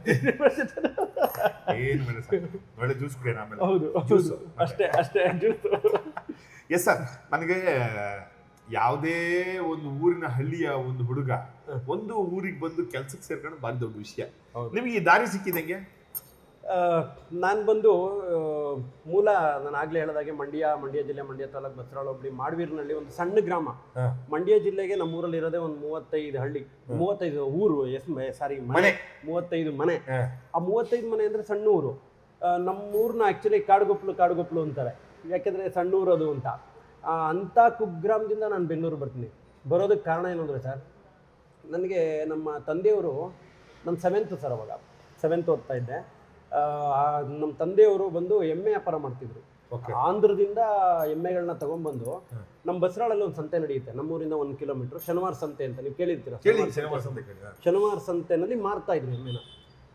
ಏನು ಬೇಡ ಸರ್, ಒಳ್ಳೆ ಜ್ಯೂಸ್ ಕುಡಿಯೋಣ ಆಮೇಲೆ. ಹೌದು ಅಷ್ಟೇ ಜ್ಯೂಸ್. ಎಸ್ ಸರ್, ನನಗೆ ಯಾವುದೇ ಒಂದು ಊರಿನ ಹಳ್ಳಿಯ ಒಂದು ಹುಡುಗ ಒಂದು ಊರಿಗೆ ಬಂದು ಕೆಲ್ಸಕ್ಕೆ ಸೇರ್ಕೊಂಡು ಭಾರಿ ದೊಡ್ಡ ವಿಷಯ. ನಿಮಗೆ ಈ ದಾರಿ ಸಿಕ್ಕಿದಂಗೆ? ನಾನು ಬಂದು ಮೂಲ ನಾನು ಆಗ್ಲೇ ಹೇಳಿದಾಗೆ ಮಂಡ್ಯ ಜಿಲ್ಲೆ, ಮಂಡ್ಯ ತಾಲೂಕು, ಬಸರಾಳ ಹೋಬಳಿ, ಮಾಡವೀರನಹಳ್ಳಿ ಒಂದು ಸಣ್ಣ ಗ್ರಾಮ. ಮಂಡ್ಯ ಜಿಲ್ಲೆಗೆ ನಮ್ಮೂರಲ್ಲಿ ಇರೋದೇ ಒಂದು 35 ಹಳ್ಳಿ, 35 ಊರು, ಮನೆ, 35 ಮನೆ. ಆ 35 ಮನೆ ಅಂದರೆ ಸಣ್ಣ ಊರು. ನಮ್ಮೂರನ್ನ ಆ್ಯಕ್ಚುಲಿ ಕಾಡುಗೊಪ್ಪಲು ಅಂತಾರೆ, ಯಾಕೆಂದರೆ ಸಣ್ಣ ಊರು ಅದು ಅಂತ. ಅಂಥ ಕುಗ್ರಾಮದಿಂದ ನಾನು ಬೆಂಗಳೂರು ಬರ್ತೀನಿ. ಬರೋದಕ್ಕೆ ಕಾರಣ ಏನು ಅಂದರೆ ಸರ್, ನನಗೆ ನಮ್ಮ ತಂದೆಯವರು, ನಮ್ಮ 7th ಸರ್, ಅವಾಗ 7th ಓದ್ತಾ ಇದ್ದೆ. ನಮ್ಮ ತಂದೆಯವರು ಬಂದು ಎಮ್ಮೆ ವ್ಯಾಪಾರ ಮಾಡ್ತಿದ್ರು. ಆಂಧ್ರದಿಂದ ಎಮ್ಮೆಗಳನ್ನ ತಗೊಂಡ್ಬಂದು ನಮ್ಮ ಬಸರಾಳಲ್ಲಿ ಒಂದು ಸಂತೆ ನಡೆಯುತ್ತೆ, ನಮ್ಮೂರಿಂದ 1 ಕಿಲೋಮೀಟರ್, ಶನಿವಾರ ಸಂತೆ ಅಂತ ನೀವು ಕೇಳಿರ್ತೀರ. ಶನಿವಾರ ಸಂತೆನಲ್ಲಿ ಮಾರ್ತಾ ಇದ್ರು ಎಮ್ಮೆನ.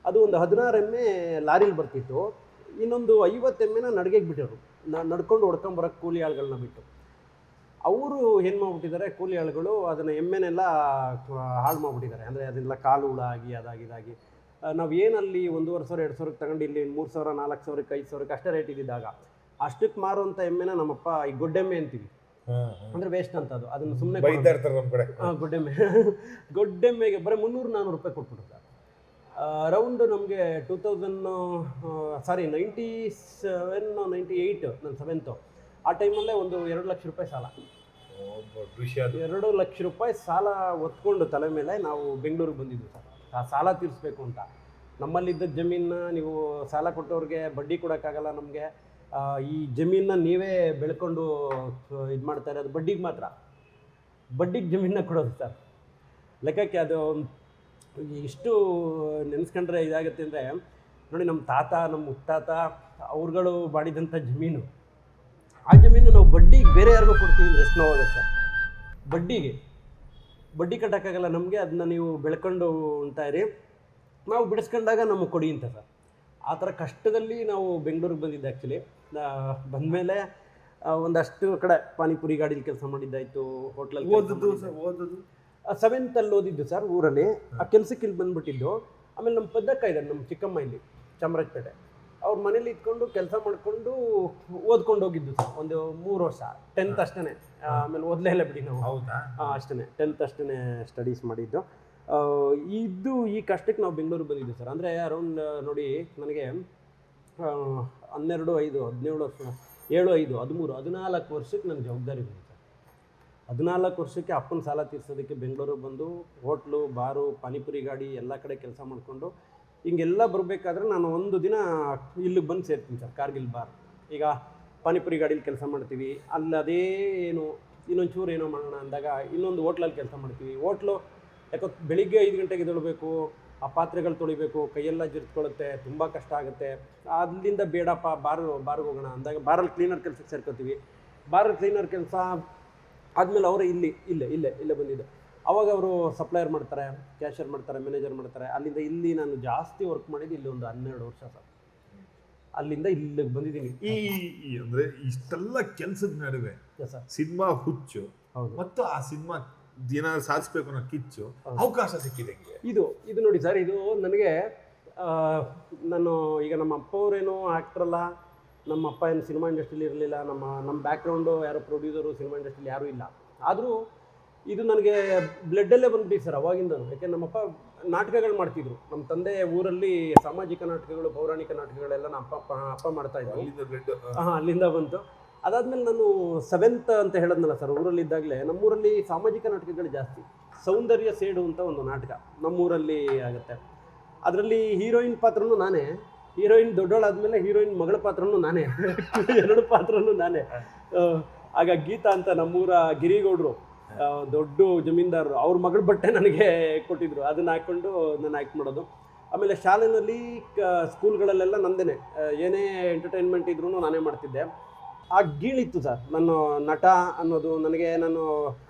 ಅದು ಒಂದು 16 ಎಮ್ಮೆ ಲಾರಿಲಿ ಬರ್ತಿತ್ತು, ಇನ್ನೊಂದು 50 ಎಮ್ಮೆನ ನಡಿಗೆಗೆ ಬಿಟ್ಟರು. ನಡ್ಕೊಂಡು ಹೊಡ್ಕೊಂಬರೋಕ್ಕೆ ಕೂಲಿ ಆಳುಗಳನ್ನ ಬಿಟ್ಟು. ಅವರು ಏನು ಮಾಡ್ಬಿಟ್ಟಿದ್ದಾರೆ, ಕೂಲಿ ಆಳುಗಳು ಅದನ್ನು ಎಮ್ಮೆನೆಲ್ಲ ಹಾಳು ಮಾಡ್ಬಿಟ್ಟಿದ್ದಾರೆ. ಅಂದರೆ ಅದೆಲ್ಲ ಕಾಲು ಹುಳ ಆಗಿ ಅದಾಗಿದಾಗಿ ನಾವು ಏನಲ್ಲಿ 1,500 2,000 ತಗೊಂಡು ಇಲ್ಲಿ 3,000 4,000 5,000 ಅಷ್ಟೇ ರೇಟ್ ಇದ್ದಿದ್ದಾಗ ಅಷ್ಟಕ್ಕೆ ಮಾರುವಂಥ ಎಮ್ಮೆನ ನಮ್ಮಪ್ಪ ಈ ಗೊಡ್ಡೆಮ್ಮೆ ಅಂತೀವಿ, ಅಂದರೆ ವೇಸ್ಟ್ ಅಂತ ಅದು, ಅದನ್ನು ಸುಮ್ಮನೆ ಗೊಡ್ಡೆಮ್ಮೆಗೆ ಬರೀ 300-400 ರೂಪಾಯಿ ಕೊಟ್ಬಿಟ್ರು. ಅರೌಂಡ್ ನಮಗೆ 97-98 ನನ್ನ 7th ಆ ಟೈಮಲ್ಲೇ ಒಂದು 2 ಲಕ್ಷ ರೂಪಾಯಿ ಸಾಲ. 2 ಲಕ್ಷ ರೂಪಾಯಿ ಸಾಲ ಒತ್ಕೊಂಡು ತಲೆ ಮೇಲೆ ನಾವು ಬೆಂಗಳೂರಿಗೆ ಬಂದಿದ್ವಿ ಸರ್. ಆ ಸಾಲ ತೀರಿಸ್ಬೇಕು ಅಂತ. ನಮ್ಮಲ್ಲಿದ್ದ ಜಮೀನನ್ನ ನೀವು ಸಾಲ ಕೊಟ್ಟವ್ರಿಗೆ ಬಡ್ಡಿ ಕೊಡೋಕ್ಕಾಗಲ್ಲ ನಮಗೆ. ಈ ಜಮೀನನ್ನ ನೀವೇ ಬೆಳ್ಕೊಂಡು ಇದು ಮಾಡ್ತಾ ಇರೋದು ಬಡ್ಡಿಗೆ ಮಾತ್ರ, ಬಡ್ಡಿಗೆ ಜಮೀನನ್ನ ಕೊಡೋದು ಸರ್. ಲೆಕ್ಕಕ್ಕೆ ಅದು ಇಷ್ಟು ನೆನೆಸ್ಕೊಂಡ್ರೆ ಇದಾಗುತ್ತೆ ಅಂದರೆ ನೋಡಿ, ನಮ್ಮ ತಾತ ನಮ್ಮ ಮುತ್ತಾತ ಅವ್ರುಗಳು ಮಾಡಿದಂಥ ಜಮೀನು, ಆ ಜಮೀನು ನಾವು ಬಡ್ಡಿಗೆ ಬೇರೆ ಯಾರಿಗೂ ಕೊಡ್ತೀವಿ ಅಂದರೆ ಎಷ್ಟು ನೋವಾಗುತ್ತೆ. ಬಡ್ಡಿ ಕಟ್ಟೋಕ್ಕಾಗಲ್ಲ ನಮಗೆ, ಅದನ್ನ ನೀವು ಬೆಳ್ಕೊಂಡು ಉಂಟಾಯಿರಿ, ನಾವು ಬಿಡಿಸ್ಕೊಂಡಾಗ ನಮಗೆ ಕೊಡಿ ಅಂತ ಸರ್. ಆ ಥರ ಕಷ್ಟದಲ್ಲಿ ನಾವು ಬೆಂಗಳೂರಿಗೆ ಬಂದಿದ್ದೆ. ಆ್ಯಕ್ಚುಲಿ ಬಂದಮೇಲೆ ಒಂದಷ್ಟು ಕಡೆ ಪಾನಿಪುರಿ ಗಾಡೀಲಿ ಕೆಲಸ ಮಾಡಿದ್ದಾಯಿತು, ಹೋಟ್ಲಲ್ಲಿ. ಓದೋದು 7th ಓದಿದ್ದು ಸರ್ ಊರಲ್ಲಿ. ಆ ಕೆಲಸಕ್ಕೆ ಇಲ್ಲಿ ಬಂದುಬಿಟ್ಟಿದ್ದು. ಆಮೇಲೆ ನಮ್ಮ ಪದ್ದಕ್ಕ ಇದ್ದಾರೆ, ನಮ್ಮ ಚಿಕ್ಕಮ್ಮ ಇಲ್ಲಿ ಚಾಮರಾಜಪೇಟೆ, ಅವ್ರ ಮನೇಲಿ ಇದ್ಕೊಂಡು ಕೆಲಸ ಮಾಡಿಕೊಂಡು ಓದ್ಕೊಂಡು ಹೋಗಿದ್ದು ಸರ್ ಒಂದು 3 ವರ್ಷ 10th ಅಷ್ಟೇ. ಆಮೇಲೆ ಓದಲೇ ಇಲ್ಲ ಬಿಡಿ ನಾವು. ಹೌದಾ? ಅಷ್ಟೇ 10th ಅಷ್ಟೇ ಸ್ಟಡೀಸ್ ಮಾಡಿದ್ದು. ಈ ಕಷ್ಟಕ್ಕೆ ನಾವು ಬೆಂಗಳೂರಿಗೆ ಬಂದಿದ್ದು ಸರ್. ಅಂದರೆ ಅರೌಂಡ್ ನೋಡಿ ನನಗೆ 12, 5, 17 ವರ್ಷ, 7, 5, 13, 14 ವರ್ಷಕ್ಕೆ ನನ್ನ ಜವಾಬ್ದಾರಿ ಬಂತು ಸರ್. 14 ವರ್ಷಕ್ಕೆ ಅಪ್ಪನ ಸಾಲ ತೀರ್ಸೋದಕ್ಕೆ ಬೆಂಗಳೂರಿಗೆ ಬಂದು ಹೋಟ್ಲು, ಬಾರು, ಪಾನಿಪುರಿ ಗಾಡಿ ಎಲ್ಲ ಕಡೆ ಕೆಲಸ ಮಾಡಿಕೊಂಡು ಹಿಂಗೆಲ್ಲ ಬರಬೇಕಾದ್ರೆ ನಾನು ಒಂದು ದಿನ ಇಲ್ಲಿಗೆ ಬಂದು ಸೇರ್ತೀನಿ ಸರ್, ಕಾರ್ಗಿಲ್ ಬಾರ್. ಈಗ ಪಾನಿಪುರಿ ಗಾಡೀಲಿ ಕೆಲಸ ಮಾಡ್ತೀವಿ, ಅಲ್ಲಿ ಅದೇ ಏನು ಇನ್ನೊಂಚೂರು ಏನೋ ಮಾಡೋಣ ಅಂದಾಗ ಇನ್ನೊಂದು ಹೋಟ್ಲಲ್ಲಿ ಕೆಲಸ ಮಾಡ್ತೀವಿ. ಹೋಟ್ಲು ಯಾಕೋ ಬೆಳಿಗ್ಗೆ 5 ಗಂಟೆಗೆ ಎದ್ದೇಳಬೇಕು, ಆ ಪಾತ್ರೆಗಳು ತೊಳಿಬೇಕು, ಕೈಯೆಲ್ಲ ಜಿರ್ತ್ಕೊಳ್ಳುತ್ತೆ, ತುಂಬ ಕಷ್ಟ ಆಗುತ್ತೆ. ಅಲ್ಲಿಂದ ಬೇಡಪ್ಪ ಬಾರ್ಗೆ ಹೋಗೋಣ ಅಂದಾಗ ಬಾರಲ್ಲಿ ಕ್ಲೀನರ್ ಕೆಲಸಕ್ಕೆ ಸೇರ್ಕೋತೀವಿ. ಬಾರಲ್ಲಿ ಕ್ಲೀನರ್ ಕೆಲಸ ಆದಮೇಲೆ ಅವರೇ ಇಲ್ಲೇ ಬಂದಿದ್ದು. ಅವಾಗ ಅವರು ಸಪ್ಲೈಯರ್ ಮಾಡ್ತಾರೆ, ಕ್ಯಾಶಿಯರ್ ಮಾಡ್ತಾರೆ, ಮ್ಯಾನೇಜರ್ ಮಾಡ್ತಾರೆ. ಅಲ್ಲಿಂದ ಇಲ್ಲಿ ನಾನು ಜಾಸ್ತಿ ವರ್ಕ್ ಮಾಡಿದ್ದು ಇಲ್ಲಿ ಒಂದು 12 ವರ್ಷ ಸರ್. ಅಲ್ಲಿಂದ ಇಲ್ಲಿಗೆ ಬಂದಿದ್ದೀನಿ. ಈ ಅಂದ್ರೆ ಇಷ್ಟೆಲ್ಲ ಕೆಲಸದ ನಡುವೆ ಸರ್ ಸಿನಿಮಾ ಹುಚ್ಚು ಹೌದು. ಮತ್ತು ಆ ಸಿನಿಮಾ ಏನಾದ್ರು ಸಾಧಿಸ್ಬೇಕು ಅನ್ನೋ ಕಿಚ್ಚು ಅವಕಾಶ ಸಿಕ್ಕಿದೆ. ಇದು ನೋಡಿ ಸರ್, ಇದು ನನಗೆ ನಾನು ಈಗ ನಮ್ಮ ಅಪ್ಪ ಅವರೇನೋ ಆ್ಯಕ್ಟರ್ ಅಲ್ಲ, ನಮ್ಮ ಅಪ್ಪ ಏನು ಸಿನಿಮಾ ಇಂಡಸ್ಟ್ರಿಲಿ ಇರಲಿಲ್ಲ, ನಮ್ಮ ಬ್ಯಾಕ್ಗ್ರೌಂಡು ಯಾರೋ ಪ್ರೊಡ್ಯೂಸರು ಸಿನಿಮಾ ಇಂಡಸ್ಟ್ರಿಲಿ ಯಾರೂ ಇಲ್ಲ. ಆದರೂ ಇದು ನನಗೆ ಬ್ಲಡ್ಡಲ್ಲೇ ಬಂದ್ಬಿಟ್ಟು ಸರ್ ಅವಾಗಿಂದನು. ಯಾಕೆ ನಮ್ಮಪ್ಪ ನಾಟಕಗಳು ಮಾಡ್ತಿದ್ರು. ನಮ್ಮ ತಂದೆ ಊರಲ್ಲಿ ಸಾಮಾಜಿಕ ನಾಟಕಗಳು, ಪೌರಾಣಿಕ ನಾಟಕಗಳೆಲ್ಲ ನಮ್ಮ ಅಪ್ಪ ಮಾಡ್ತಾಯಿದ್ರು. ಅಲ್ಲಿಂದ ಬಂತು. ಅದಾದಮೇಲೆ ನಾನು 7th ಅಂತ ಹೇಳಿದ್ನಲ್ಲ ಸರ್, ಊರಲ್ಲಿದ್ದಾಗಲೇ ನಮ್ಮೂರಲ್ಲಿ ಸಾಮಾಜಿಕ ನಾಟಕಗಳು ಜಾಸ್ತಿ. ಸೌಂದರ್ಯ ಸೇಡು ಅಂತ ಒಂದು ನಾಟಕ ನಮ್ಮೂರಲ್ಲಿ ಆಗುತ್ತೆ. ಅದರಲ್ಲಿ ಹೀರೋಯಿನ್ ಪಾತ್ರನೂ ನಾನೇ, ಹೀರೋಯಿನ್ ದೊಡ್ಡೋಳಾದ್ಮೇಲೆ ಹೀರೋಯಿನ್ ಮಗಳ ಪಾತ್ರನೂ ನಾನೇ, 2 ಪಾತ್ರನೂ ನಾನೇ. ಆಗ ಗೀತಾ ಅಂತ ನಮ್ಮೂರ ಗಿರಿಗೌಡರು, ದೊಡ್ಡ ಜಮೀನ್ದಾರರು, ಅವ್ರ ಮಗಳ ಬಟ್ಟೆ ನನಗೆ ಕೊಟ್ಟಿದ್ರು. ಅದನ್ನು ಹಾಕ್ಕೊಂಡು ನಾನು ಆ್ಯಕ್ಟ್ ಮಾಡೋದು. ಆಮೇಲೆ ಶಾಲೆಯಲ್ಲಿ ಸ್ಕೂಲ್ಗಳಲ್ಲೆಲ್ಲ ನಂದೇನೆ, ಏನೇ ಎಂಟರ್ಟೈನ್ಮೆಂಟ್ ಇದ್ರೂ ನಾನೇ ಮಾಡ್ತಿದ್ದೆ. ಆ ಗೀಳಿತ್ತು ಸರ್ ನಾನು ನಟ ಅನ್ನೋದು. ನನಗೆ ನಾನು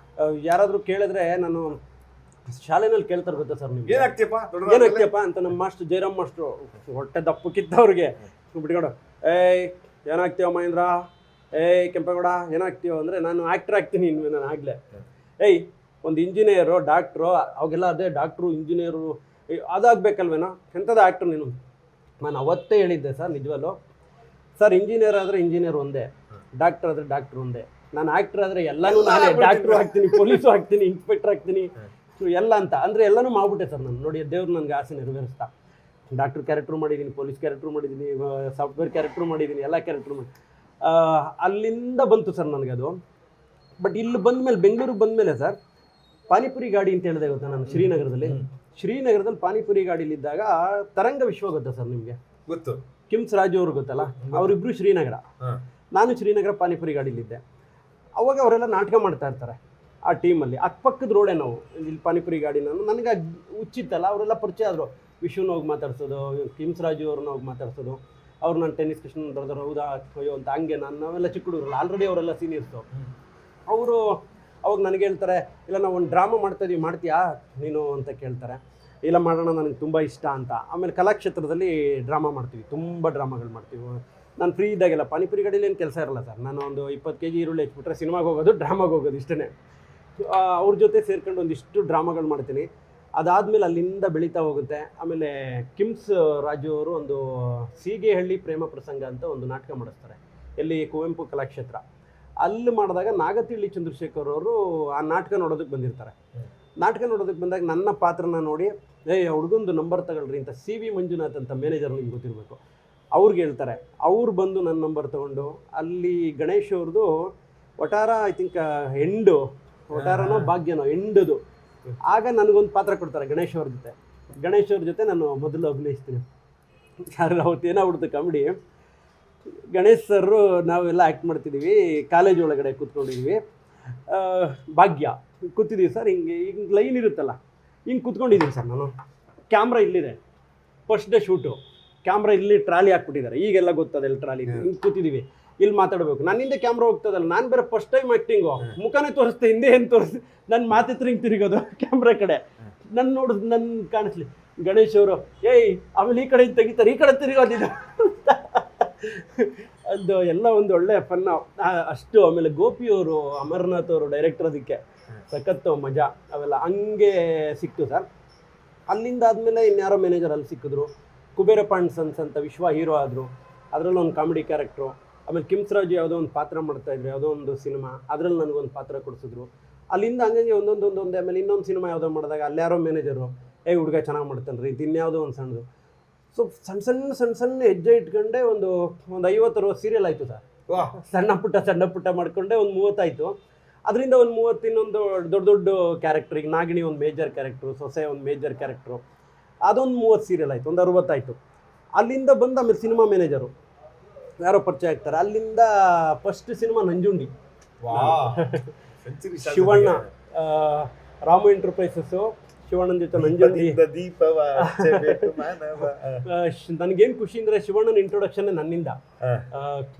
ಯಾರಾದರೂ ಕೇಳಿದ್ರೆ ನಾನು ಶಾಲೆನಲ್ಲಿ ಕೇಳ್ತಾರೆ ಗೊತ್ತಾ ಸರ್, ನೀವು ಏನಾಗ್ತೀಯಪ್ಪ ಅಂತ ನಮ್ಮ ಮಾಸ್ಟ್ರು ಜಯರಾಮ್ ಮಾಸ್ಟ್ರು ಹೊಟ್ಟೆ ದಪ್ಪಕ್ಕಿದ್ದವ್ರಿಗೆ ಬಿಟ್ಕೊಡು, ಏನಾಗ್ತೀವ ಮಹೇಂದ್ರ, ಕೆಂಪೇಗೌಡ ಏನಾಗ್ತೀವೋ ಅಂದರೆ ನಾನು ಆ್ಯಕ್ಟ್ರ್ ಆಗ್ತೀನಿ ಇನ್ಮೇಲೆ. ನಾನು ಆಗಲೇ ಒಂದು ಇಂಜಿನಿಯರು, ಡಾಕ್ಟ್ರು, ಅವಾಗೆಲ್ಲ ಅದೇ ಡಾಕ್ಟ್ರು, ಇಂಜಿನಿಯರು ಅದಾಗಬೇಕಲ್ವೇನೋ, ಎಂಥದ್ದು ಆ್ಯಕ್ಟ್ರು ನೀನು. ನಾನು ಅವತ್ತೇ ಹೇಳಿದ್ದೆ ಸರ್, ನಿಜವಲ್ಲೂ ಸರ್, ಇಂಜಿನಿಯರ್ ಆದರೆ ಇಂಜಿನಿಯರ್ ಒಂದೇ, ಡಾಕ್ಟರ್ ಆದರೆ ಡಾಕ್ಟ್ರು ಒಂದೇ. ನಾನು ಆ್ಯಕ್ಟ್ರ್ ಆದರೆ ಎಲ್ಲನೂ ನಾನೇ, ಡಾಕ್ಟ್ರು ಆಗ್ತೀನಿ, ಪೊಲೀಸು ಆಗ್ತೀನಿ, ಇನ್ಸ್ಪೆಕ್ಟರ್ ಆಗ್ತೀನಿ, ಎಲ್ಲ ಅಂತ ಅಂದರೆ ಎಲ್ಲನೂ ಮಾಡ್ಬಿಟ್ಟೆ ಸರ್ ನಾನು. ನೋಡಿ ದೇವ್ರು ನನಗೆ ಆಸೆ ನೆರವೇರಿಸ್ತಾ. ಡಾಕ್ಟ್ರ್ ಕ್ಯಾರೆಕ್ಟ್ರು ಮಾಡಿದ್ದೀನಿ, ಪೊಲೀಸ್ ಕ್ಯಾರೆಕ್ಟ್ರು ಮಾಡಿದ್ದೀನಿ, ಸಾಫ್ಟ್ವೇರ್ ಕ್ಯಾರೆಕ್ಟ್ರು ಮಾಡಿದ್ದೀನಿ, ಎಲ್ಲ ಕ್ಯಾರೆಕ್ಟ್ರು ಮಾಡಿ ಅಲ್ಲಿಂದ ಬಂತು ಸರ್ ನನಗದು. ಬಟ್ ಇಲ್ಲಿ ಬಂದಮೇಲೆ, ಬೆಂಗಳೂರಿಗೆ ಬಂದಮೇಲೆ ಸರ್, ಪಾನಿಪುರಿ ಗಾಡಿ ಅಂತ ಹೇಳಿದೆ ಗೊತ್ತಾ ನಾನು ಶ್ರೀನಗರದಲ್ಲಿ ಪಾನಿಪುರಿ ಗಾಡೀಲಿದ್ದಾಗ ತರಂಗ ವಿಶ್ವ ಗೊತ್ತಾ ಸರ್ ನಿಮಗೆ? ಗೊತ್ತು. ಕಿಮ್ಸ್ ರಾಜು ಅವರು ಗೊತ್ತಲ್ಲ, ಅವರಿಬ್ರು ಶ್ರೀನಗರ, ನಾನು ಶ್ರೀನಗರ ಪಾನಿಪುರಿ ಗಾಡೀಲಿದ್ದೆ. ಅವಾಗ ಅವರೆಲ್ಲ ನಾಟಕ ಮಾಡ್ತಾ ಇರ್ತಾರೆ ಆ ಟೀಮಲ್ಲಿ. ಅಕ್ಕಪಕ್ಕದ ರೋಡೇ ನಾವು ಇಲ್ಲಿ ಪಾನಿಪುರಿ ಗಾಡಿ. ನನಗೆ ಹುಚ್ಚಿತ್ತಲ್ಲ, ಅವರೆಲ್ಲ ಪರಿಚಯ ಆದರು. ವಿಶ್ವನ ಹೋಗಿ ಮಾತಾಡ್ಸೋದು, ಕಿಮ್ಸ್ ರಾಜು ಅವ್ರನ್ನ ಹೋಗಿ ಮಾತಾಡ್ಸೋದು. ಅವ್ರು ನಾನು ಟೆನ್ನಿಸ್ ಕೃಷ್ಣ ಬ್ರದರ್, ಹೌದಾ ಅಯ್ಯೋ ಅಂತ ಹಂಗೆ. ನಾವೆಲ್ಲ ಚಿಕ್ಕ ಹುಡುಗರಲ್ಲ, ಆಲ್ರೆಡಿ ಅವರೆಲ್ಲ ಸೀನಿಯರ್ಸು. ಅವರು ಅವಾಗ ನನಗೆ ಹೇಳ್ತಾರೆ, ಇಲ್ಲ ನಾವು ಒಂದು ಡ್ರಾಮಾ ಮಾಡ್ತಾಯಿದ್ದೀವಿ, ಮಾಡ್ತೀಯಾ ನೀನು ಅಂತ ಕೇಳ್ತಾರೆ. ಇಲ್ಲ ಮಾಡೋಣ, ನನಗೆ ತುಂಬ ಇಷ್ಟ ಅಂತ. ಆಮೇಲೆ ಕಲಾಕ್ಷೇತ್ರದಲ್ಲಿ ಡ್ರಾಮಾ ಮಾಡ್ತೀವಿ, ತುಂಬ ಡ್ರಾಮಾಗಳು ಮಾಡ್ತೀವಿ. ನಾನು ಫ್ರೀ ಇದ್ದಾಗೆಲ್ಲ ಪಾನಿಪುರಿ ಗಾಡೀಲಿ ಏನು ಕೆಲಸ ಇರಲ್ಲ ಸರ್. ನಾನು ಒಂದು 20 kg ಈರುಳ್ಳಿ ಹೆಚ್ಚಿಬಿಟ್ರೆ ಸಿನಿಮಾಗೆ ಹೋಗೋದು, ಡ್ರಾಮಾಗೆ ಹೋಗೋದು, ಇಷ್ಟೇ. ಅವ್ರ ಜೊತೆ ಸೇರ್ಕೊಂಡು ಒಂದಿಷ್ಟು ಡ್ರಾಮಾಗಳು ಮಾಡ್ತೀನಿ. ಅದಾದಮೇಲೆ ಅಲ್ಲಿಂದ ಬೆಳೀತಾ ಹೋಗುತ್ತೆ. ಆಮೇಲೆ ಕಿಮ್ಸ್ ರಾಜು ಅವರು ಒಂದು ಸೀಗೆಹಳ್ಳಿ ಪ್ರೇಮ ಪ್ರಸಂಗ ಅಂತ ಒಂದು ನಾಟಕ ಮಾಡಿಸ್ತಾರೆ, ಎಲ್ಲಿ ಕುವೆಂಪು ಕಲಾಕ್ಷೇತ್ರ. ಅಲ್ಲಿ ಮಾಡಿದಾಗ ನಾಗತಿಹಳ್ಳಿ ಚಂದ್ರಶೇಖರ್ ಅವರು ಆ ನಾಟಕ ನೋಡೋದಕ್ಕೆ ಬಂದಿರ್ತಾರೆ. ನಾಟಕ ನೋಡೋದಕ್ಕೆ ಬಂದಾಗ ನನ್ನ ಪಾತ್ರನ ನೋಡಿ, ಹುಡುಗಂದು ನಂಬರ್ ತಗೊಳ್ರಿ ಅಂತ CV ಮಂಜುನಾಥ್ ಅಂತ ಮ್ಯಾನೇಜರ್, ನಿಮ್ಗೆ ಗೊತ್ತಿರಬೇಕು, ಅವ್ರಿಗೆ ಹೇಳ್ತಾರೆ. ಅವ್ರು ಬಂದು ನನ್ನ ನಂಬರ್ ತೊಗೊಂಡು ಅಲ್ಲಿ ಗಣೇಶ್ ಅವ್ರದ್ದು ಒಟಾರ, ಐ ಥಿಂಕ್ ಒಟಾರನೋ ಭಾಗ್ಯನೋ ಎಂಡದು. ಆಗ ನನಗೊಂದು ಪಾತ್ರ ಕೊಡ್ತಾರೆ ಗಣೇಶ್ ಅವ್ರ ಜೊತೆ ನಾನು ಮೊದಲು ಅಭಿನಯಿಸ್ತೀನಿ. ಯಾರು ಅವತ್ತು ಏನಾಗ್ಬಿಡ್ತು ಕಾಮಿಡಿ, ಗಣೇಶ್ ಸರ್ರು ನಾವೆಲ್ಲ ಆ್ಯಕ್ಟ್ ಮಾಡ್ತಿದ್ದೀವಿ, ಕಾಲೇಜ್ ಒಳಗಡೆ ಕೂತ್ಕೊಂಡಿದ್ದೀವಿ. ಭಾಗ್ಯ ಕೂತಿದ್ದೀವಿ ಸರ್, ಹಿಂಗೆ ಲೈನ್ ಇರುತ್ತಲ್ಲ, ಹಿಂಗೆ ಕೂತ್ಕೊಂಡಿದ್ದೀವಿ ಸರ್. ನಾನು ಕ್ಯಾಮ್ರಾ ಇಲ್ಲಿದೆ, ಫಸ್ಟ್ ಡೇ ಶೂಟು, ಕ್ಯಾಮ್ರಾ ಇಲ್ಲಿ ಟ್ರಾಲಿ ಹಾಕ್ಬಿಟ್ಟಿದ್ದಾರೆ, ಈಗೆಲ್ಲ ಗೊತ್ತದಲ್ಲ ಟ್ರಾಲಿ. ಹಿಂಗೆ ಕೂತಿದ್ದೀವಿ, ಇಲ್ಲಿ ಮಾತಾಡಬೇಕು. ನನ್ನ ಹಿಂದೆ ಕ್ಯಾಮ್ರಾ ಹೋಗ್ತದಲ್ಲ, ನಾನು ಬೇರೆ ಫಸ್ಟ್ ಟೈಮ್ ಆ್ಯಕ್ಟಿಂಗು, ಮುಖನೇ ತೋರಿಸ್ತೆ, ಹಿಂದೆ ಏನು ತೋರಿಸ್ತೆ, ನನ್ನ ಮಾತಿತ್ರ ಹಿಂಗೆ ತಿರುಗೋದು ಕ್ಯಾಮ್ರಾ ಕಡೆ. ನನ್ನ ನೋಡಿದ್ ನನ್ನ ಕಾಣಿಸ್ಲಿ ಗಣೇಶ್ ಅವರು, ಆಮೇಲೆ ಈ ಕಡೆ ತೆಗಿತಾರೆ, ಈ ಕಡೆ ತಿರುಗೋದಿದ್ದು ಅದು ಎಲ್ಲ ಒಂದು ಒಳ್ಳೆ ಫನ್ನ ಅಷ್ಟು. ಆಮೇಲೆ ಗೋಪಿಯವರು, ಅಮರ್ನಾಥ್ ಅವರು ಡೈರೆಕ್ಟರ್, ಅದಕ್ಕೆ ಸಖತ್ತು ಮಜಾ ಅವೆಲ್ಲ ಹಂಗೆ ಸಿಕ್ತು ಸರ್. ಅಲ್ಲಿಂದ ಆದಮೇಲೆ ಇನ್ಯಾರೋ ಮ್ಯಾನೇಜರ್ ಅಲ್ಲಿ ಸಿಕ್ಕಿದ್ರು, ಕುಬೇರ ಪಾಂಡ್ಸನ್ಸ್ ಅಂತ ವಿಶ್ವ ಹೀರೋ ಆದರು. ಅದರಲ್ಲಿ ಒಂದು ಕಾಮಿಡಿ ಕ್ಯಾರೆಕ್ಟ್ರು. ಆಮೇಲೆ ಕಿಮ್ಸ್ರಾಜ್ ಯಾವುದೋ ಒಂದು ಪಾತ್ರ ಮಾಡ್ತಾಯಿದ್ರು, ಯಾವುದೋ ಒಂದು ಸಿನಿಮಾ, ಅದರಲ್ಲಿ ನನಗೊಂದು ಪಾತ್ರ ಕೊಡಿಸಿದ್ರು. ಅಲ್ಲಿಂದ ಹಂಗಾಗಿ ಒಂದೊಂದೇ. ಆಮೇಲೆ ಇನ್ನೊಂದು ಸಿನಿಮಾ ಯಾವುದೋ ಮಾಡಿದಾಗ ಅಲ್ಲಿ ಯಾರೋ ಮ್ಯಾನೇಜರು, ಹುಡುಗ ಚೆನ್ನಾಗಿ ಮಾಡ್ತಾನೆ ರೀ, ಇನ್ಯಾವುದೋ ಒಂದು ಸಣ್ಣದು. ಸೊ ಸಣ್ಣ ಹೆಜ್ಜೆ ಇಟ್ಕೊಂಡೆ ಒಂದು 50-60 ಸೀರಿಯಲ್ ಆಯಿತು ಸರ್. ಸಣ್ಣ ಪುಟ್ಟ ಮಾಡಿಕೊಂಡೆ ಒಂದು 30 ಆಯಿತು. ಅದರಿಂದ ಒಂದು 30 ಇನ್ನೊಂದು ದೊಡ್ಡ ಕ್ಯಾರೆಕ್ಟ್ರ್. ಈಗ ನಾಗಿಣಿ ಒಂದು ಮೇಜರ್ ಕ್ಯಾರೆಕ್ಟ್ರು, ಸೊಸೆ ಒಂದು ಮೇಜರ್ ಕ್ಯಾರೆಕ್ಟ್ರು, ಅದೊಂದು 30 ಸೀರಿಯಲ್ ಆಯಿತು, ಒಂದು 60 ಆಯಿತು. ಅಲ್ಲಿಂದ ಬಂದು ಆಮೇಲೆ ಸಿನಿಮಾ ಮ್ಯಾನೇಜರು ಯಾರೋ ಪರಿಚಯ ಆಗ್ತಾರೆ. ಅಲ್ಲಿಂದ first cinema Nanjundi, Shivanna, Ramu enterprises, ಶಿವಣ್ಣನ ಜೊತೆ ನಂಜುಂಡಿ. ನನಗೇನು ಖುಷಿ ಅಂದರೆ ಶಿವಣ್ಣನ ಇಂಟ್ರೊಡಕ್ಷನ್ ನನ್ನಿಂದ.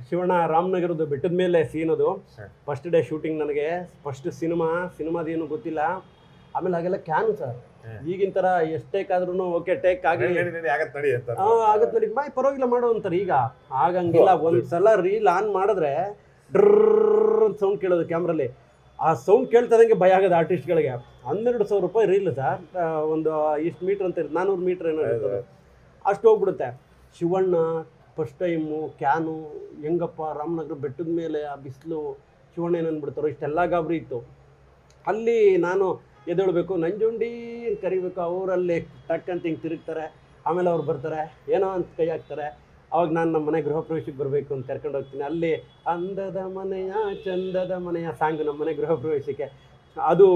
ಶಿವಣ್ಣ ರಾಮನಗರದ ಬೆಟ್ಟದ ಮೇಲೆ ಸೀನ್ ಅದು. ಫಸ್ಟ್ ಡೇ ಶೂಟಿಂಗ್, ನನಗೆ ಫಸ್ಟ್ ಸಿನಿಮಾದೇನು ಗೊತ್ತಿಲ್ಲ. ಆಮೇಲೆ ಹಾಗೆಲ್ಲ ಕ್ಯಾನ್ ಸರ್, ಈಗಿನ ಥರ ಎಷ್ಟು ಟೇಕ್ ಆದ್ರೂ ಓಕೆ ಟೇಕ್ ಆಗಲಿ ಆಗತ್ತೆ ನಡಿ ಬಾಯ್ ಪರವಾಗಿಲ್ಲ ಮಾಡೋ ಅಂತಾರೆ. ಈಗ ಆಗಂಗಿಲ್ಲ. ಒಂದ್ಸಲ ರೀಲ್ ಆನ್ ಮಾಡಿದ್ರೆ ಡ್ರರ್ ಅಂತ ಸೌಂಡ್ ಕೇಳೋದು ಕ್ಯಾಮ್ರಲ್ಲಿ. ಆ ಸೌಂಡ್ ಕೇಳ್ತದಂಗೆ ಭಯ ಆಗೋದು ಆರ್ಟಿಸ್ಟ್ಗಳಿಗೆ. 12,000 ರೂಪಾಯಿ ರೀಲ್ ಸರ್, ಒಂದು ಇಷ್ಟು ಮೀಟ್ರ್ ಅಂತ 400 ಮೀಟ್ರ್ ಏನೋ ಇರ್ತದೆ, ಅಷ್ಟು ಹೋಗ್ಬಿಡುತ್ತೆ. ಶಿವಣ್ಣ ಫಸ್ಟ್ ಟೈಮು ಕ್ಯಾನು, ಹೆಂಗಪ್ಪ ರಾಮನಗರ ಬೆಟ್ಟದ ಮೇಲೆ ಆ ಬಿಸಿಲು, ಶಿವಣ್ಣ ಏನನ್ಬಿಡ್ತಾರೋ, ಇಷ್ಟೆಲ್ಲ ಗಾಬರಿ ಇತ್ತು. ಅಲ್ಲಿ ನಾನು ಎದ್ದೇಳಬೇಕು, ನಂಜುಂಡಿ ಅಂತ ಕರಿಬೇಕು, ಅವರಲ್ಲಿ ಟಕ್ ಅಂತ ಹಿಂಗೆ ತಿರುಗ್ತಾರೆ. ಆಮೇಲೆ ಅವ್ರು ಬರ್ತಾರೆ, ಏನೋ ಅಂತ ಕೈ ಹಾಕ್ತಾರೆ. ಅವಾಗ ನಾನು ನಮ್ಮ ಮನೆ ಗೃಹ ಪ್ರವೇಶಕ್ಕೆ ಬರಬೇಕು ಅಂತ ಕರ್ಕೊಂಡು ಹೋಗ್ತೀನಿ. ಅಲ್ಲಿ ಅಂದದ ಮನೆಯ ಚಂದದ ಮನೆಯ ಸಾಂಗ್ ನಮ್ಮ ಮನೆ ಗೃಹ ಪ್ರವೇಶಕ್ಕೆ, ಅದು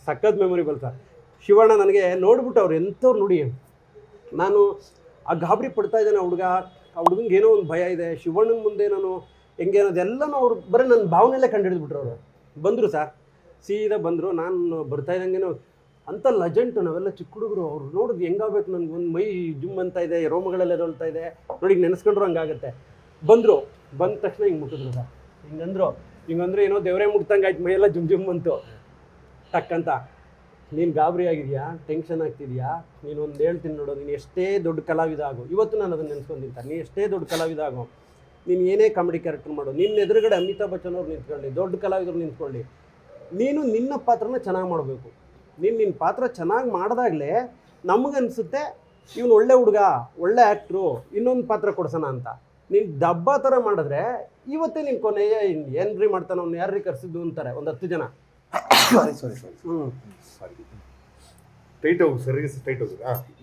ಸಖತ್ ಮೆಮೊರಿಬಲ್ ಸರ್. ಶಿವಣ್ಣ ನನಗೆ ನೋಡ್ಬಿಟ್ಟು ಅವ್ರು ಎಂಥವ್ರು ನೋಡಿ, ನಾನು ಆ ಗಾಬರಿ ಪಡ್ತಾ ಇದ್ದೇನೆ. ಆ ಹುಡುಗಂಗೆ ಏನೋ ಒಂದು ಭಯ ಇದೆ. ಶಿವಣ್ಣನ ಮುಂದೆ ನಾನು ಹೆಂಗೆ ಅನ್ನೋದೆಲ್ಲನೂ ಅವ್ರು ಬರೀ ನನ್ನ ಭಾವನೆಯಲ್ಲೇ ಕಂಡುಹಿಡಿದ್ಬಿಟ್ರು. ಅವರು ಬಂದರು ಸರ್, ಸೀದಾ ಬಂದರು. ನಾನು ಬರ್ತಾ ಇದ್ದಂಗೆ ಅಂಥ ಲೆಜೆಂಟು, ನಾವೆಲ್ಲ ಚಿಕ್ಕ ಹುಡುಗರು. ಅವ್ರು ನೋಡಿದ್ ಹೆಂಗಾಗಬೇಕು, ನನಗೆ ಒಂದು ಮೈ ಜುಮ್ ಅಂತ ಇದೆ, ರೋಮಗಳೆಲ್ಲ ಎದೊಳ್ತಾ ಇದೆ ನೋಡಿ, ನೆನೆಸ್ಕೊಂಡ್ರು ಹಂಗಾಗತ್ತೆ. ಬಂದ ತಕ್ಷಣ ಹಿಂಗೆ ಮುಟ್ಟಿದ್ರು ಸರ್, ಹಿಂಗಂದ್ರೆ ಏನೋ ದೇವರೇ ಮುಟ್ತಂಗೆ ಆಯ್ತು, ಮೈಯೆಲ್ಲ ಜುಮ್ ಅಂತು. ಟಕ್ಕಂತ, ನೀನು ಗಾಬರಿ ಆಗಿದೆಯಾ, ಟೆನ್ಷನ್ ಆಗ್ತಿದೆಯಾ, ನೀನು ಒಂದು ಹೇಳ್ತೀನಿ ನೋಡು, ನೀನು ಎಷ್ಟೇ ದೊಡ್ಡ ಕಲಾವಿದ ಆಗು, ಇವತ್ತು ನಾನು ಅದನ್ನು ನೆನೆಸ್ಕೊಂಡಿರ್ತಾರೆ, ನೀನು ಎಷ್ಟೇ ದೊಡ್ಡ ಕಲಾವಿದ ಆಗು, ನೀನು ಏನೇ ಕಾಮಿಡಿ ಕ್ಯಾರೆಕ್ಟರ್ ಮಾಡು, ನಿನ್ನ ಎದುರುಗಡೆ ಅಮಿತಾಬ್ ಬಚ್ಚನ್ ಅವ್ರು ನಿಂತ್ಕೊಳ್ಳಿ, ದೊಡ್ಡ ಕಲಾವಿದರು ನಿಂತ್ಕೊಳ್ಳಿ, ನೀನು ನಿನ್ನ ಪಾತ್ರನ ಚೆನ್ನಾಗಿ ಮಾಡಬೇಕು. ನಿನ್ನ ಪಾತ್ರ ಚೆನ್ನಾಗಿ ಮಾಡಿದಾಗಲೇ ನಮಗನ್ಸುತ್ತೆ ಇವನು ಒಳ್ಳೆ ಹುಡುಗ, ಒಳ್ಳೆ ಆ್ಯಕ್ಟ್ರು, ಇನ್ನೊಂದು ಪಾತ್ರ ಕೊಡ್ಸೋಣ ಅಂತ. ನೀನು ಡಬ್ಬ ಥರ ಮಾಡಿದ್ರೆ ಇವತ್ತೇ ನಿನ್ನ ಕೊನೆಯ ಏನ್ರಿ ಮಾಡ್ತಾನೆ, ಅವ್ನು ಯಾರ್ರೀ ಕರ್ಸಿದ್ದು ಅಂತಾರೆ ಒಂದು 10 ಜನ.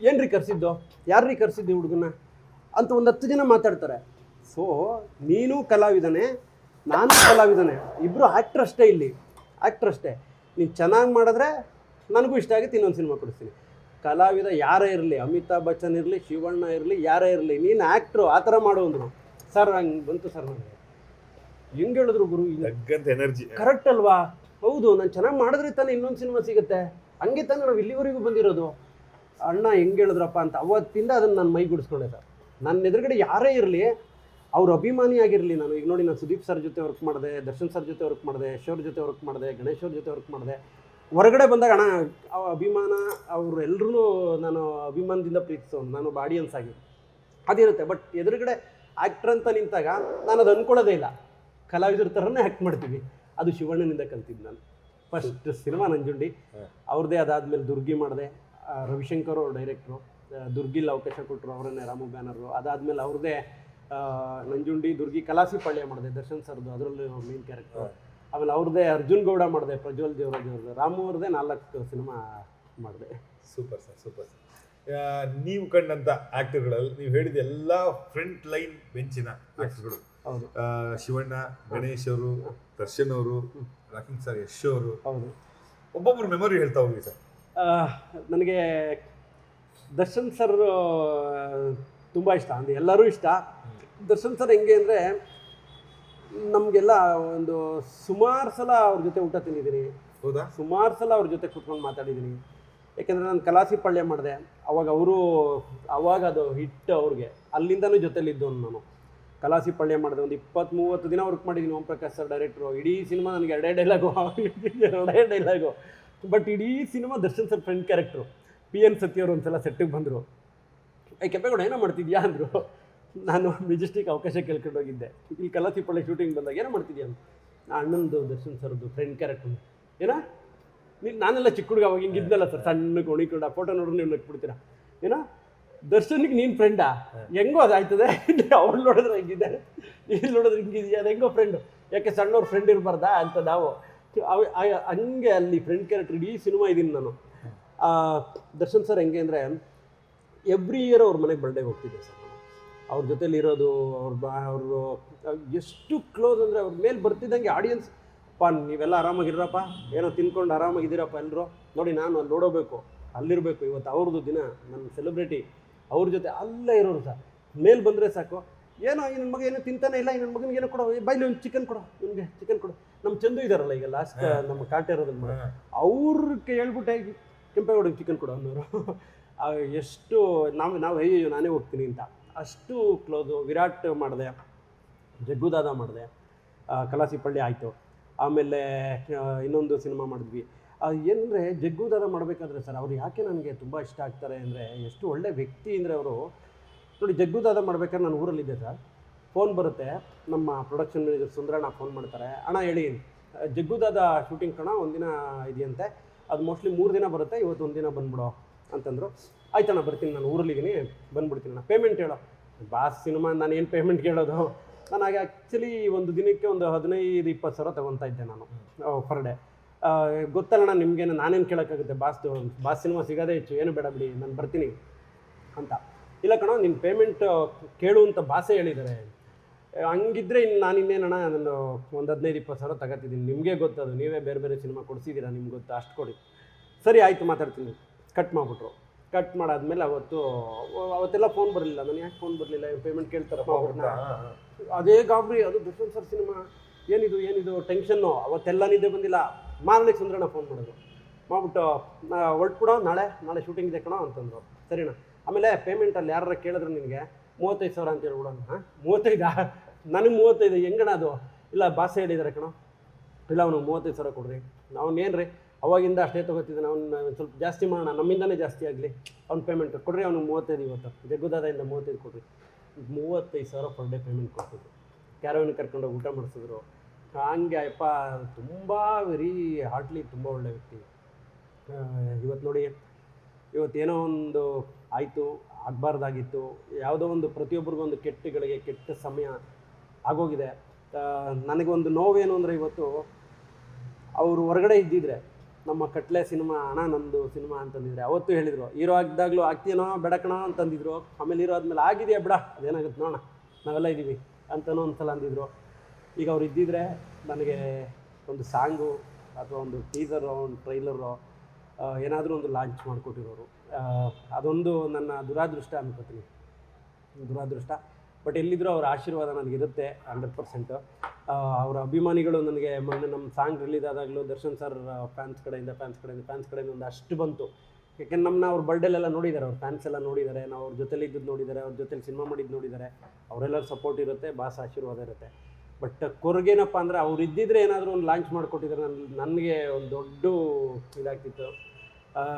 ಏನ್ರಿ ಕರ್ಸಿದ್ದು, ಯಾರ್ರೀ ಕರ್ಸಿದ್ದು ಹುಡುಗನ ಅಂತ ಒಂದು 10 ಜನ ಮಾತಾಡ್ತಾರೆ. ಸೊ ನೀನು ಕಲಾವಿದನೇ, ನಾನು ಕಲಾವಿದನೇ, ಇಬ್ಬರು ಆ್ಯಕ್ಟ್ರ್ ಅಷ್ಟೇ. ಇಲ್ಲಿ ಆ್ಯಕ್ಟ್ರ್ ಅಷ್ಟೇ. ನೀನು ಚೆನ್ನಾಗಿ ಮಾಡಿದ್ರೆ ನನಗೂ ಇಷ್ಟ ಆಗುತ್ತೆ, ಇನ್ನೊಂದು ಸಿನಿಮಾ ಕೊಡಿಸ್ತೀನಿ. ಕಲಾವಿದ ಯಾರೇ ಇರಲಿ, ಅಮಿತಾಬ್ ಬಚ್ಚನ್ ಇರಲಿ, ಶಿವಣ್ಣ ಇರಲಿ, ಯಾರೇ ಇರಲಿ, ನೀನು ಆ್ಯಕ್ಟ್ರು ಆ ಥರ ಮಾಡೋ ಅಂದರು ಸರ್. ಹಂಗೆ ಬಂತು ಸರ್ ನನಗೆ. ಹೆಂಗೆ ಹೇಳಿದ್ರು ಗುರು, ಎನರ್ಜಿ ಕರೆಕ್ಟ್ ಅಲ್ವಾ? ಹೌದು, ನಾನು ಚೆನ್ನಾಗಿ ಮಾಡಿದ್ರೆ ತಾನೇ ಇನ್ನೊಂದು ಸಿನಿಮಾ ಸಿಗುತ್ತೆ. ಹಂಗೆ ತಾನೇ ನಾವು ಇಲ್ಲಿವರೆಗೂ ಬಂದಿರೋದು. ಅಣ್ಣ ಹೆಂಗೆ ಹೇಳಿದ್ರಪ್ಪ ಅಂತ ಅವತ್ತಿಂದ ಅದನ್ನು ನಾನು ಮೈಗೂಡಿಸ್ಕೊಂಡೆ ಸರ್. ನನ್ನ ಎದುರುಗಡೆ ಯಾರೇ ಇರಲಿ, ಅವ್ರ ಅಭಿಮಾನಿ ಆಗಿರಲಿ. ನಾನು ಈಗ ನೋಡಿ, ನಾನು ಸುದೀಪ್ ಸರ್ ಜೊತೆ ವರ್ಕ್ ಮಾಡಿದೆ, ದರ್ಶನ್ ಸರ್ ಜೊತೆ ವರ್ಕ್ ಮಾಡಿದೆ, ಯಶೋರ್ ಜೊತೆ ವರ್ಕ್ ಮಾಡಿದೆ, ಗಣೇಶ್ ಅವ್ರ ಜೊತೆ ವರ್ಕ್ ಮಾಡಿದೆ. ಹೊರಗಡೆ ಬಂದಾಗ ಅಣ್ಣ ಅಭಿಮಾನ, ಅವರು ಎಲ್ಲರೂ ನಾನು ಅಭಿಮಾನದಿಂದ ಪ್ರೀತಿಸೋನು, ನಾನು ಒಬ್ಬ ಆಡಿಯನ್ಸ್ ಆಗಿ ಅದಿರುತ್ತೆ. ಬಟ್ ಎದುರುಗಡೆ ಆ್ಯಕ್ಟ್ರ್ ಅಂತ ನಿಂತಾಗ ನಾನು ಅದು ಅಂದ್ಕೊಳ್ಳೋದೇ ಇಲ್ಲ, ಕಲಾವಿದರ ಥರನೇ ಆ್ಯಕ್ಟ್ ಮಾಡ್ತೀವಿ. ಅದು ಶಿವಣ್ಣನಿಂದ ಕಲ್ತಿದ್ದು ನಾನು. ಫಸ್ಟ್ ಸಿನಿಮಾ ನಂಜುಂಡಿ ಅವ್ರದ್ದೇ. ಅದಾದಮೇಲೆ ದುರ್ಗಿ ಮಾಡಿದೆ, ರವಿಶಂಕರ್ ಅವರು ಡೈರೆಕ್ಟ್ರು, ದುರ್ಗಿಲ್ ಅವಕಾಶ ಕೊಟ್ಟರು, ಅವರನ್ನೇ ರಾಮು ಬ್ಯಾನರು. ಅದಾದಮೇಲೆ ಅವ್ರದ್ದೇ ನಂಜುಂಡಿ, ದುರ್ಗಿ, ಕಲಾಸಿ ಪಾಳ್ಯ ಮಾಡಿದೆ ದರ್ಶನ್ ಸರ್ದು, ಅದರಲ್ಲಿ ಮೇನ್ ಕ್ಯಾರೆಕ್ಟರ್. ಆಮೇಲೆ ಅವ್ರದ್ದೇ ಅರ್ಜುನ್ ಗೌಡ ಮಾಡಿದೆ, ಪ್ರಜ್ವಲ್ ದೇವರಾಜ್ ಅವ್ರದ್ದು. ರಾಮು ಅವ್ರದ್ದೇ 4 ಸಿನಿಮಾ ಮಾಡಿದೆ. Super sir, super sir. ನೀವು ಕಂಡಂಥ ಆ್ಯಕ್ಟರ್ಗಳಲ್ಲಿ ನೀವು ಹೇಳಿದ ಎಲ್ಲ ಫ್ರಂಟ್ ಲೈನ್ ಬೆಂಚಿನ ಆ್ಯಕ್ಟರ್ಗಳು. ಹೌದು. ಶಿವಣ್ಣ, ಗಣೇಶ್ ಅವರು, ದರ್ಶನ್ ಅವರು, ರಾಕಿಂಗ್ ಸರ್, ಯಶ್ ಅವರು. ಹೌದು. ಒಬ್ಬೊಬ್ಬರು ಮೆಮೊರಿ ಹೇಳ್ತಾ ಹೋಗಿ ಸರ್. ನನಗೆ ದರ್ಶನ್ ಸರ್ ತುಂಬ ಇಷ್ಟ, ಅಂದರೆ ಎಲ್ಲರೂ ಇಷ್ಟ. ದರ್ಶನ್ ಸರ್ ಹೆಂಗೆ ಅಂದರೆ, ನಮಗೆಲ್ಲ ಒಂದು ಸುಮಾರು ಸಲ ಅವ್ರ ಜೊತೆ ಊಟ ತಿಂದಿದ್ದೀನಿ. ಹೌದಾ? ಸುಮಾರು ಸಲ ಅವ್ರ ಜೊತೆ ಕೂತ್ಕೊಂಡು ಮಾತಾಡಿದ್ದೀನಿ. ಯಾಕೆಂದರೆ ನಾನು ಕಲಾಸಿ ಪಾಳ್ಯ ಮಾಡಿದೆ, ಅವಾಗ ಅದು ಹಿಟ್ ಅವ್ರಿಗೆ. ಅಲ್ಲಿಂದನೂ ಜೊತೆಲಿದ್ದವನು ನಾನು. ಕಲಾಸಿ ಪಾಳ್ಯ ಮಾಡಿದೆ, ಒಂದು 20-30 ದಿನ ವರ್ಕ್ ಮಾಡಿದ್ದೀನಿ. Om Prakash sir director. ಇಡೀ ಸಿನಿಮಾ ನನಗೆ 2 ಡೈಲಾಗು. ಬಟ್ ಇಡೀ cinema Darshan sir friend character. PN ಸತ್ಯ ಅವರು ಒಂದು ಸಲ ಸೆಟ್ಟಿಗೆ ಬಂದರು. ಕೆಂಪೇಗೌಡ ಏನೋ ಮಾಡ್ತಿದ್ಯಾ ಅಂದರು. ನಾನು ಮೆಜೆಸ್ಟಿಕ್ ಅವಕಾಶ ಕೇಳ್ಕೊಂಡು ಹೋಗಿದ್ದೆ. ಇಲ್ಲಿ ಕಲಾಸಿ ಪಾಳ್ಯ ಶೂಟಿಂಗ್ ಬಂದಾಗ ಏನೋ ಮಾಡ್ತಿದ್ಯಾ ಅಂತ. ಅಣ್ಣಂದು ದರ್ಶನ್ ಸರ್ದು ಫ್ರೆಂಡ್ ಕ್ಯಾರೆಕ್ಟ್ರು. ಏನೋ ನಾನೆಲ್ಲ ಚಿಕ್ಕ ಹುಡುಗ ಅವಾಗ ಹಿಂಗಿದ್ನಲ್ಲ ಸರ್, ಸಣ್ಣಗೆ ಹೊಣಿಕೊಂಡು. ಆ ಫೋಟೋ ನೋಡ್ರಿ ನೀವು ನಕ್ಬಿಡ್ತೀರಾ. ಏನೋ ದರ್ಶನ್ಗೆ ನೀನು ಫ್ರೆಂಡಾ? ಹೆಂಗೋ ಅದಾಯ್ತದೆ. ಅವ್ರು ನೋಡಿದ್ರೆ ಹೆಂಗಿದ್ದಾರೆ, ಇಲ್ಲಿ ನೋಡಿದ್ರೆ ಹಿಂಗಿದೆಯಾ, ಅದು ಹೆಂಗೋ ಫ್ರೆಂಡು, ಯಾಕೆ ಸಣ್ಣವ್ರ ಫ್ರೆಂಡ್ ಇರಬಾರ್ದಾ ಅಂತ ನಾವು ಹಂಗೆ ಅಲ್ಲಿ ಫ್ರೆಂಡ್ ಕ್ಯಾರೆಕ್ಟರ್ ಇಡೀ ಸಿನಿಮಾ ಇದ್ದೀನಿ ನಾನು. ದರ್ಶನ್ ಸರ್ ಹೆಂಗೆ ಅಂದರೆ ಎವ್ರಿ ಇಯರ್ ಅವ್ರ ಮನೆಗೆ ಬರ್ಡೇಗೆ ಹೋಗ್ತಿದ್ದೆ ಸರ್ ನಾನು. ಅವ್ರ ಜೊತೇಲಿ ಇರೋದು, ಅವರು ಎಷ್ಟು ಕ್ಲೋಸ್ ಅಂದರೆ ಅವ್ರ ಮೇಲೆ ಬರ್ತಿದ್ದಂಗೆ ಆಡಿಯನ್ಸ್, ನೀವೆಲ್ಲ ಆರಾಮಾಗಿರಪ್ಪ, ಏನೋ ತಿನ್ಕೊಂಡು ಆರಾಮಾಗಿದ್ದೀರಪ್ಪ ಎಲ್ಲರೂ, ನೋಡಿ ನಾನು ಅಲ್ಲಿ ನೋಡೋಬೇಕು, ಅಲ್ಲಿರಬೇಕು, ಇವತ್ತು ಅವ್ರದ್ದು ದಿನ, ನನ್ನ ಸೆಲೆಬ್ರಿಟಿ, ಅವ್ರ ಜೊತೆ ಅಲ್ಲೇ ಇರೋರು ಸರ್. ಮೇಲೆ ಬಂದರೆ ಸಾಕು, ಏನೋ ಈ ನನ್ನ ಮಗ ಏನೋ ತಿಂತಾನೆ ಇಲ್ಲ, ಈ ನನ್ನ ಮಗನಿಗೆ ಏನೋ ಕೊಡೋ, ಬೈಲಿ ಒಂದು ಚಿಕನ್ ಕೊಡೋ, ನಿಮಗೆ ಚಿಕನ್ ಕೊಡು. ನಮ್ಮ ಚಂದು ಇದ್ದಾರಲ್ಲ ಈಗ ಲಾಸ್ಟ್ ನಮ್ಮ ಕಾಟ ಇರೋದನ್ನ ಅವ್ರಿಗೆ ಹೇಳ್ಬಿಟ್ಟೆ ಕೆಂಪೇಗೌಡಗೆ ಚಿಕನ್ ಕೊಡು ಅನ್ನೋರು. ಎಷ್ಟು ನಾವು ಅಯ್ಯೋ ನಾನೇ ಹೋಗ್ತೀನಿ ಅಂತ ಅಷ್ಟು ಕ್ಲೋಸು. ವಿರಾಟ್ ಮಾಡಿದೆ, ಜಗ್ಗುದಾದ ಮಾಡಿದೆ, ಕಲಾಸಿಪಳ್ಳಿ ಆಯಿತು, ಆಮೇಲೆ ಇನ್ನೊಂದು ಸಿನಿಮಾ ಮಾಡಿದ್ವಿ. ಏನಂದರೆ ಜಗ್ಗುದಾದ ಮಾಡಬೇಕಾದ್ರೆ ಸರ್ ಅವ್ರು ಯಾಕೆ ನನಗೆ ತುಂಬ ಇಷ್ಟ ಆಗ್ತಾರೆ ಅಂದರೆ, ಎಷ್ಟು ಒಳ್ಳೆ ವ್ಯಕ್ತಿ ಅಂದರೆ ಅವರು. ನೋಡಿ ಜಗ್ಗುದಾದ ಮಾಡ್ಬೇಕಾದ್ರೆ ನಾನು ಊರಲ್ಲಿದ್ದೆ ಸರ್, ಫೋನ್ ಬರುತ್ತೆ, ನಮ್ಮ ಪ್ರೊಡಕ್ಷನ್ ಮ್ಯಾನೇಜರ್ ಸುಂದರಣ್ಣ ಫೋನ್ ಮಾಡ್ತಾರೆ, ಅಣ್ಣ ಹೇಳಿ ಜಗ್ಗುದಾದ ಶೂಟಿಂಗ್ ಕಣ ಒಂದಿನ ಇದೆಯಂತೆ, ಅದು ಮೋಸ್ಟ್ಲಿ 3 ದಿನ ಬರುತ್ತೆ, ಇವತ್ತು ಒಂದಿನ ಬಂದ್ಬಿಡೋ ಅಂತಂದರು. ಆಯ್ತಣ್ಣ ಬರ್ತೀನಿ, ನಾನು ಊರಲ್ಲಿದ್ದೀನಿ, ಬಂದ್ಬಿಡ್ತೀನಿ ಅಣ್ಣ, ಪೇಮೆಂಟ್ ಹೇಳೋ. ಬಾಸ್ ಸಿನಿಮಾ ನಾನು ಏನು ಪೇಮೆಂಟ್ ಕೇಳೋದು, ನಾನು ಹಾಗೆ ಆ್ಯಕ್ಚುಲಿ ಒಂದು ದಿನಕ್ಕೆ ಒಂದು 15-20 ಸಾವಿರ ತೊಗೊತಾ ಇದ್ದೆ ನಾನು ಪರ್ ಡೇ. ಗೊತ್ತಲ್ಲಣ್ಣ ನಿಮಗೇನು, ನಾನೇನು ಕೇಳೋಕ್ಕಾಗುತ್ತೆ, ಬಾಸ್ ಸಿನಿಮಾ ಸಿಗೋದೇ ಹೆಚ್ಚು, ಏನು ಬೇಡ ಬಿಡಿ ನಾನು ಬರ್ತೀನಿ ಅಂತ. ಇಲ್ಲ ಕಣ ನಿನ್ನ ಪೇಮೆಂಟ್ ಕೇಳು ಅಂತ ಬಾಸೇ ಹೇಳಿದ್ದಾರೆ. ಹಂಗಿದ್ರೆ ನಾನು ಇನ್ನೇನಣ್ಣ, ನಾನು ಒಂದು 15-20 ಸಾವಿರ ತಗೋತಿದ್ದೀನಿ, ನಿಮಗೆ ಗೊತ್ತದು, ನೀವೇ ಬೇರೆ ಬೇರೆ ಸಿನಿಮಾ ಕೊಡಿಸಿದ್ದೀರಾ, ನಿಮ್ಗೆ ಗೊತ್ತು, ಅಷ್ಟು ಕೊಡಿ. ಸರಿ ಆಯಿತು ಮಾತಾಡ್ತೀನಿ. ಕಟ್ ಮಾಡಿಬಿಟ್ರು. ಕಟ್ ಮಾಡಾದ್ಮೇಲೆ ಅವತ್ತೆಲ್ಲ ಫೋನ್ ಬರಲಿಲ್ಲ, ನಾನು ಯಾಕೆ ಫೋನ್ ಬರಲಿಲ್ಲ, ಪೇಮೆಂಟ್ ಕೇಳ್ತಾರಪ್ಪ ಅವ್ರನ್ನ. ಅದೇ ಗಾಬರಿ, ಅದು ದರ್ಶನ್ ಸರ್ ಸಿನಿಮಾ, ಏನಿದು ಟೆನ್ಷನ್ನು. ಅವತ್ತೆಲ್ಲ ನಿದ್ದೆ ಬಂದಿಲ್ಲ. ಮಾರನೇ ಸುಂದರಣ್ಣ ಫೋನ್ ಮಾಡಿದ್ರು, ಮಾಡ್ಬಿಟ್ಟು ಹೊರಟ್ಬಿಡೋ, ನಾಳೆ ಶೂಟಿಂಗ್ ಇದೆ ಕಣೋ ಅಂತಂದ್ರು. ಸರಿಣ್ಣ. ಆಮೇಲೆ ಪೇಮೆಂಟಲ್ಲಿ ಯಾರು ಕೇಳಿದ್ರು ನಿನಗೆ 35 ಸಾವಿರ ಅಂತ ಹೇಳ್ಬಿಡೋಣ. 35 ನನಗೆ 35 ಹೆಂಗಣ ಅದು? ಇಲ್ಲ ಬಾಸ್ ಹೇಳಿದ್ದಾರೆ ಕಣೋ. ಇಲ್ಲ ಅವ್ನಿಗೆ 35 ಸಾವಿರ ಕೊಡ್ರಿ. ಅವನೇನು ರೀ ಅವಾಗಿಂದ ಅಷ್ಟೇ ತೊಗೋತಿದ್ದಾನೆ, ಅವ್ನು ಸ್ವಲ್ಪ ಜಾಸ್ತಿ ಮಾಡೋಣ, ನಮ್ಮಿಂದನೇ ಜಾಸ್ತಿ ಆಗಲಿ, ಅವ್ನ ಪೇಮೆಂಟ್ ಕೊಡ್ರಿ, ಅವ್ನಿಗೆ 35 ಇವತ್ತು ಜಗ್ಗುದಾದಿಂದ 35 ಕೊಡ್ರಿ. 35 ಸಾವಿರ ಪರ್ ಡೇ ಪೇಮೆಂಟ್ ಕೊಡ್ತಿದ್ರು. ಕ್ಯಾರವನಿಗೆ ಕರ್ಕೊಂಡೋಗಿ ಊಟ ಮಾಡಿಸಿದ್ರು. ಹಂಗೆ ಅಪ್ಪ ತುಂಬ ವೆರಿ ಹಾರ್ಟ್ಲಿ ತುಂಬ ಒಳ್ಳೆ ವ್ಯಕ್ತಿ. ಇವತ್ತು ನೋಡಿ, ಇವತ್ತೇನೋ ಒಂದು ಆಯಿತು, ಆಗಬಾರ್ದಾಗಿತ್ತು, ಯಾವುದೋ ಒಂದು ಪ್ರತಿಯೊಬ್ಬರಿಗೊಂದು ಕೆಟ್ಟಗಳಿಗೆ ಕೆಟ್ಟ ಸಮಯ ಆಗೋಗಿದೆ. ನನಗೊಂದು ನೋವೇನು ಅಂದರೆ, ಇವತ್ತು ಅವರು ಹೊರಗಡೆ ಇದ್ದಿದ್ರೆ, ನಮ್ಮ ಕಟ್ಲೆ ಸಿನಿಮಾ ಅಣ್ಣ ನಂದು ಸಿನಿಮಾ ಅಂತಂದಿದ್ರೆ ಅವತ್ತು ಹೇಳಿದರು, ಹೀರೋ ಆಗಿದ್ದಾಗಲೂ ಆಗ್ತೀನೋ ಬೆಡಕಣೋ ಅಂತಂದಿದ್ರು. ಆಮೇಲೆ ಹೀರೋ ಆದಮೇಲೆ ಆಗಿದೆಯಾ ಬಿಡ, ಅದೇನಾಗುತ್ತೆ ನೋಡೋಣ, ನಾವೆಲ್ಲ ಇದ್ದೀವಿ ಅಂತನೋ ಒಂದು ಸಲ ಅಂದಿದ್ರು. ಈಗ ಅವ್ರು ಇದ್ದಿದ್ರೆ ನನಗೆ ಒಂದು ಸಾಂಗು ಅಥವಾ ಒಂದು ಟೀಸರು, ಒಂದು ಟ್ರೈಲರು ಏನಾದರೂ ಒಂದು ಲಾಂಚ್ ಮಾಡಿಕೊಟ್ಟಿರೋರು. ಅದೊಂದು ನನ್ನ ದುರಾದೃಷ್ಟ ಅನ್ಕೋತೀನಿ, ದುರಾದೃಷ್ಟ. ಬಟ್ ಎಲ್ಲಿದ್ದರೂ ಅವರ ಆಶೀರ್ವಾದ ನನಗಿರುತ್ತೆ 100%. ಅವರ ಅಭಿಮಾನಿಗಳು ನನಗೆ ಮೊನ್ನೆ ನಮ್ಮ ಸಾಂಗ್ ರಿಲೀಸ್ ಆದಾಗಲೂ ದರ್ಶನ್ ಸರ್ ಫ್ಯಾನ್ಸ್ ಕಡೆಯಿಂದ ಒಂದು ಅಷ್ಟು ಬಂತು. ಯಾಕೆಂದ್ರೆ ನಮ್ಮನ್ನ ಅವ್ರ ಬರ್ಡೇಲೆಲ್ಲ ನೋಡಿದ್ದಾರೆ, ಅವ್ರ ಫ್ಯಾನ್ಸ್ ಎಲ್ಲ ನೋಡಿದ್ದಾರೆ, ನಾವು ಅವ್ರ ಜೊತೆಲಿ ಇದ್ದದ್ದು ನೋಡಿದ್ದಾರೆ, ಅವ್ರ ಜೊತೆಲಿ ಸಿನಿಮಾ ಮಾಡಿದ್ದು ನೋಡಿದ್ದಾರೆ. ಅವರೆಲ್ಲರ ಸಪೋರ್ಟ್ ಇರುತ್ತೆ, ಬಾಸ್ ಆಶೀರ್ವಾದ ಇರುತ್ತೆ. ಬಟ್ ಕೊರಗೇನಪ್ಪ ಅಂದರೆ ಅವ್ರು ಇದ್ದಿದ್ರೆ ಏನಾದರೂ ಒಂದು ಲಾಂಚ್ ಮಾಡಿಕೊಟ್ಟಿದ್ರೆ ನನಗೆ ಒಂದು ದೊಡ್ಡ ಇದಾಗ್ತಿತ್ತು.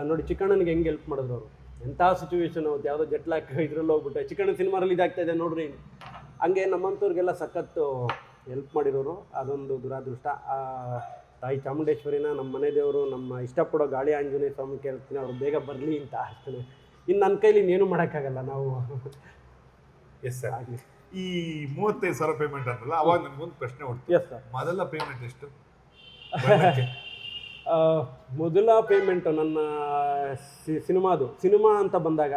ನೋಡಿ ಚಿಕ್ಕಣ್ಣನಿಗೆ ಹೆಂಗೆ ಹೆಲ್ಪ್ ಮಾಡಿದ್ರು ಅವರು, ಎಂಥ ಸಿಚುವೇಶನ್, ಅವತ್ತು ಯಾವುದೋ ಜಟ್ಲಾಕ್ ಇದ್ರಲ್ಲಿ ಹೋಗ್ಬಿಟ್ಟೆ, ಚಿಕ್ಕಣ್ಣ ಸಿನಿಮಾ ರಿಲೀಸ್ ಆಗ್ತಾಯಿದೆ ನೋಡ್ರಿ, ಹಂಗೆ ನಮ್ಮಂಥವ್ರಿಗೆಲ್ಲ ಸಖತ್ತು ಹೆಲ್ಪ್ ಮಾಡಿರೋರು. ಅದೊಂದು ದುರಾದೃಷ್ಟ. ತಾಯಿ ಚಾಮುಂಡೇಶ್ವರಿನ, ನಮ್ಮ ಮನೆ ದೇವರು, ನಮ್ಮ ಇಷ್ಟಪಡೋ ಗಾಳಿ ಆಂಜನೇಯ ಸ್ವಾಮಿ ಕೇಳ್ತೀನಿ, ಅವ್ರು ಬೇಗ ಬರಲಿ ಅಂತ ಅಷ್ಟೇ. ಇನ್ನು ನನ್ನ ಕೈಲಿ ಇನ್ನೇನು ಮಾಡೋಕ್ಕಾಗಲ್ಲ. ನಾವು ಎಸ್ ಸರ್. ಆಗಲಿ. ಈ 35 ಸಾವಿರ ಪೇಮೆಂಟ್ ಅಂತಲ್ಲ, ಅವಾಗ ನನಗೊಂದು ಪ್ರಶ್ನೆ ಹೊಡ್ತು. Yes sir. ಮೊದಲ ಪೇಮೆಂಟ್ ಎಷ್ಟು? ಮೊದಲ ಪೇಮೆಂಟು ನನ್ನ ಸಿನಿಮಾ ಅಂತ ಬಂದಾಗ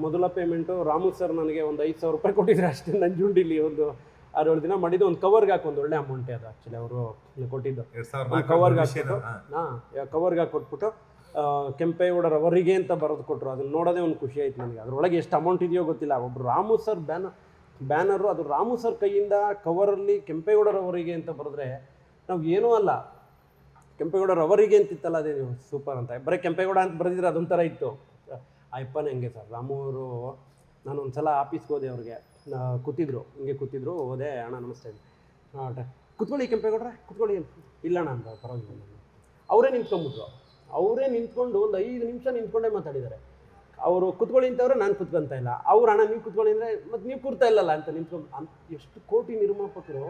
ಮೊದಲ ಪೇಮೆಂಟು ರಾಮು ಸರ್ ನನಗೆ ಒಂದು 5,000 ರೂಪಾಯಿ ಕೊಟ್ಟಿದ್ರು ಅಷ್ಟೇ. ನಂಜುಂಡಿಲಿ ಒಂದು 6-7 ದಿನ ಮಾಡಿದ್ದು, ಒಂದು ಕವರ್ಗೆ ಹಾಕಿ, ಒಂದು ಒಳ್ಳೆ ಅಮೌಂಟೇ ಅದು ಆ್ಯಕ್ಚುಲಿ ಅವರು ಕೊಟ್ಟಿದ್ದು. ಕವರ್ಗೆ ಹಾಕ್ಬಿಟ್ಟು ಕವರ್ಗೆ ಹಾಕೊಟ್ಬಿಟ್ಟು ಕೆಂಪೇಗೌಡರವರಿಗೆ ಅಂತ ಬರೆದು ಕೊಟ್ಟರು. ಅದನ್ನು ನೋಡೋದೇ ಒಂದು ಖುಷಿ ಆಯ್ತು ನನಗೆ. ಅದರೊಳಗೆ ಎಷ್ಟು ಅಮೌಂಟ್ ಇದೆಯೋ ಗೊತ್ತಿಲ್ಲ. ಒಬ್ಬರು ರಾಮು ಸರ್ ಬ್ಯಾನರು, ಅದು ರಾಮು ಸರ್ ಕೈಯಿಂದ ಕವರಲ್ಲಿ ಕೆಂಪೇಗೌಡರವರಿಗೆ ಅಂತ ಬರೆದ್ರೆ ನಾವು ಏನೂ ಅಲ್ಲ, ಕೆಂಪೇಗೌಡರವರಿಗೆ ಅಂತಿತ್ತಲ್ಲ, ಅದೇ ಸೂಪರ್ ಅಂತ. ಬರೀ ಕೆಂಪೇಗೌಡ ಅಂತ ಬರೆದಿದ್ರೆ ಅದೊಂಥರ ಇತ್ತು. ಅಯ್ಯಪ್ಪನೇ ಹಂಗೆ ಸರ್. ರಾಮು ಅವರು, ನಾನು ಒಂದು ಸಲ ಆಫೀಸ್ಗೆ ಹೋದೆ, ಅವ್ರಿಗೆ ಕೂತಿದ್ರು, ಹೋದೆ, ಅಣ್ಣ ನಮಸ್ತೆ, ಕುತ್ಕೊಳ್ಳಿ ಕೆಂಪೇಗೌಡ್ರೆ ಕುತ್ಕೊಳ್ಳಿ. ಇಲ್ಲಣ್ಣ ಅಂತ, ಪರವಾಗಿಲ್ಲ. ಅವರೇ ನಿಂತ್ಕೊಂಡು ಒಂದು 5 ನಿಮಿಷ ನಿಂತ್ಕೊಂಡೇ ಮಾತಾಡಿದ್ದಾರೆ. ಅವರು ಕುತ್ಕೊಳ್ಳಿ ಅಂತವ್ರೆ, ನಾನು ಕುತ್ಕೊಂತ ಇಲ್ಲ. ಅವ್ರು ಅಣ್ಣ ನೀವು ಕುತ್ಕೊಳ್ಳಿ ಅಂದರೆ, ಮತ್ತು ನೀವು ಕೂರ್ತಾ ಇಲ್ಲಲ್ಲ ಅಂತ ನಿಂತ್ಕೊಂಡು. ಎಷ್ಟು ಕೋಟಿ ನಿರ್ಮಾಪಕರು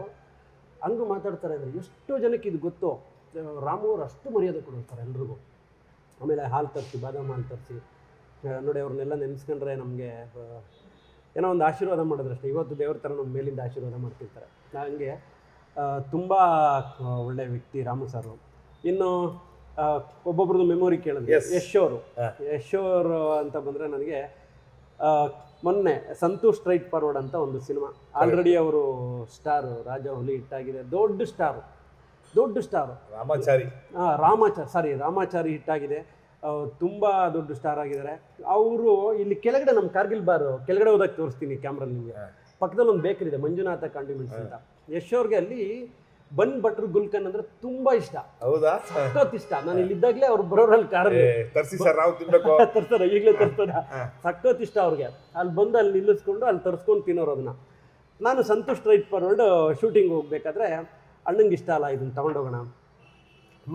ಹಂಗೆ ಮಾತಾಡ್ತಾರೆ ಅಂದರೆ ಎಷ್ಟೋ ಜನಕ್ಕೆ ಇದು ಗೊತ್ತು. ರಾಮು ಅವರು ಅಷ್ಟು ಮರ್ಯಾದೆ ಕೊಡ್ತಾರೆ ಎಲ್ರಿಗೂ. ಆಮೇಲೆ ಹಾಲು ತರಿಸಿ, ಬಾದಾಮ್ ಹಾಲು ತರಿಸಿ, ನೋಡಿ ಅವ್ರನ್ನೆಲ್ಲ ನೆನೆಸ್ಕೊಂಡ್ರೆ ನಮಗೆ ಏನೋ ಒಂದು ಆಶೀರ್ವಾದ ಮಾಡಿದ್ರಷ್ಟೇ. ಇವತ್ತು ದೇವ್ರ ಥರ ನಮ್ಮ ಮೇಲಿಂದ ಆಶೀರ್ವಾದ ಮಾಡ್ತಿರ್ತಾರೆ. ಹಂಗೆ ತುಂಬ ಒಳ್ಳೆಯ ವ್ಯಕ್ತಿ ರಾಮು ಸಾರು. ಇನ್ನು ಒಬ್ಬೊಬ್ರದ್ದು ಮೆಮೊರಿ ಕೇಳಿದ್ರೆ ಯಶ್ ಅವರು ಅಂತ ಬಂದರೆ ನನಗೆ ಮೊನ್ನೆ ಸಂತೋಷ್ ಸ್ಟ್ರೈಟ್ ಫಾರ್ವರ್ಡ್ ಅಂತ ಒಂದು ಸಿನಿಮಾ ಆಲ್ರೆಡಿ ಅವರು ಸ್ಟಾರು, ರಾಜವಲಿ ಹಿಟ್ಟಾಗಿದೆ, ದೊಡ್ಡ ಸ್ಟಾರು ರಾಮಾಚಾರಿ ಹಿಟ್ಟಾಗಿದೆ, ತುಂಬ ದೊಡ್ಡ ಸ್ಟಾರ್ ಆಗಿದ್ದಾರೆ ಅವರು. ಇಲ್ಲಿ ಕೆಳಗಡೆ ನಮ್ಮ ಕಾರ್ಗಿಲ್ ಬಾರು ಕೆಳಗಡೆ ಹೋದಾಗ ತೋರಿಸ್ತೀನಿ ಕ್ಯಾಮ್ರಲ್ಲಿ ನಿಮಗೆ. ಪಕ್ಕದಲ್ಲಿ ಒಂದು ಬೇಕರಿ ಇದೆ, ಮಂಜುನಾಥ ಕಾಂಡಿಮೆಂಟ್ಸ್ ಅಂತ. ಯಶ್ ಅವ್ರಿಗೆ ಅಲ್ಲಿ ಬನ್ ಬಟರ್ ಗುಲ್ಕನ್ ಅಂದ್ರೆ ತುಂಬಾ ಇಷ್ಟ. ಹೌದಾ? ಸಖತ್ ಇಷ್ಟ. ನಾನು ಇಲ್ಲಿದ್ದಾಗಲೇ ಅವ್ರು ಬರೋರಲ್ಲಿ ಕಾರಲ್ಲಿ ತರ್ತಾರೆ, ಈಗಲೇ ತರ್ತಾರೆ. ಸಖತ್ ಇಷ್ಟ ಅವ್ರಿಗೆ. ಅಲ್ಲಿ ಬಂದು ಅಲ್ಲಿ ನಿಲ್ಲಿಸ್ಕೊಂಡು ಅಲ್ಲಿ ತರಿಸ್ಕೊಂಡು ತಿನ್ನೋರು ಅದನ್ನ. ನಾನು ಸಂತೋಷ್ ಸ್ಟ್ರೈಟ್ ಫಾರ್ವರ್ಡ್ ಶೂಟಿಂಗ್ ಹೋಗ್ಬೇಕಾದ್ರೆ ಅಣ್ಣಂಗೆ ಇಷ್ಟ ಅಲ್ಲ ಇದನ್ನ ತಗೊಂಡೋಗೋಣ.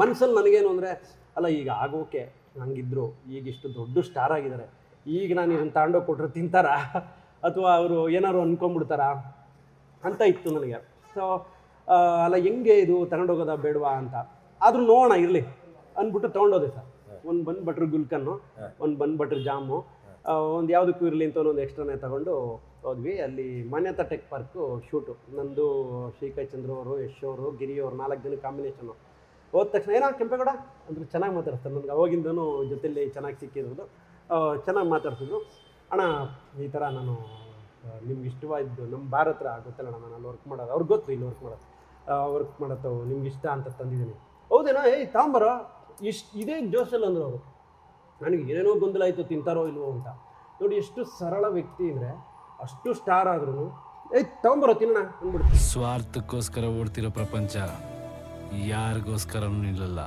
ಮನಸ್ಸಲ್ಲಿ ನನಗೇನು ಅಂದರೆ, ಅಲ್ಲ ಈಗ ಆಗೋಕೆ ಹಂಗಿದ್ರು, ಈಗ ಇಷ್ಟು ದೊಡ್ಡ ಸ್ಟಾರ್ ಆಗಿದ್ದಾರೆ, ಈಗ ನಾನು ಇದನ್ನು ತಗೊಂಡೋಗಿ ಕೊಟ್ಟರೆ ತಿಂತಾರಾ ಅಥವಾ ಅವರು ಏನಾದ್ರು ಅಂದ್ಕೊಂಡ್ಬಿಡ್ತಾರಾ ಅಂತ ಇತ್ತು ನನಗೆ. ಸೊ ಅಲ್ಲ ಹೆಂಗೆ ಇದು ತಗೊಂಡೋಗೋದ ಬೇಡವಾ ಅಂತ. ಆದರೂ ನೋಡೋಣ ಇರಲಿ ಅಂದ್ಬಿಟ್ಟು ತೊಗೊಂಡೋದೆ ಸರ್. ಒಂದು ಬನ್ ಬಟ್ರ್ ಗುಲ್ಕನ್ನು, ಒಂದು ಬನ್ ಬಟ್ರ್ ಜಾಮು, ಒಂದು ಯಾವುದಕ್ಕೂ ಇರಲಿ ಅಂತ ಒಂದು ಎಕ್ಸ್ಟ್ರಾನೇ ತಗೊಂಡು ಹೋದ್ವಿ. ಅಲ್ಲಿ ಮಾನ್ಯತಾ ಟೆಕ್ ಪಾರ್ಕು ಶೂಟು, ನಂದು ಶ್ರೀಕಾಯ್ ಚಂದ್ರ ಅವರು, ಯಶ್ ಅವರು, ಗಿರಿ ಅವರು, 4 ಜನ ಕಾಂಬಿನೇಷನ್ನು. ಹೋದ ತಕ್ಷಣ ಏನೋ ಕೆಂಪೇಗೌಡ ಅಂದ್ರೆ ಚೆನ್ನಾಗಿ ಮಾತಾಡ್ತಾರೆ. ನನಗೆ ಅವಾಗಿಂದನೂ ಜೊತೆಯಲ್ಲಿ ಚೆನ್ನಾಗಿ ಸಿಕ್ಕಿರೋದು, ಚೆನ್ನಾಗಿ ಮಾತಾಡ್ತಿದ್ರು. ಅಣ್ಣ ಈ ಥರ ನಾನು ನಿಮ್ಗೆ ಇಷ್ಟವಾದ್ದು ನಮ್ಮ ಭಾರತ ಗೊತ್ತಲ್ಲ ಅಣ್ಣ, ನಾನು ಅಲ್ಲಿ ವರ್ಕ್ ಮಾಡೋದು, ಅವ್ರಿಗೆ ಗೊತ್ತು ಇಲ್ಲಿ ವರ್ಕ್ ಮಾಡೋದು ನಿಮ್ಗೆ ಇಷ್ಟ ಅಂತ ತಂದಿದ್ದೀನಿ. ಹೌದೇನೋ, ತಾಂಬರೋ ಇದೇ ಜೋಶಲ್ಲಿ ಅಂದರು ಅವರು. ನನಗೆ ಏನೇನೋ ಗೊಂದಲ ಆಯಿತು, ತಿಂತಾರೋ ಇಲ್ವೋ ಅಂತ. ನೋಡಿ ಎಷ್ಟು ಸರಳ ವ್ಯಕ್ತಿ ಅಂದರೆ, ಅಷ್ಟು ಸ್ಟಾರ್ ಆದ್ರೂ ತಗೊಂಬರೋ ತಿನ್ನೋಣ ಅಂದ್ಬಿಡ್ತೀವಿ. ಸ್ವಾರ್ಥಕ್ಕೋಸ್ಕರ ಓಡ್ತಿರೋ ಪ್ರಪಂಚ ಯಾರಿಗೋಸ್ಕರನೂ ನಿಲ್ಲಲ್ಲ,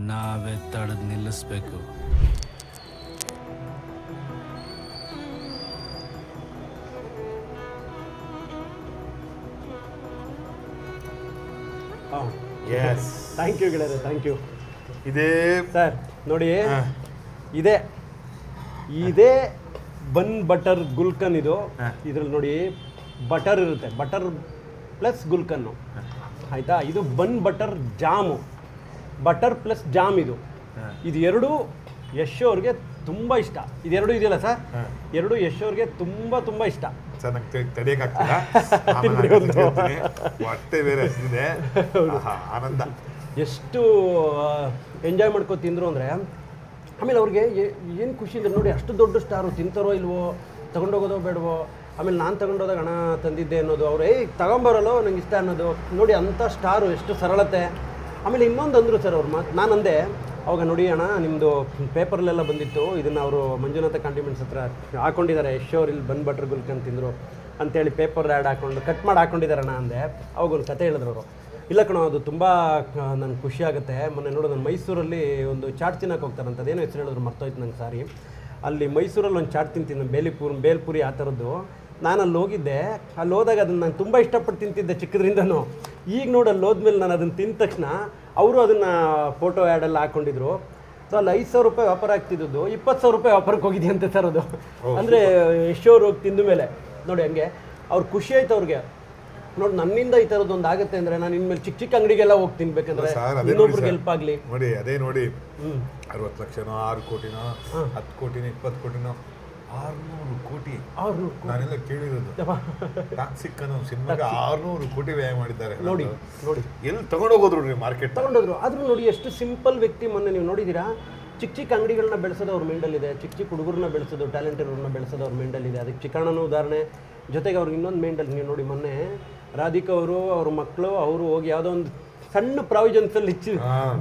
ನಾವೇ ತಡೆದು ನಿಲ್ಲಿಸ್ಬೇಕು. ಥ್ಯಾಂಕ್ ಯು ಗೆಳೆಯರೆ, ಥ್ಯಾಂಕ್ ಯು. ಇದೇ ಸರ್ ನೋಡಿ, ಇದೇ ಬನ್ ಬಟರ್ ಗುಲ್ಕನ್. ಇದು ಇದ್ರಲ್ಲಿ ನೋಡಿ ಬಟರ್ ಇರುತ್ತೆ, ಬಟರ್ ಪ್ಲಸ್ ಗುಲ್ಕನ್ನು, ಆಯಿತಾ. ಇದು bun butter jam, butter plus jam. ಇದು ಎರಡು ಯಶ್ ಅವ್ರಿಗೆ ತುಂಬ ಇಷ್ಟ. ಇದೆರಡು ಇದೆಯಲ್ಲ ಸರ್, ಎರಡು ಯಶ್ ಅವ್ರಿಗೆ ತುಂಬ ಇಷ್ಟ. ಆನಂದ ಎಷ್ಟು ಎಂಜಾಯ್ ಮಾಡ್ಕೊ ತಿಂದರು ಅಂದರೆ. ಆಮೇಲೆ ಅವ್ರಿಗೆ ಏನು ಖುಷಿ ಅಂದರೆ ನೋಡಿ, ಅಷ್ಟು ದೊಡ್ಡ ಸ್ಟಾರು, ತಿಂತಾರೋ ಇಲ್ವೋ, ತೊಗೊಂಡೋಗೋದೋ ಬೇಡವೋ. ಆಮೇಲೆ ನಾನು ತೊಗೊಂಡೋದಾಗ ಹಣ ತಂದಿದ್ದೆ ಅನ್ನೋದು, ಅವ್ರು ತಗೊಂಬರಲ್ಲೋ ನಂಗೆ ಇಷ್ಟ ಅನ್ನೋದು ನೋಡಿ. ಅಂಥ ಸ್ಟಾರು, ಎಷ್ಟು ಸರಳತೆ. ಆಮೇಲೆ ಇನ್ನೊಂದು ಅಂದರು ಸರ್ ಅವ್ರ ಮಾತು. ನಾನು ಅಂದೆ ಅವಾಗ, ನೋಡಿ ಅಣ್ಣ ನಿಮ್ಮದು ಪೇಪರ್ಲೆಲ್ಲ ಬಂದಿತ್ತು, ಇದನ್ನು ಅವರು ಮಂಜುನಾಥ ಕಾಂಡಿಮೆಂಟ್ಸ್ ಹತ್ರ ಹಾಕೊಂಡಿದ್ದಾರೆ, ಯಶ್ ಅವ್ರು ಇಲ್ಲಿ ಬನ್ ಬಟರ್ ಗುಲ್ಕನ್ ತಿಂದರು ಅಂತೇಳಿ ಪೇಪರ್ ಆ್ಯಡ್ ಹಾಕೊಂಡು ಕಟ್ ಮಾಡಿ ಹಾಕೊಂಡಿದ್ದಾರೆ ಅಣ್ಣ ಅಂದೆ. ಅವಾಗ ಒಂದು ಕತೆ ಹೇಳಿದ್ರು ಅವರು. ಇಲ್ಲ ಕಣೋ, ಅದು ತುಂಬ ನನಗೆ ಖುಷಿ ಆಗುತ್ತೆ. ಮೊನ್ನೆ ನೋಡು, ನಾನು ಮೈಸೂರಲ್ಲಿ ಒಂದು ಚಾಟ್ ತಿನ್ನಕ್ಕೆ ಹೋಗ್ತಾರಂತ, ಅದೇನೋ ಹೆಸರು ಹೇಳಿದ್ರು, ಮರ್ತೋಯ್ತು ನಂಗೆ, ಸಾರಿ. ಅಲ್ಲಿ ಮೈಸೂರಲ್ಲಿ ಒಂದು ಚಾಟ್ ತಿಂತೀನಿ, ಬೇಲ್ಪುರಿ ಆ ಥರದ್ದು. ನಾನು ಅಲ್ಲಿ ಹೋಗಿದ್ದೆ. ಅಲ್ಲಿ ಹೋದಾಗ ಅದನ್ನು ನಾನು ತುಂಬ ಇಷ್ಟಪಟ್ಟು ತಿಂತಿದ್ದೆ ಚಿಕ್ಕದ್ರಿಂದನೂ. ಈಗ ನೋಡಿ ಅಲ್ಲಿ ಹೋದ್ಮೇಲೆ ನಾನು ಅದನ್ನು ತಿಂದ ತಕ್ಷಣ ಅವರು ಅದನ್ನು ಫೋಟೋ ಆ್ಯಡೆಲ್ಲ ಹಾಕ್ಕೊಂಡಿದ್ರು. ಸೊ ಅಲ್ಲಿ 5,000 ರೂಪಾಯಿ ವ್ಯಾಪಾರ ಆಗ್ತಿದ್ದು 20,000 ರೂಪಾಯಿ ವ್ಯಾಪಾರಕ್ಕೆ ಹೋಗಿದೆಯಂತೆ ಸರ್ ಅದು. ಅಂದರೆ ಯಶ್ ಅವ್ರು ಹೋಗಿ ತಿಂದ ಮೇಲೆ ನೋಡಿ, ಹಂಗೆ ಅವ್ರು ಖುಷಿ ಆಯ್ತು ಅವ್ರಿಗೆ. ನೋಡಿ ನನ್ನಿಂದ ಈ ಥರದ್ದು ಒಂದು ಆಗುತ್ತೆ ಅಂದರೆ ನಾನು ಇನ್ಮೇಲೆ ಚಿಕ್ಕ ಅಂಗಡಿಗೆಲ್ಲ ಹೋಗಿ ತಿನ್ಬೇಕಂದ್ರೆ ಇನ್ನೊಬ್ರಿಗೆ ಹೆಲ್ಪ್ ಆಗಲಿ. ನೋಡಿ ಅದೇ ನೋಡಿ, 60 ಲಕ್ಷನೋ 6 ಕೋಟಿನೋ 10 ಕೋಟಿನೋ 20 ಕೋಟಿನೋ 600 ಕೋಟಿ ನಾನೆಲ್ಲ ಕೇಳಿರೋದು. ಟಾಕ್ಸಿಕ್ ಅನ್ನೋ ಸಿನಿಮಾಗೆ 600 ಕೋಟಿ ವ್ಯಯ ಮಾಡಿದ್ದಾರೆ. ನೋಡಿ ಎಲ್ಲಿ ತಗೊಂಡೋಗೋದ್ರು ರೀ, ಮಾರ್ಕೆಟ್ ತಗೊಂಡೋದ್ರು. ಆದ್ರೂ ನೋಡಿ ಎಷ್ಟು ಸಿಂಪಲ್ ವ್ಯಕ್ತಿ. ಮೊನ್ನೆ ನೀವು ನೋಡಿದ್ದೀರಾ, ಚಿಕ್ಕ ಅಂಗಡಿಗಳನ್ನ ಬೆಳೆಸೋದು ಅವ್ರ ಮೈಂಡಲ್ಲಿದೆ, ಚಿಕ್ಕ ಹುಡುಗರನ್ನ ಬೆಳೆಸೋದು, ಟ್ಯಾಲೆಂಟ್ ಇರೋರನ್ನ ಬೆಳೆಸೋದು ಅವ್ರ ಮೈಂಡಲ್ಲಿದೆ. ಅದಕ್ಕೆ ಚಿಕ್ಕಣ್ಣನ ಉದಾಹರಣೆ. ಜೊತೆಗೆ ಅವ್ರಿಗೆ ಇನ್ನೊಂದು ಮೈಂಡಲ್ಲಿ ನೀವು ನೋಡಿ, ಮೊನ್ನೆ ರಾಧಿಕಾ ಅವರು, ಅವ್ರ ಮಕ್ಕಳು, ಅವರು ಹೋಗಿ ಯಾವುದೋ ಒಂದು ಸಣ್ಣ ಪ್ರಾವಿಜನ್ಸಲ್ಲಿ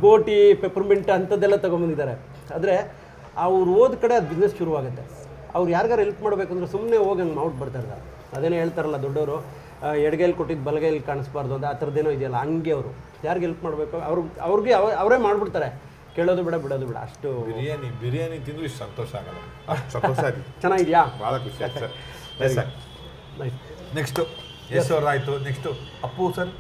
ಗೋಟಿ, ಪೆಪ್ಪರ್ಮೆಂಟ್ ಅಂಥದ್ದೆಲ್ಲ ತೊಗೊಂಬಂದಿದ್ದಾರೆ. ಆದರೆ ಅವ್ರು ಹೋದ ಕಡೆ ಅದು ಬಿಸ್ನೆಸ್ ಶುರುವಾಗುತ್ತೆ. ಅವ್ರು ಯಾರಿಗಾರು ಹೆಲ್ಪ್ ಮಾಡಬೇಕಂದ್ರೆ ಸುಮ್ಮನೆ ಹೋಗಿ ಹಂಗೆ ಮಾಡ್ಬಿಟ್ಟು ಬರ್ತಾ ಇದ್ದಾರೆ. ಅದೇನೋ ಹೇಳ್ತಾರಲ್ಲ ದೊಡ್ಡವರು, ಎಡಗೈಲಿ ಕೊಟ್ಟಿದ್ದು ಬಲಗೈಲಿ ಕಾಣಿಸ್ಬಾರ್ದು ಅಂತ, ಆ ಥರದ್ದೇನೋ ಇದೆಯಲ್ಲ, ಹಂಗೆ ಅವರು ಯಾರಿಗೆ ಹೆಲ್ಪ್ ಮಾಡಬೇಕು ಅವ್ರಿಗೆ ಅವರೇ ಮಾಡಿಬಿಡ್ತಾರೆ. ಕೇಳೋದು ಬೇಡ, ಬಿಡೋದು ಬೇಡ. ಅಷ್ಟು ಬಿರಿಯಾನಿ ತಿಂದು ಇಷ್ಟು ಸಂತೋಷ ಆಗಲ್ಲ, ಅಷ್ಟು ಸಂತೋಷ ಆಗಿ ಚೆನ್ನಾಗಿದೆಯಾ, ಭಾಳ ಖುಷಿ ಆಯ್ತು ಸರ್. ನೆಕ್ಸ್ಟು ಯಶ್ ಅವ್ರು ಆಯಿತು, ನೆಕ್ಸ್ಟು ಅಪ್ಪು ಸರ್.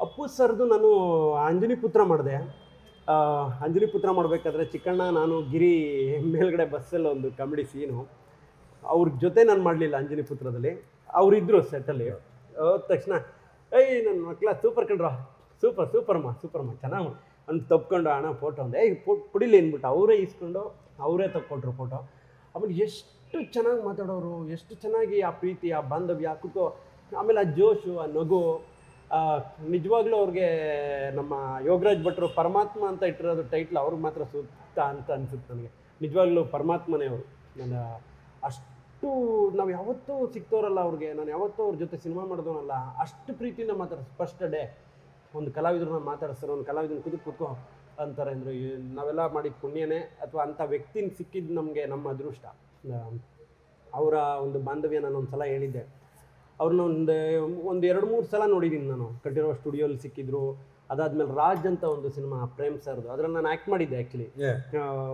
ಅಪ್ಪು ಸರ್ದು ನಾನು ಅಂಜನಿ ಪುತ್ರ ಮಾಡಿದೆ. ಅಂಜನಿ ಪುತ್ರ ಮಾಡಬೇಕಾದ್ರೆ ಚಿಕ್ಕಣ್ಣ, ನಾನು, ಗಿರಿ ಮೇಲ್ಗಡೆ ಬಸ್ಸಲ್ಲಿ ಒಂದು ಕಾಮಿಡಿ ಸೀನು. ಅವ್ರ ಜೊತೆ ನಾನು ಮಾಡಲಿಲ್ಲ ಅಂಜನಿ ಪುತ್ರದಲ್ಲಿ, ಅವರಿದ್ದರು ಸೆಟ್ಟಲ್ಲಿ. ಹೋದ ತಕ್ಷಣ ನನ್ನ ಮಕ್ಕಳ ಸೂಪರ್ ಕಂಡ್ರ ಸೂಪರ್ಮ ಚೆನ್ನಾಗಿ ಅಂತ ತಪ್ಕೊಂಡು ಅಣ್ಣ ಫೋಟೋ ಅಂದೆ ಪುಡಿಲಿ ಅಂದ್ಬಿಟ್ಟು ಅವರೇ ಇಸ್ಕೊಂಡು ಅವರೇ ತಕ್ಕೊಟ್ರು ಫೋಟೋ. ಆಮೇಲೆ ಎಷ್ಟು ಚೆನ್ನಾಗಿ ಮಾತಾಡೋರು, ಎಷ್ಟು ಚೆನ್ನಾಗಿ ಆ ಪ್ರೀತಿ, ಆ ಬಾಂಧವ್ಯ, ಆಮೇಲೆ ಆ ಜೋಶು, ಆ ನಗು. ನಿಜವಾಗ್ಲೂ ಅವ್ರಿಗೆ ನಮ್ಮ ಯೋಗರಾಜ್ ಭಟ್ರು ಪರಮಾತ್ಮ ಅಂತ ಇಟ್ಟಿರೋದು ಟೈಟ್ಲ್ ಅವ್ರಿಗೆ ಮಾತ್ರ ಸೂಕ್ತ ಅಂತ ಅನ್ಸುತ್ತೆ ನನಗೆ. ನಿಜವಾಗ್ಲೂ ಪರಮಾತ್ಮನೇ ಅವರು. ನನ್ನ ಅಷ್ಟು ನಾವು ಯಾವತ್ತೂ ಸಿಕ್ತವ್ರಲ್ಲ ಅವ್ರಿಗೆ, ನಾನು ಯಾವತ್ತೂ ಅವ್ರ ಜೊತೆ ಸಿನಿಮಾ ಮಾಡಿದವನಲ್ಲ, ಅಷ್ಟು ಪ್ರೀತಿಯಿಂದ ಮಾತಾಡ್ತಾರೆ. ಫಸ್ಟ್ ಡೇ ಒಂದು ಕಲಾವಿದ್ರನ್ನ ಮಾತಾಡಿಸ್ತಾರೆ, ಒಂದು ಕಲಾವಿದನ ಕೂತ್ಕೋ ಅಂತಾರೆ ಅಂದರೆ ನಾವೆಲ್ಲ ಮಾಡಿದ ಪುಣ್ಯನೇ ಅಥವಾ ಅಂಥ ವ್ಯಕ್ತಿನ ಸಿಕ್ಕಿದ್ದು ನಮಗೆ ನಮ್ಮ ಅದೃಷ್ಟ. ಅವರ ಒಂದು ಬಾಂಧವ್ಯ ನಾನು ಒಂದು ಸಲ ಹೇಳಿದ್ದೆ, ಅವ್ರನ್ನ ಒಂದು 2-3 ಸಲ ನೋಡಿದ್ದೀನಿ ನಾನು. ಕಂಠೀರವ ಸ್ಟುಡಿಯೋಲಿ ಸಿಕ್ಕಿದ್ರು. ಅದಾದ್ಮೇಲೆ ರಾಜ್ ಅಂತ ಒಂದು ಸಿನಿಮಾ ಪ್ರೇಮ್ ಸರ್ದು, ಅದ್ರಲ್ಲಿ ನಾನು ಆ್ಯಕ್ಟ್ ಮಾಡಿದ್ದೆ ಆ್ಯಕ್ಚುಲಿ.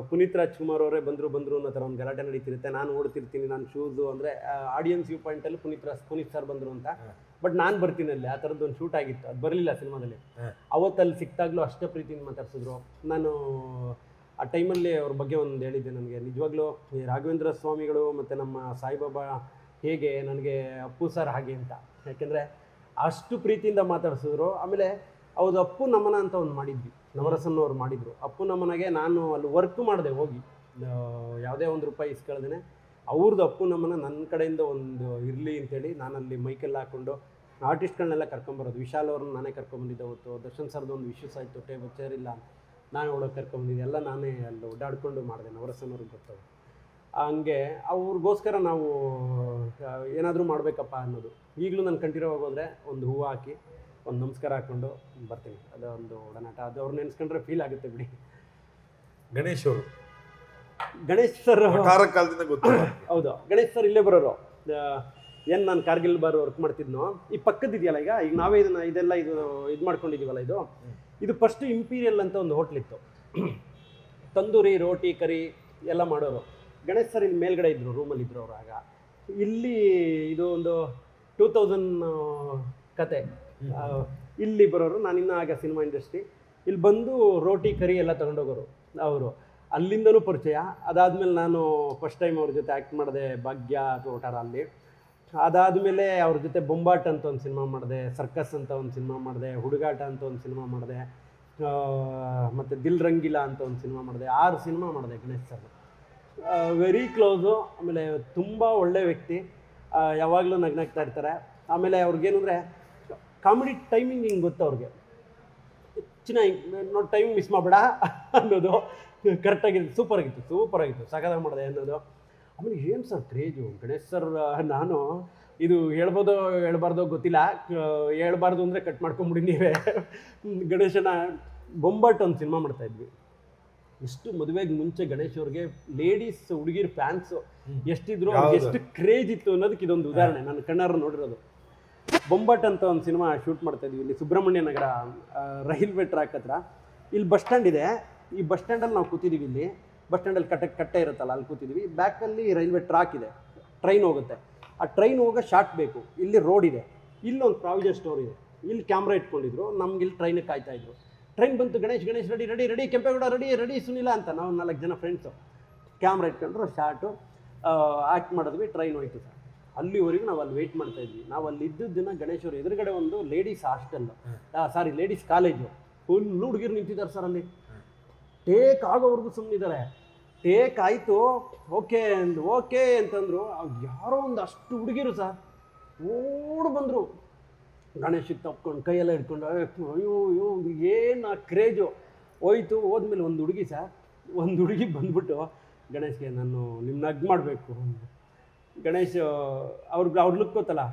ಪುನೀತ್ ರಾಜ್ಕುಮಾರ್ ಅವರೇ ಬಂದರು ಅನ್ನೋ ಥರ ಒಂದು ಗಲಾಟೆ ನಡೀತಿರುತ್ತೆ. ನಾನು ಓಡ್ತಿರ್ತೀನಿ, ನಾನು ಶೂಸು ಅಂದರೆ ಆಡಿಯನ್ಸ್ ವ್ಯೂ ಪಾಯಿಂಟಲ್ಲಿ ಪುನೀತ್ ಸರ್ ಬಂದರು ಅಂತ. ಬಟ್ ನಾನು ಬರ್ತೀನಿ ಅಲ್ಲಿ, ಆ ಥರದ್ದು ಒಂದು ಶೂಟ್ ಆಗಿತ್ತು, ಅದು ಬರಲಿಲ್ಲ ಸಿನಿಮಾದಲ್ಲಿ. ಅವತ್ತಲ್ಲಿ ಸಿಕ್ತಾಗಲೂ ಅಷ್ಟೇ ಪ್ರೀತಿಯಿಂದ ಮಾತಾಡ್ಸಿದ್ರು. ನಾನು ಆ ಟೈಮಲ್ಲಿ ಅವ್ರ ಬಗ್ಗೆ ಒಂದು ಹೇಳಿದ್ದೆ. ನನಗೆ ನಿಜವಾಗ್ಲೂ ಈ ರಾಘವೇಂದ್ರ ಸ್ವಾಮಿಗಳು ಮತ್ತು ನಮ್ಮ ಸಾಯಿಬಾಬಾ ಹೇಗೆ ನನಗೆ ಅಪ್ಪು ಸರ್ ಹಾಗೆ ಅಂತ, ಯಾಕೆಂದರೆ ಅಷ್ಟು ಪ್ರೀತಿಯಿಂದ ಮಾತಾಡ್ಸಿದ್ರು. ಆಮೇಲೆ ಅವ್ರದ್ದು ಅಪ್ಪು ನಮನ ಅಂತ ಒಂದು ಮಾಡಿದ್ವಿ, ನವರಸನ್ನವ್ರು ಮಾಡಿದರು. ಅಪ್ಪು ನಮನಗೆ ನಾನು ಅಲ್ಲಿ ವರ್ಕ್ ಮಾಡಿದೆ ಹೋಗಿ, ಯಾವುದೇ ₹1 ಇಸ್ಕೊಳ್ದೇನೆ. ಅವ್ರದ್ದು ಅಪ್ಪು ನಮನ ನನ್ನ ಕಡೆಯಿಂದ ಒಂದು ಇರಲಿ ಅಂತೇಳಿ ನಾನಲ್ಲಿ ಮೈಕೆಲ್ಲ ಹಾಕ್ಕೊಂಡು ಆರ್ಟಿಸ್ಟ್ಗಳನ್ನೆಲ್ಲ ಕರ್ಕೊಂಬರೋದು. ವಿಶಾಲ್ ಅವ್ರನ್ನ ನಾನೇ ಕರ್ಕೊಂಬಂದಿದ್ದೆ ಅವತ್ತು. ದರ್ಶನ್ ಸರ್ದು ಒಂದು ಇಶ್ಯೂಸ್ ಆಯಿತು, ಚೇರ್ ಇಲ್ಲ, ನಾನೇ ಒಳಗೆ ಕರ್ಕೊಂಬಂದಿದ್ದೆ. ಎಲ್ಲ ನಾನೇ ಅಲ್ಲಿ ಓಡಾಡ್ಕೊಂಡು ಮಾಡಿದೆ, ನವರಸನ್ನವ್ರಿಗೆ ಗೊತ್ತದು. ಹಂಗೆ ಅವ್ರಿಗೋಸ್ಕರ ನಾವು ಏನಾದರೂ ಮಾಡಬೇಕಪ್ಪ ಅನ್ನೋದು. ಈಗಲೂ ನಾನು ಕಂಠೀರವ ಹೋದರೆ ಒಂದು ಹೂವು ಹಾಕಿ ಒಂದು ನಮಸ್ಕಾರ ಹಾಕ್ಕೊಂಡು ಬರ್ತೀನಿ. ಅದೊಂದು ಒಡನಾಟ, ಅದು ಅವ್ರು ನೆನೆಸ್ಕೊಂಡ್ರೆ ಫೀಲ್ ಆಗುತ್ತೆ ಬಿಡಿ. ಗಣೇಶ್ ಅವರು, ಗಣೇಶ್ ಸರ್ ಕಾಲದಿಂದ ಗೊತ್ತು. ಹೌದು, ಗಣೇಶ್ ಸರ್ ಇಲ್ಲೇ ಬರೋರು. ಏನು ನಾನು ಕಾರ್ಗಿಲ್ ಬಾರ್ ವರ್ಕ್ ಮಾಡ್ತಿದ್ನೋ, ಈ ಪಕ್ಕದಿದೆಯಲ್ಲ, ಈಗ ನಾವೇ ಇದೆಲ್ಲ ಇದು ಮಾಡ್ಕೊಂಡಿದ್ದೀವಲ್ಲ, ಇದು ಫಸ್ಟ್ ಇಂಪೀರಿಯಲ್ ಅಂತ ಒಂದು ಹೋಟ್ಲಿತ್ತು. ತಂದೂರಿ, ರೋಟಿ, ಕರಿ ಎಲ್ಲ ಮಾಡೋರು. ಗಣೇಶ್ ಸರ್ ಇಲ್ಲಿ ಮೇಲ್ಗಡೆ ಇದ್ದರು, ರೂಮಲ್ಲಿ ಇದ್ದರು ಅವರು. ಆಗ ಇಲ್ಲಿ ಇದು ಒಂದು 2000 ಕತೆ. ಇಲ್ಲಿ ಬರೋರು. ನಾನಿನ್ನೂ ಆಗ ಸಿನಿಮಾ ಇಂಡಸ್ಟ್ರಿ. ಇಲ್ಲಿ ಬಂದು ರೋಟಿ, ಕರಿ ಎಲ್ಲ ತೊಗೊಂಡೋಗೋರು ಅವರು. ಅಲ್ಲಿಂದಲೂ ಪರಿಚಯ. ಅದಾದಮೇಲೆ ನಾನು ಫಸ್ಟ್ ಟೈಮ್ ಅವ್ರ ಜೊತೆ ಆ್ಯಕ್ಟ್ ಮಾಡಿದೆ ಭಾಗ್ಯ ತೋಟಾರ ಅಲ್ಲಿ. ಅದಾದಮೇಲೆ ಅವ್ರ ಜೊತೆ ಬೊಂಬಾಟ್ ಅಂತ ಒಂದು ಸಿನಿಮಾ ಮಾಡಿದೆ, ಸರ್ಕಸ್ ಅಂತ ಒಂದು ಸಿನಿಮಾ ಮಾಡಿದೆ, ಹುಡುಗಾಟ ಅಂತ ಒಂದು ಸಿನಿಮಾ ಮಾಡಿದೆ, ಮತ್ತು ದಿಲ್ ರಂಗಿಲ ಅಂತ ಒಂದು ಸಿನಿಮಾ ಮಾಡಿದೆ. 6 ಸಿನಿಮಾ ಮಾಡಿದೆ ಗಣೇಶ್ ಸರ್. Very close. ಆಮೇಲೆ ತುಂಬ ಒಳ್ಳೆ ವ್ಯಕ್ತಿ, ಯಾವಾಗಲೂ ನಗ್ನಾಗ್ತಾ ಇರ್ತಾರೆ. ಆಮೇಲೆ ಅವ್ರಿಗೇನಂದರೆ ಕಾಮಿಡಿ ಟೈಮಿಂಗ್ ಹಿಂಗೆ ಗೊತ್ತು ಅವ್ರಿಗೆ. ಚೆನ್ನಾಗಿ ನೋಡಿ, ಟೈಮಿಂಗ್ ಮಿಸ್ ಮಾಡಬೇಡ ಅನ್ನೋದು ಕರೆಕ್ಟಾಗಿತ್ತು. ಸೂಪರಾಗಿತ್ತು, ಸಖತ್ತಾಗಿ ಮಾಡಿದೆ ಅನ್ನೋದು. ಆಮೇಲೆ ಏನು ಸರ್ ಕ್ರೇಜು ಗಣೇಶ್ ಸರ್. ನಾನು ಇದು ಹೇಳ್ಬಾರ್ದೋ ಗೊತ್ತಿಲ್ಲ, ಹೇಳ್ಬಾರ್ದು ಅಂದರೆ ಕಟ್ ಮಾಡ್ಕೊಂಬಿಡಿ ನೀವೇ. ಗಣೇಶನ ಬೊಂಬಾಟ್ ಒಂದು ಸಿನಿಮಾ ಮಾಡ್ತಾಯಿದ್ವಿ. ಎಷ್ಟು ಮದುವೆಗೆ ಮುಂಚೆ ಗಣೇಶ್ ಅವ್ರಿಗೆ ಲೇಡೀಸ್ ಹುಡುಗಿರ್ ಫ್ಯಾನ್ಸು ಎಷ್ಟಿದ್ರು, ಅವ್ರಿಗೆ ಎಷ್ಟು ಕ್ರೇಜ್ ಇತ್ತು ಅನ್ನೋದಕ್ಕೆ ಇದೊಂದು ಉದಾಹರಣೆ. ನಾನು ಕಣ್ಣಾರ ನೋಡಿರೋದು. ಬೊಂಬಾಟ್ ಅಂತ ಒಂದು ಸಿನಿಮಾ ಶೂಟ್ ಮಾಡ್ತಾಯಿದ್ವಿ ಇಲ್ಲಿ ಸುಬ್ರಹ್ಮಣ್ಯ ನಗರ ರೈಲ್ವೆ ಟ್ರ್ಯಾಕ್ ಹತ್ರ. ಇಲ್ಲಿ ಬಸ್ ಸ್ಟ್ಯಾಂಡ್ ಇದೆ. ಈ ಬಸ್ ಸ್ಟ್ಯಾಂಡಲ್ಲಿ ನಾವು ಕೂತಿದ್ದೀವಿ. ಇಲ್ಲಿ ಬಸ್ ಸ್ಟ್ಯಾಂಡಲ್ಲಿ ಕಟ್ಟೆ ಇರುತ್ತಲ್ಲ, ಅಲ್ಲಿ ಕೂತಿದ್ದೀವಿ. ಬ್ಯಾಕಲ್ಲಿ ರೈಲ್ವೆ ಟ್ರ್ಯಾಕ್ ಇದೆ, ಟ್ರೈನ್ ಹೋಗುತ್ತೆ. ಆ ಟ್ರೈನ್ ಹೋಗೋ ಶಾರ್ಟ್ ಬೇಕು. ಇಲ್ಲಿ ರೋಡ್ ಇದೆ, ಇಲ್ಲೊಂದು ಪ್ರಾವಿಜನ್ ಸ್ಟೋರ್ ಇದೆ. ಇಲ್ಲಿ ಕ್ಯಾಮ್ರಾ ಇಟ್ಕೊಂಡಿದ್ರು, ನಮ್ಗೆ ಇಲ್ಲಿ ಟ್ರೈನಿಗೆ ಕಾಯ್ತಾಯಿದ್ರು. ಟ್ರೈನ್ ಬಂತು, ಗಣೇಶ್ ರೆಡಿ ಕೆಂಪೇಗೌಡ ರೆಡಿ ಸುನಿಲ ಅಂತ ನಾವು 4 ಜನ ಫ್ರೆಂಡ್ಸು ಕ್ಯಾಮ್ರಾ ಇಟ್ಕೊಂಡ್ರು. ಶಾರ್ಟು ಆ್ಯಕ್ಟ್ ಮಾಡಿದ್ವಿ. ಟ್ರೈನ್ ಹೋಯ್ತು ಸರ್. ಅಲ್ಲಿವರೆಗೂ ನಾವು ಅಲ್ಲಿ ವೆಯ್ಟ್ ಮಾಡ್ತಾಯಿದ್ವಿ. ನಾವು ಅಲ್ಲಿ ಇದ್ದಿದ್ದ ದಿನ ಗಣೇಶ್ ಅವರು ಎದುರುಗಡೆ ಒಂದು ladies hostel, ladies college, full ಹುಡುಗಿರು ನಿಂತಿದ್ದಾರೆ ಸರ್ ಅಲ್ಲಿ. ಟೇಕ್ ಆಗೋವರೆಗೂ ಸುಮ್ಮನಿದ್ದಾರೆ. ಟೇಕ್ ಆಯಿತು, ಓಕೆ ಅಂತಂದರು. ಯಾರೋ ಒಂದು ಅಷ್ಟು ಹುಡುಗಿರು ಸರ್ ಓಡು ಬಂದರು. ಗಣೇಶಕ್ಕೆ ತಪ್ಕೊಂಡು ಕೈಯೆಲ್ಲ ಹಿಡ್ಕೊಂಡು, ಅಯ್ಯೋ ಏನು ಆ ಕ್ರೇಜು ಹೋಯ್ತು. ಹೋದ್ಮೇಲೆ ಒಂದು ಹುಡುಗಿ ಬಂದ್ಬಿಟ್ಟು ಗಣೇಶ್ಗೆ ನಾನು ನಿಮ್ಮನ್ನ ಹಗ್ ಮಾಡಬೇಕು. ಗಣೇಶ್ ಅವ್ರ ಲುಕ್ ಗೊತ್ತಲ್ಲ,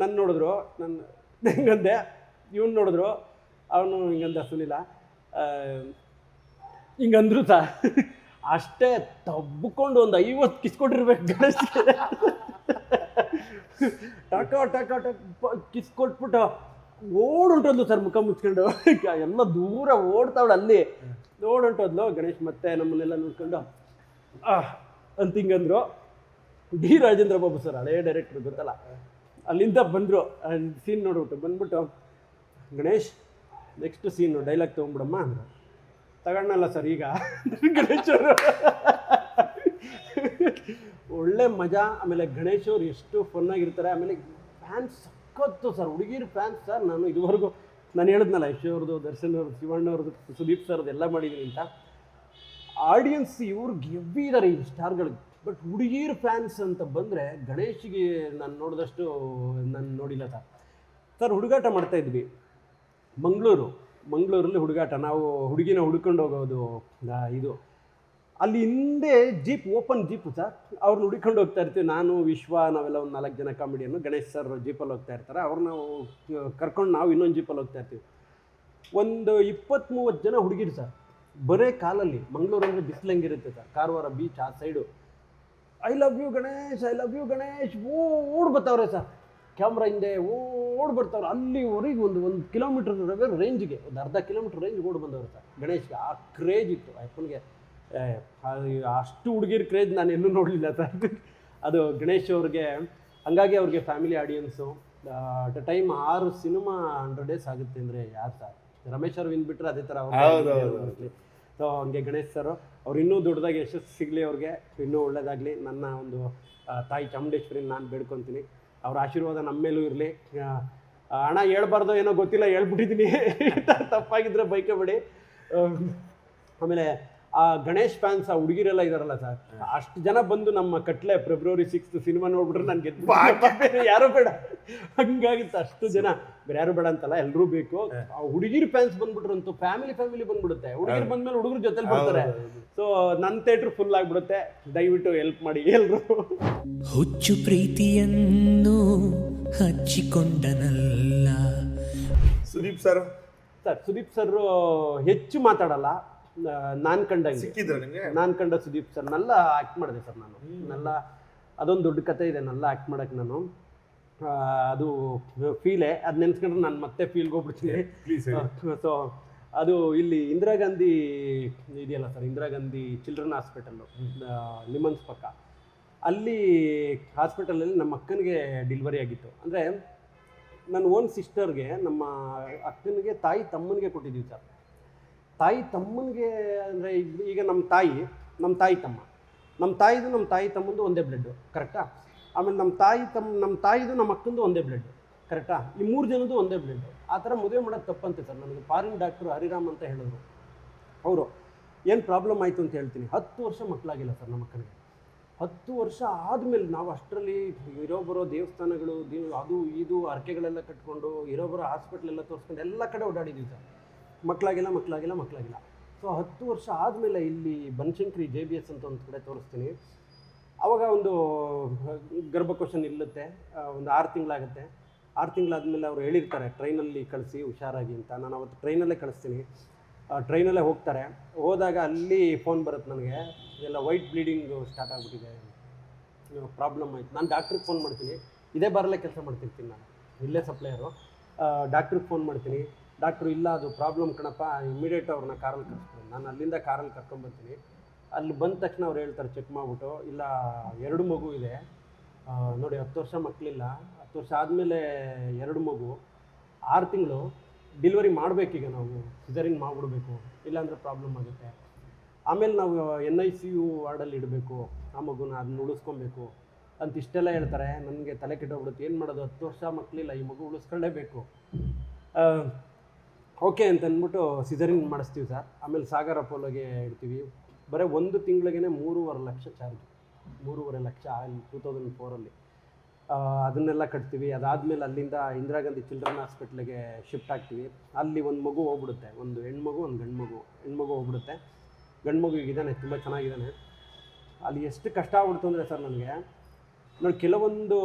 ನನ್ನ ನೋಡಿದ್ರು, ನನ್ನ ಹಿಂಗಂದೆ, ಇವ್ನು ನೋಡಿದ್ರು, ಅವನು ಹಿಂಗಂದ ಸುನಿಲ ಹಿಂಗಂದ್ರು ಸರ್. ಅಷ್ಟೇ ತಬ್ಬಿಕೊಂಡು ಒಂದು 50 ಕಿಸ್ಕೊಟ್ಟಿರ್ಬೇಕು ಗಣೇಶ್ಗೆ. ಟಕ ಕಿಸ್ ಕೊಟ್ಬಿಟ್ಟು ಓಡುಂಟೋದ್ಲು ಸರ್, ಮುಖ ಮುಚ್ಕೊಂಡು. ಎಲ್ಲ ದೂರ ಓಡ್ತಾವಳು. ಅಲ್ಲಿ ಓಡುಂಟೋದ್ಲು. ಗಣೇಶ್ ಮತ್ತೆ ನಮ್ಮನ್ನೆಲ್ಲ ನೋಡ್ಕೊಂಡು ಅಂತ ಹಿಂಗಂದ್ರು. ಡಿ ರಾಜೇಂದ್ರ ಬಾಬು ಸರ್, ಹಳೇ ಡೈರೆಕ್ಟ್ರು ಗೊತ್ತಲ್ಲ, ಅಲ್ಲಿಂದ ಬಂದರು. ಸೀನ್ ಬಂದ್ಬಿಟ್ಟು ಗಣೇಶ್ ನೆಕ್ಸ್ಟ್ ಸೀನು ಡೈಲಾಗ್ ತೊಗೊಂಬಿಡಮ್ಮ ಅಂದರು. ತಗೊಂಡಲ್ಲ ಸರ್ ಈಗ ಗಣೇಶ್ ಅವರು. ಒಳ್ಳೆ ಮಜಾ. ಆಮೇಲೆ ಗಣೇಶ್ ಅವ್ರು ಎಷ್ಟು ಫನ್ನಾಗಿರ್ತಾರೆ. ಆಮೇಲೆ ಫ್ಯಾನ್ಸ್ ಸಖತ್ತು ಸರ್, ಹುಡುಗಿರು ಫ್ಯಾನ್ಸ್ ಸರ್. ನಾನು ಇದುವರೆಗೂ ನಾನು ಹೇಳಿದ್ನಲ್ಲ ಯಶ್ ಅವ್ರದ್ದು, ದರ್ಶನ್ ಅವ್ರದ್ದು, ಶಿವಣ್ಣವ್ರದ್ದು, ಸುದೀಪ್ ಸರ್ದು ಎಲ್ಲ ಮಾಡಿದ್ದೀನಿ ಅಂತ. ಆಡಿಯನ್ಸ್ ಇವ್ರಿಗೆ ಹೆವಿ ಇದ್ದಾರೆ ಈ ಸ್ಟಾರ್ಗಳಿಗೆ. ಬಟ್ ಹುಡುಗಿರ್ ಫ್ಯಾನ್ಸ್ ಅಂತ ಬಂದರೆ ಗಣೇಶ್ಗೆ ನಾನು ನೋಡಿದಷ್ಟು ನಾನು ನೋಡಿಲ್ಲ ಸರ್. ಹುಡುಗಾಟ ಮಾಡ್ತಾಯಿದ್ವಿ ಮಂಗಳೂರಲ್ಲಿ ಹುಡುಗಾಟ. ನಾವು ಹುಡುಗಿನ ಹುಡ್ಕೊಂಡು ಹೋಗೋದು ಇದು. ಅಲ್ಲಿ ಹಿಂದೆ ಜೀಪ್, ಓಪನ್ ಜೀಪು ಸರ್, ಅವ್ರನ್ನ ಹುಡ್ಕೊಂಡು ಹೋಗ್ತಾ ಇರ್ತೀವಿ. ನಾನು, ವಿಶ್ವ, ನಾವೆಲ್ಲ ಒಂದು 4 ಜನ ಕಾಮಿಡಿಯನ್ನು. ಗಣೇಶ್ ಸರ್ ಜೀಪಲ್ಲಿ ಹೋಗ್ತಾ ಇರ್ತಾರೆ, ಅವ್ರನ್ನ ಕರ್ಕೊಂಡು ನಾವು ಇನ್ನೊಂದು ಜೀಪಲ್ಲಿ ಹೋಗ್ತಾ ಇರ್ತೀವಿ. ಒಂದು 20-30 ಜನ ಹುಡುಗಿರು ಸರ್, ಬರೇ ಕಾಲಲ್ಲಿ. ಮಂಗಳೂರು ಅಂದರೆ ಬಿಸಿಲು ಹೆಂಗಿರುತ್ತೆ ಸರ್, ಕಾರವಾರ ಬೀಚ್ ಆ side. I love you Ganesh, I love you Ganesh ಓಡ್ ಬರ್ತಾವ್ರೆ ಸರ್. ಕ್ಯಾಮ್ರಾ ಹಿಂದೆ ಓಡ್ ಬರ್ತಾವ್ರೆ. ಅಲ್ಲಿವರೆಗೆ ಒಂದು ಕಿಲೋಮೀಟ್ರ್ ರೇಂಜ್ಗೆ, ಒಂದು ಅರ್ಧ ಕಿಲೋಮೀಟ್ರ್ ರೇಂಜ್ ಓಡ್ ಬಂದವ್ರೆ ಸರ್. ಗಣೇಶ್ಗೆ ಆ ಕ್ರೇಜ್ ಇತ್ತು ಅಪ್ಪನಿಗೆ. ಅಷ್ಟು ಹುಡುಗಿರ್ ಕ್ರೇಜ್ ನಾನು ಎಲ್ಲೂ ನೋಡಲಿಲ್ಲ ಸರ್. ಅದು ಗಣೇಶ್ ಅವ್ರಿಗೆ. ಹಂಗಾಗಿ ಅವ್ರಿಗೆ family audience. At a time 6 cinema 100 days ಆಗುತ್ತೆ ಅಂದರೆ ಯಾರು ಸರ್? ರಮೇಶ್ ಅವ್ರು ಬಿಟ್ಟರೆ ಅದೇ ಥರ. ಸೊ ಹಂಗೆ ಗಣೇಶ್ ಸರ್ ಅವ್ರು ಇನ್ನೂ ದೊಡ್ಡದಾಗಿ ಯಶಸ್ಸು ಸಿಗಲಿ, ಅವ್ರಿಗೆ ಇನ್ನೂ ಒಳ್ಳೇದಾಗಲಿ. ನನ್ನ ಒಂದು ತಾಯಿ ಚಾಮುಂಡೇಶ್ವರಿನ ನಾನು ಬೇಡ್ಕೊತೀನಿ, ಅವ್ರ ಆಶೀರ್ವಾದ ನಮ್ಮ ಮೇಲೂ ಇರಲಿ. ಹಣ ಹೇಳ್ಬಾರ್ದು ಏನೋ ಗೊತ್ತಿಲ್ಲ, ಹೇಳ್ಬಿಟ್ಟಿದ್ದೀನಿ. ತಪ್ಪಾಗಿದ್ದರೆ ಬೈಕಬೇಡಿ. ಆಮೇಲೆ ಆ ಗಣೇಶ್ ಫ್ಯಾನ್ಸ್, ಆ ಹುಡುಗಿರೆಲ್ಲ ಇದಾರಲ್ಲ ಸರ್, ಅಷ್ಟು ಜನ ಬಂದು ನಮ್ಮ ಕಟ್ಲೆ February 6th ಸಿನಿಮಾ ನೋಡ್ಬಿಟ್ರೆ ನನಗೆ ಯಾರು ಬೇಡ ಹಂಗಾಗಿತ್ತು. ಅಷ್ಟು ಜನ, ಬೇರೆ ಯಾರು ಬೇಡ ಅಂತಲ್ಲ, ಎಲ್ಲರೂ ಬೇಕು. ಆ ಹುಡುಗಿರ್ ಫ್ಯಾನ್ಸ್ ಬಂದ್ಬಿಟ್ರಂತೂ ಫ್ಯಾಮಿಲಿ ಬಂದ್ಬಿಡುತ್ತೆ. ಹುಡುಗಿರು ಬಂದ್ಮೇಲೆ ಹುಡುಗರು ಜೊತೆಲಿ ಬರ್ತಾರೆ. ಸೊ ನನ್ನ ಥಿಯೇಟ್ರ್ ಫುಲ್ ಆಗಿಬಿಡುತ್ತೆ. ದಯವಿಟ್ಟು ಹೆಲ್ಪ್ ಮಾಡಿ ಎಲ್ಲರೂ. ಹುಚ್ಚು ಪ್ರೀತಿಯನ್ನು ಹಚ್ಚಿಕೊಂಡನಲ್ಲ. ಸುದೀಪ್ ಸರ್ ಸುದೀಪ್ ಹೆಚ್ಚು ಮಾತಾಡಲ್ಲ. ನಾನು ಕಂಡ ಸುದೀಪ್ ಸರ್ ನಲ್ಲ ಆ್ಯಕ್ಟ್ ಮಾಡಿದೆ ಸರ್. ನಲ್ಲ ಅದೊಂದು ದೊಡ್ಡ ಕತೆ ಇದೆ, ನಲ್ಲ ಆ್ಯಕ್ಟ್ ಮಾಡೋಕ್ಕೆ ನಾನು. ಅದು ಫೀಲೇ, ಅದು ನೆನ್ಸ್ಕೊಂಡ್ರೆ ನಾನು ಮತ್ತೆ ಫೀಲ್ಗೆ ಹೋಗ್ಬಿಡ್ತೀನಿ. ಸೊ ಅದು ಇಲ್ಲಿ ಇಂದಿರಾ ಗಾಂಧಿ ಇದೆಯಲ್ಲ sir, Indira Gandhi children hospital NIMHANS ಪಕ್ಕ. ಅಲ್ಲಿ ಹಾಸ್ಪಿಟಲಲ್ಲಿ ನಮ್ಮ ಅಕ್ಕನಿಗೆ ಡೆಲಿವರಿ ಆಗಿತ್ತು. ಅಂದರೆ ನನ್ನ ಓನ್ ಸಿಸ್ಟರ್ಗೆ, ನಮ್ಮ ಅಕ್ಕನಿಗೆ ತಮ್ಮನಿಗೆ ಕೊಟ್ಟಿದ್ದೀವಿ ಸರ್. ತಮ್ಮನಿಗೆ ಅಂದರೆ ಈಗ ನಮ್ಮ ತಾಯಿ ತಮ್ಮ, ನಮ್ಮ ತಾಯಿ ತಮ್ಮಂದು ಒಂದೇ ಬ್ಲಡ್ಡು, ಕರೆಕ್ಟಾ? ಆಮೇಲೆ ನಮ್ಮ ತಾಯಿದು ನಮ್ಮ ಅಕ್ಕಂದು ಒಂದೇ ಬ್ಲಡ್ಡು, ಕರೆಕ್ಟಾ? ಈ 3 ಜನದ್ದು ಒಂದೇ ಬ್ಲಡ್ಡು. ಆ ಥರ ಮದುವೆ ಮಾಡೋದು ತಪ್ಪಂತೆ ಸರ್. ನನಗೆ ಫಾರಿನ್ ಡಾಕ್ಟ್ರು ಹರಿರಾಮ್ ಅಂತ ಹೇಳಿದ್ರು. ಅವರು ಏನು ಪ್ರಾಬ್ಲಮ್ ಆಯಿತು ಅಂತ ಹೇಳ್ತೀನಿ. 10 ವರ್ಷ ಮಕ್ಕಳಾಗಿಲ್ಲ ಸರ್ ನಮ್ಮ ಅಕ್ಕನಿಗೆ. 10 ವರ್ಷ ಆದಮೇಲೆ ನಾವು ಅಷ್ಟರಲ್ಲಿ ಇರೋಬರೋ ದೇವಸ್ಥಾನಗಳು, ಅದು ಇದು ಹರಕೆಗಳೆಲ್ಲ ಕಟ್ಕೊಂಡು, ಇರೋಬರೋ ಹಾಸ್ಪಿಟ್ಲೆಲ್ಲ ತೋರಿಸ್ಕೊಂಡು ಎಲ್ಲ ಕಡೆ ಓಡಾಡಿದ್ದೀವಿ ಸರ್. ಮಕ್ಕಳಾಗಿಲ್ಲ. ಸೊ 10 ವರ್ಷ ಆದಮೇಲೆ ಇಲ್ಲಿ ಬನಶಂಕರಿ JBS ಅಂತ ಒಂದು ಕಡೆ ತೋರಿಸ್ತೀನಿ. ಆವಾಗ ಒಂದು ಗರ್ಭಕೋಶ ನಿಲ್ಲುತ್ತೆ. ಒಂದು 6 ತಿಂಗಳಾಗುತ್ತೆ. 6 ತಿಂಗಳಾದಮೇಲೆ ಅವ್ರು ಹೇಳಿರ್ತಾರೆ ಟ್ರೈನಲ್ಲಿ ಕಳಿಸಿ ಹುಷಾರಾಗಿ ಅಂತ. ನಾನು ಅವತ್ತು ಟ್ರೈನಲ್ಲೇ ಕಳಿಸ್ತೀನಿ. ಟ್ರೈನಲ್ಲೇ ಹೋಗ್ತಾರೆ. ಹೋದಾಗ ಅಲ್ಲಿ ಫೋನ್ ಬರುತ್ತೆ ನನಗೆ, ಎಲ್ಲ ವೈಟ್ ಬ್ಲೀಡಿಂಗು ಸ್ಟಾರ್ಟ್ ಆಗಿಬಿಟ್ಟಿದೆ, ಪ್ರಾಬ್ಲಮ್ ಆಯಿತು. ನಾನು ಡಾಕ್ಟ್ರಿಗೆ ಫೋನ್ ಮಾಡ್ತೀನಿ. ಇದೇ ಬಾರಲ್ಲೇ ಕೆಲಸ ಮಾಡ್ತಿರ್ತೀನಿ ನಾನು, ಇಲ್ಲೇ ಸಪ್ಲೈಯರು. ಡಾಕ್ಟ್ರಿಗೆ ಫೋನ್ ಮಾಡ್ತೀನಿ. ಡಾಕ್ಟ್ರು ಇಲ್ಲ, ಅದು ಪ್ರಾಬ್ಲಮ್ ಕಣಪ್ಪ, ಇಮಿಡಿಯೇಟ್ ಅವ್ರನ್ನ ಕಾರಲ್ಲಿ ಕಳಿಸ್ತೀನಿ. ನಾನು ಅಲ್ಲಿಂದ ಕಾರಲ್ಲಿ ಕರ್ಕೊಂಬರ್ತೀನಿ. ಅಲ್ಲಿ ಬಂದ ತಕ್ಷಣ ಅವ್ರು ಹೇಳ್ತಾರೆ ಚೆಕ್ ಮಾಡಿಬಿಟ್ಟು, ಇಲ್ಲ 2 ಮಗು ಇದೆ ನೋಡಿ, 10 ವರ್ಷ ಮಕ್ಕಳಿಲ್ಲ, 10 ವರ್ಷ ಆದಮೇಲೆ 2 ಮಗು, 6 ತಿಂಗಳು ಡೆಲಿವರಿ ಮಾಡಬೇಕೀಗ, ನಾವು ಸಿಸರಿನ್ ಮಾಡಿಬಿಡ್ಬೇಕು, ಇಲ್ಲಾಂದರೆ ಪ್ರಾಬ್ಲಮ್ ಆಗುತ್ತೆ. ಆಮೇಲೆ ನಾವು NICU ವಾರ್ಡಲ್ಲಿ ಇಡಬೇಕು ಆ ಮಗುನ, ಅದನ್ನ ಉಳಿಸ್ಕೊಬೇಕು ಅಂತ ಇಷ್ಟೆಲ್ಲ ಹೇಳ್ತಾರೆ. ನನಗೆ ತಲೆ ಕೆಟ್ಟೋಗ್ಬಿಡುತ್ತೆ. ಏನು ಮಾಡೋದು, 10 ವರ್ಷ ಮಕ್ಕಳಿಲ್ಲ, ಈ ಮಗು ಉಳಿಸ್ಕೊಳ್ಳೇಬೇಕು. ಓಕೆ ಅಂತ ಅಂದ್ಬಿಟ್ಟು ಸಿಸರಿನ್ ಮಾಡಿಸ್ತೀವಿ ಸರ್. ಆಮೇಲೆ ಸಾಗರ್ ಅಪೋಲೋಗೆ ಇಡ್ತೀವಿ. ಬರೀ 1 ತಿಂಗಳಿಗೇ 3.5 ಲಕ್ಷ ಚಾರ್ಜ್, 3.5 ಲಕ್ಷ 2004ಅಲ್ಲಿ. ಅದನ್ನೆಲ್ಲ ಕಟ್ತೀವಿ. ಅದಾದಮೇಲೆ ಅಲ್ಲಿಂದ ಇಂದಿರಾ ಗಾಂಧಿ ಚಿಲ್ಡ್ರನ್ ಹಾಸ್ಪಿಟ್ಲಿಗೆ ಶಿಫ್ಟ್ ಆಗ್ತೀವಿ. ಅಲ್ಲಿ ಒಂದು ಮಗು ಹೋಗ್ಬಿಡುತ್ತೆ, ಒಂದು ಹೆಣ್ಮಗು, ಒಂದು ಗಂಡು ಮಗು. ಹೆಣ್ಮಗು ಹೋಗ್ಬಿಡುತ್ತೆ, ಗಂಡು ಮಗು ಇದ್ದಾನೆ, ತುಂಬ ಚೆನ್ನಾಗಿದ್ದಾನೆ. ಅಲ್ಲಿ ಎಷ್ಟು ಕಷ್ಟ ಆಗ್ಬಿಡ್ತು ಅಂದರೆ ಸರ್ ನನಗೆ ನೋಡಿ, ಕೆಲವೊಂದು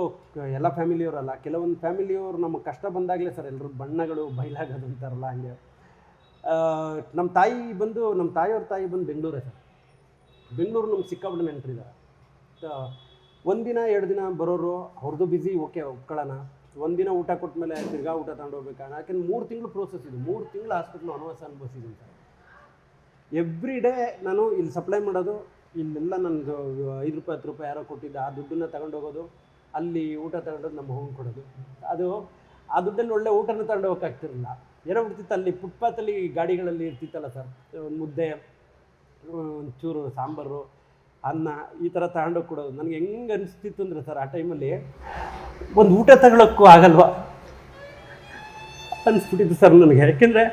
ಎಲ್ಲ ಫ್ಯಾಮಿಲಿಯವರಲ್ಲ, ಕೆಲವೊಂದು ಫ್ಯಾಮಿಲಿಯವರು ನಮಗೆ ಕಷ್ಟ ಬಂದಾಗಲೇ ಸರ್ ಎಲ್ಲರೂ ಬಣ್ಣಗಳು ಬಯಲಾಗೋದು ಅಂತಾರಲ್ಲ, ಹಂಗೆ. ನಮ್ಮ ತಾಯಿಯವ್ರ ತಾಯಿ ಬಂದು ಬೆಂಗಳೂರೇ ಸರ್. ಬೆಂಗಳೂರು ನಮ್ಗೆ ಸಿಕ್ಕಾಬಿಟ್ಟು ನೆಂಟರಿದ್ದಾರೆ. ಒಂದಿನ 2 ದಿನ ಬರೋರು, ಅವ್ರದ್ದು ಬ್ಯುಸಿ, ಓಕೆ ಒಪ್ಕೊಳ್ಳೋಣ. ಒಂದಿನ ಊಟ ಕೊಟ್ಟ ಮೇಲೆ ತಿರ್ಗಾ ಊಟ ತಗೊಂಡೋಗ್ಬೇಕಾ? ಯಾಕೆಂದ್ರೆ 3 ತಿಂಗಳು ಪ್ರೋಸೆಸ್ ಇದು. 3 ತಿಂಗಳು ಹಾಸ್ಪಿಟ್ಲ್ ವನವಾಸ ಅನುಭವಿಸಿದ್ದೀನಿ ಸರ್. ಎವ್ರಿ ಡೇ ನಾನು ಇಲ್ಲಿ ಸಪ್ಲೈ ಮಾಡೋದು, ಇಲ್ಲೆಲ್ಲ ನನಗೆ 5 ರೂಪಾಯಿ 10 ರೂಪಾಯಿ ಯಾರೋ ಕೊಟ್ಟಿದ್ದ ಆ ದುಡ್ಡನ್ನು ತಗೊಂಡೋಗೋದು, ಅಲ್ಲಿ ಊಟ ತಗೊಂಡೋದು ನಮ್ಮ ಹೋಗಿ ಕೊಡೋದು. ಅದು ಆ ದುಡ್ಡಲ್ಲಿ ಒಳ್ಳೆ ಊಟನ ತಗೊಂಡು ಹೋಗೋಕ್ಕಾಗ್ತಿರಲಿಲ್ಲ. ಏನೋ ಬಿಡ್ತಿತ್ತು, ಅಲ್ಲಿ ಫುಟ್ಪಾತಲ್ಲಿ ಗಾಡಿಗಳಲ್ಲಿ ಇರ್ತಿತ್ತಲ್ಲ ಸರ್, ಒಂದು ಮುದ್ದೆ, ಒಂಚೂರು ಸಾಂಬಾರು, ಅನ್ನ, ಈ ಥರ ತಗೊಂಡೋಗಿ ಕೊಡೋದು. ನನಗೆ ಹೆಂಗೆ ಅನಿಸ್ತಿತ್ತು ಅಂದರೆ ಸರ್, ಆ ಟೈಮಲ್ಲಿ ಒಂದು ಊಟ ತಗೊಳ್ಳೋಕ್ಕೂ ಆಗಲ್ವ. ಅನಿಸ್ಬಿಟ್ಟಿತ್ತು ಸರ್ ನನಗೆ. ಯಾಕೆಂದರೆ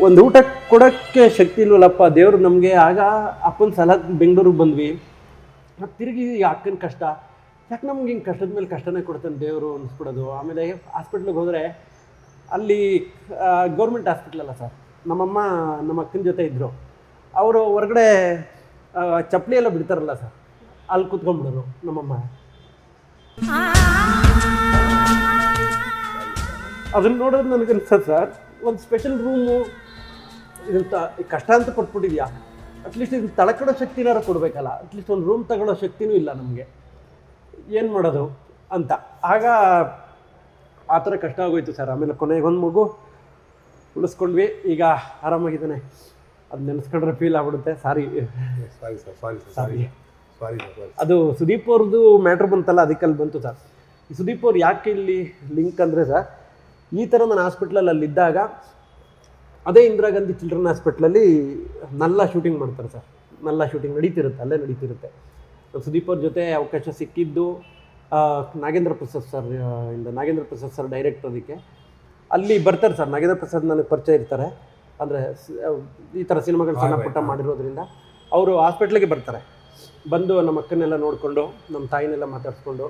ಒಂದು ಊಟ ಕೊಡೋಕ್ಕೆ ಶಕ್ತಿ ಇಲ್ವಲ್ಲಪ್ಪ ದೇವರು ನಮಗೆ. ಆಗ ಅಪ್ಪನ ಸಲ ಬೆಂಗಳೂರಿಗೆ ಬಂದ್ವಿ. ಮತ್ತು ತಿರುಗಿ ಅಕ್ಕನ ಕಷ್ಟ, ಯಾಕೆ ನಮ್ಗೆ ಹಿಂಗೆ ಕಷ್ಟದ ಮೇಲೆ ಕಷ್ಟನೇ ಕೊಡ್ತಾನೆ ದೇವರು ಅನಿಸ್ಬಿಡೋದು. ಆಮೇಲೆ ಹಾಸ್ಪಿಟ್ಲಿಗೆ ಹೋದರೆ ಅಲ್ಲಿ ಗೌರ್ಮೆಂಟ್ ಹಾಸ್ಪಿಟ್ಲ್ ಅಲ್ಲ ಸರ್, ನಮ್ಮಮ್ಮ ನಮ್ಮ ಅಕ್ಕನ ಜೊತೆ ಇದ್ದರು. ಅವರು ಹೊರಗಡೆ ಚಪ್ಪಲಿ ಎಲ್ಲ ಬಿಡ್ತಾರಲ್ಲ ಸರ್, ಅಲ್ಲಿ ಕೂತ್ಕೊಂಡ್ಬಿಡೋರು ನಮ್ಮಮ್ಮ. ಅದನ್ನು ನೋಡೋದು ನನಗೆ ಅನ್ಸತ್ತೆ ಸರ್, ಒಂದು ಸ್ಪೆಷಲ್ ರೂಮು ಇದಂತ ಕಷ್ಟ ಅಂತ ಕೊಟ್ಬಿಟ್ಟಿದ್ಯಾ, ಅಟ್ಲೀಸ್ಟ್ ಇದು ತಳ್ಕೊಡೋ ಶಕ್ತಿನಾರು ಕೊಡಬೇಕಲ್ಲ. ಅಟ್ಲೀಸ್ಟ್ ಒಂದು ರೂಮ್ ತಗೊಳ್ಳೋ ಶಕ್ತಿನೂ ಇಲ್ಲ ನಮಗೆ, ಏನು ಮಾಡೋದು ಅಂತ. ಆಗ ಆ ಥರ ಕಷ್ಟ ಆಗೋಯ್ತು ಸರ್. ಆಮೇಲೆ ಕೊನೆಗೆ ಒಂದು ಮಗು ಉಳಿಸ್ಕೊಂಡ್ವಿ, ಈಗ ಆರಾಮಾಗಿದ್ದಾನೆ. ಅದು ನೆನೆಸ್ಕೊಂಡ್ರೆ ಫೀಲ್ ಆಗ್ಬಿಡುತ್ತೆ. ಸಾರಿ ಅದು ಸುದೀಪ್ ಅವ್ರದ್ದು ಮ್ಯಾಟ್ರ್ ಬಂತಲ್ಲ, ಅದಕ್ಕಲ್ಲಿ ಬಂತು ಸರ್. ಈ ಸುದೀಪ್ ಅವ್ರು ಯಾಕೆ ಇಲ್ಲಿ ಲಿಂಕ್ ಅಂದರೆ ಸರ್, ಈ ಥರ ನಾನು ಹಾಸ್ಪಿಟ್ಲಲ್ಲಿ ಅಲ್ಲಿದ್ದಾಗ ಅದೇ ಇಂದಿರಾ ಗಾಂಧಿ ಚಿಲ್ಡ್ರನ್ ಹಾಸ್ಪಿಟ್ಲಲ್ಲಿ ನಲ್ಲ ಶೂಟಿಂಗ್ ಮಾಡ್ತಾರೆ ಸರ್. ನಲ್ಲ ಶೂಟಿಂಗ್ ನಡೀತಿರುತ್ತೆ, ಅಲ್ಲೇ ನಡೀತಿರುತ್ತೆ. ಸುದೀಪ್ ಅವ್ರ ಜೊತೆ ಅವಕಾಶ ಸಿಕ್ಕಿದ್ದು ನಾಗೇಂದ್ರ ಪ್ರಸಾದ್ ಸರ್ ಇಂದ. ನಾಗೇಂದ್ರ ಪ್ರಸಾದ್ ಸರ್ ಡೈರೆಕ್ಟರ್ ಅದಕ್ಕೆ. ಅಲ್ಲಿ ಬರ್ತಾರೆ ಸರ್, ನಾಗೇಂದ್ರ ಪ್ರಸಾದ್ ನನಗೆ ಪರಿಚಯ ಇರ್ತಾರೆ. ಅಂದರೆ ಈ ಥರ ಸಿನಿಮಾಗಳು ಸಣ್ಣ ಪುಟ್ಟ ಮಾಡಿರೋದ್ರಿಂದ ಅವರು ಹಾಸ್ಪಿಟ್ಲಿಗೆ ಬರ್ತಾರೆ. ಬಂದು ನಮ್ಮ ಅಕ್ಕನ್ನೆಲ್ಲ ನೋಡಿಕೊಂಡು, ನಮ್ಮ ತಾಯಿನೆಲ್ಲ ಮಾತಾಡಿಸ್ಕೊಂಡು,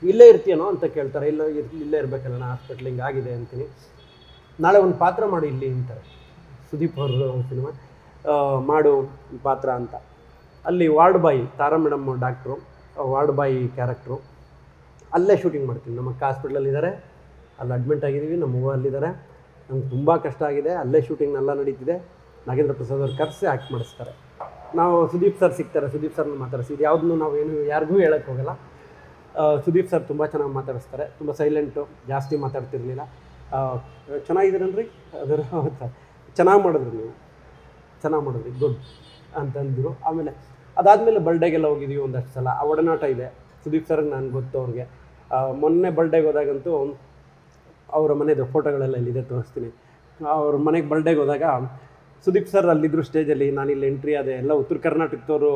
ಇಲ್ಲೇ ಇರ್ತೀಯನೋ ಅಂತ ಕೇಳ್ತಾರೆ. ಇಲ್ಲೇ ಇರಬೇಕಲ್ಲ, ನಾನು ಹಾಸ್ಪಿಟ್ಲ್ ಹಿಂಗೆ ಆಗಿದೆ ಅಂತೀನಿ. ನಾಳೆ ಒಂದು ಪಾತ್ರ ಮಾಡಿ ಇಲ್ಲಿ ಅಂತಾರೆ. ಸುದೀಪ್ ಅವ್ರ ಸಿನಿಮಾ ಮಾಡು ಪಾತ್ರ ಅಂತ. ಅಲ್ಲಿ ward boy Tara madam doctor, ward boy character. ಅಲ್ಲೇ ಶೂಟಿಂಗ್ ಮಾಡ್ತೀನಿ. ನಮ್ಮ ಅಕ್ಕ ಹಾಸ್ಪಿಟ್ಲಲ್ಲಿದ್ದಾರೆ, ಅಲ್ಲಿ ಅಡ್ಮಿಂಟ್ ಆಗಿದ್ದೀವಿ. ನಮ್ಮ ಹೂವು ಅಲ್ಲಿದ್ದಾರೆ. ನಮ್ಗೆ ತುಂಬ ಕಷ್ಟ ಆಗಿದೆ. ಅಲ್ಲೇ ಶೂಟಿಂಗ್ನೆಲ್ಲ ನಡೀತಿದೆ. ನಾಗೇಂದ್ರ ಪ್ರಸಾದ್ ಅವ್ರು ಕರೆಸಿ ಆ್ಯಕ್ಟ್ ಮಾಡಿಸ್ತಾರೆ. ನಾವು ಸುದೀಪ್ ಸರ್ ಸಿಗ್ತಾರೆ, ಸುದೀಪ್ ಸರ್ನ ಮಾತಾಡಿಸಿ. ಇದು ಯಾವುದನ್ನು ನಾವೇನು ಯಾರಿಗೂ ಹೇಳೋಕ್ಕೆ ಹೋಗಲ್ಲ. ಸುದೀಪ್ ಸರ್ ತುಂಬ ಚೆನ್ನಾಗಿ ಮಾತಾಡಿಸ್ತಾರೆ. ತುಂಬ ಸೈಲೆಂಟು, ಜಾಸ್ತಿ ಮಾತಾಡ್ತಿರ್ಲಿಲ್ಲ. ಚೆನ್ನಾಗಿದ್ದೀರನ್ರಿ ಅದರ ಚೆನ್ನಾಗಿ ಮಾಡಿದ್ರಿ, ನೀವು ಚೆನ್ನಾಗಿ ಮಾಡಿದ್ರಿ, ಗುಡ್ ಅಂತಂದರು. ಆಮೇಲೆ ಅದಾದಮೇಲೆ ಬರ್ಡೇಗೆಲ್ಲ ಹೋಗಿದ್ದೀವಿ ಒಂದಷ್ಟು ಸಲ. ಆ ಒಡನಾಟ ಇದೆ ಸುದೀಪ್ ಸರ್ಗೆ, ನಾನು ಗೊತ್ತು ಅವ್ರಿಗೆ. ಮೊನ್ನೆ ಬರ್ಡೇಗೆ ಹೋದಾಗಂತೂ ಅವರ ಮನೆಯದು ಫೋಟೋಗಳೆಲ್ಲ ಇಲ್ಲಿದೆ, ತೋರಿಸ್ತೀನಿ. ಅವ್ರ ಮನೆಗೆ ಬರ್ಡೇಗೆ ಹೋದಾಗ ಸುದೀಪ್ ಸರ್ ಅಲ್ಲಿದ್ದರು ಸ್ಟೇಜಲ್ಲಿ. ನಾನಿಲ್ಲಿ ಎಂಟ್ರಿ ಆದೆ. ಎಲ್ಲ ಉತ್ತರ ಕರ್ನಾಟಕದವರು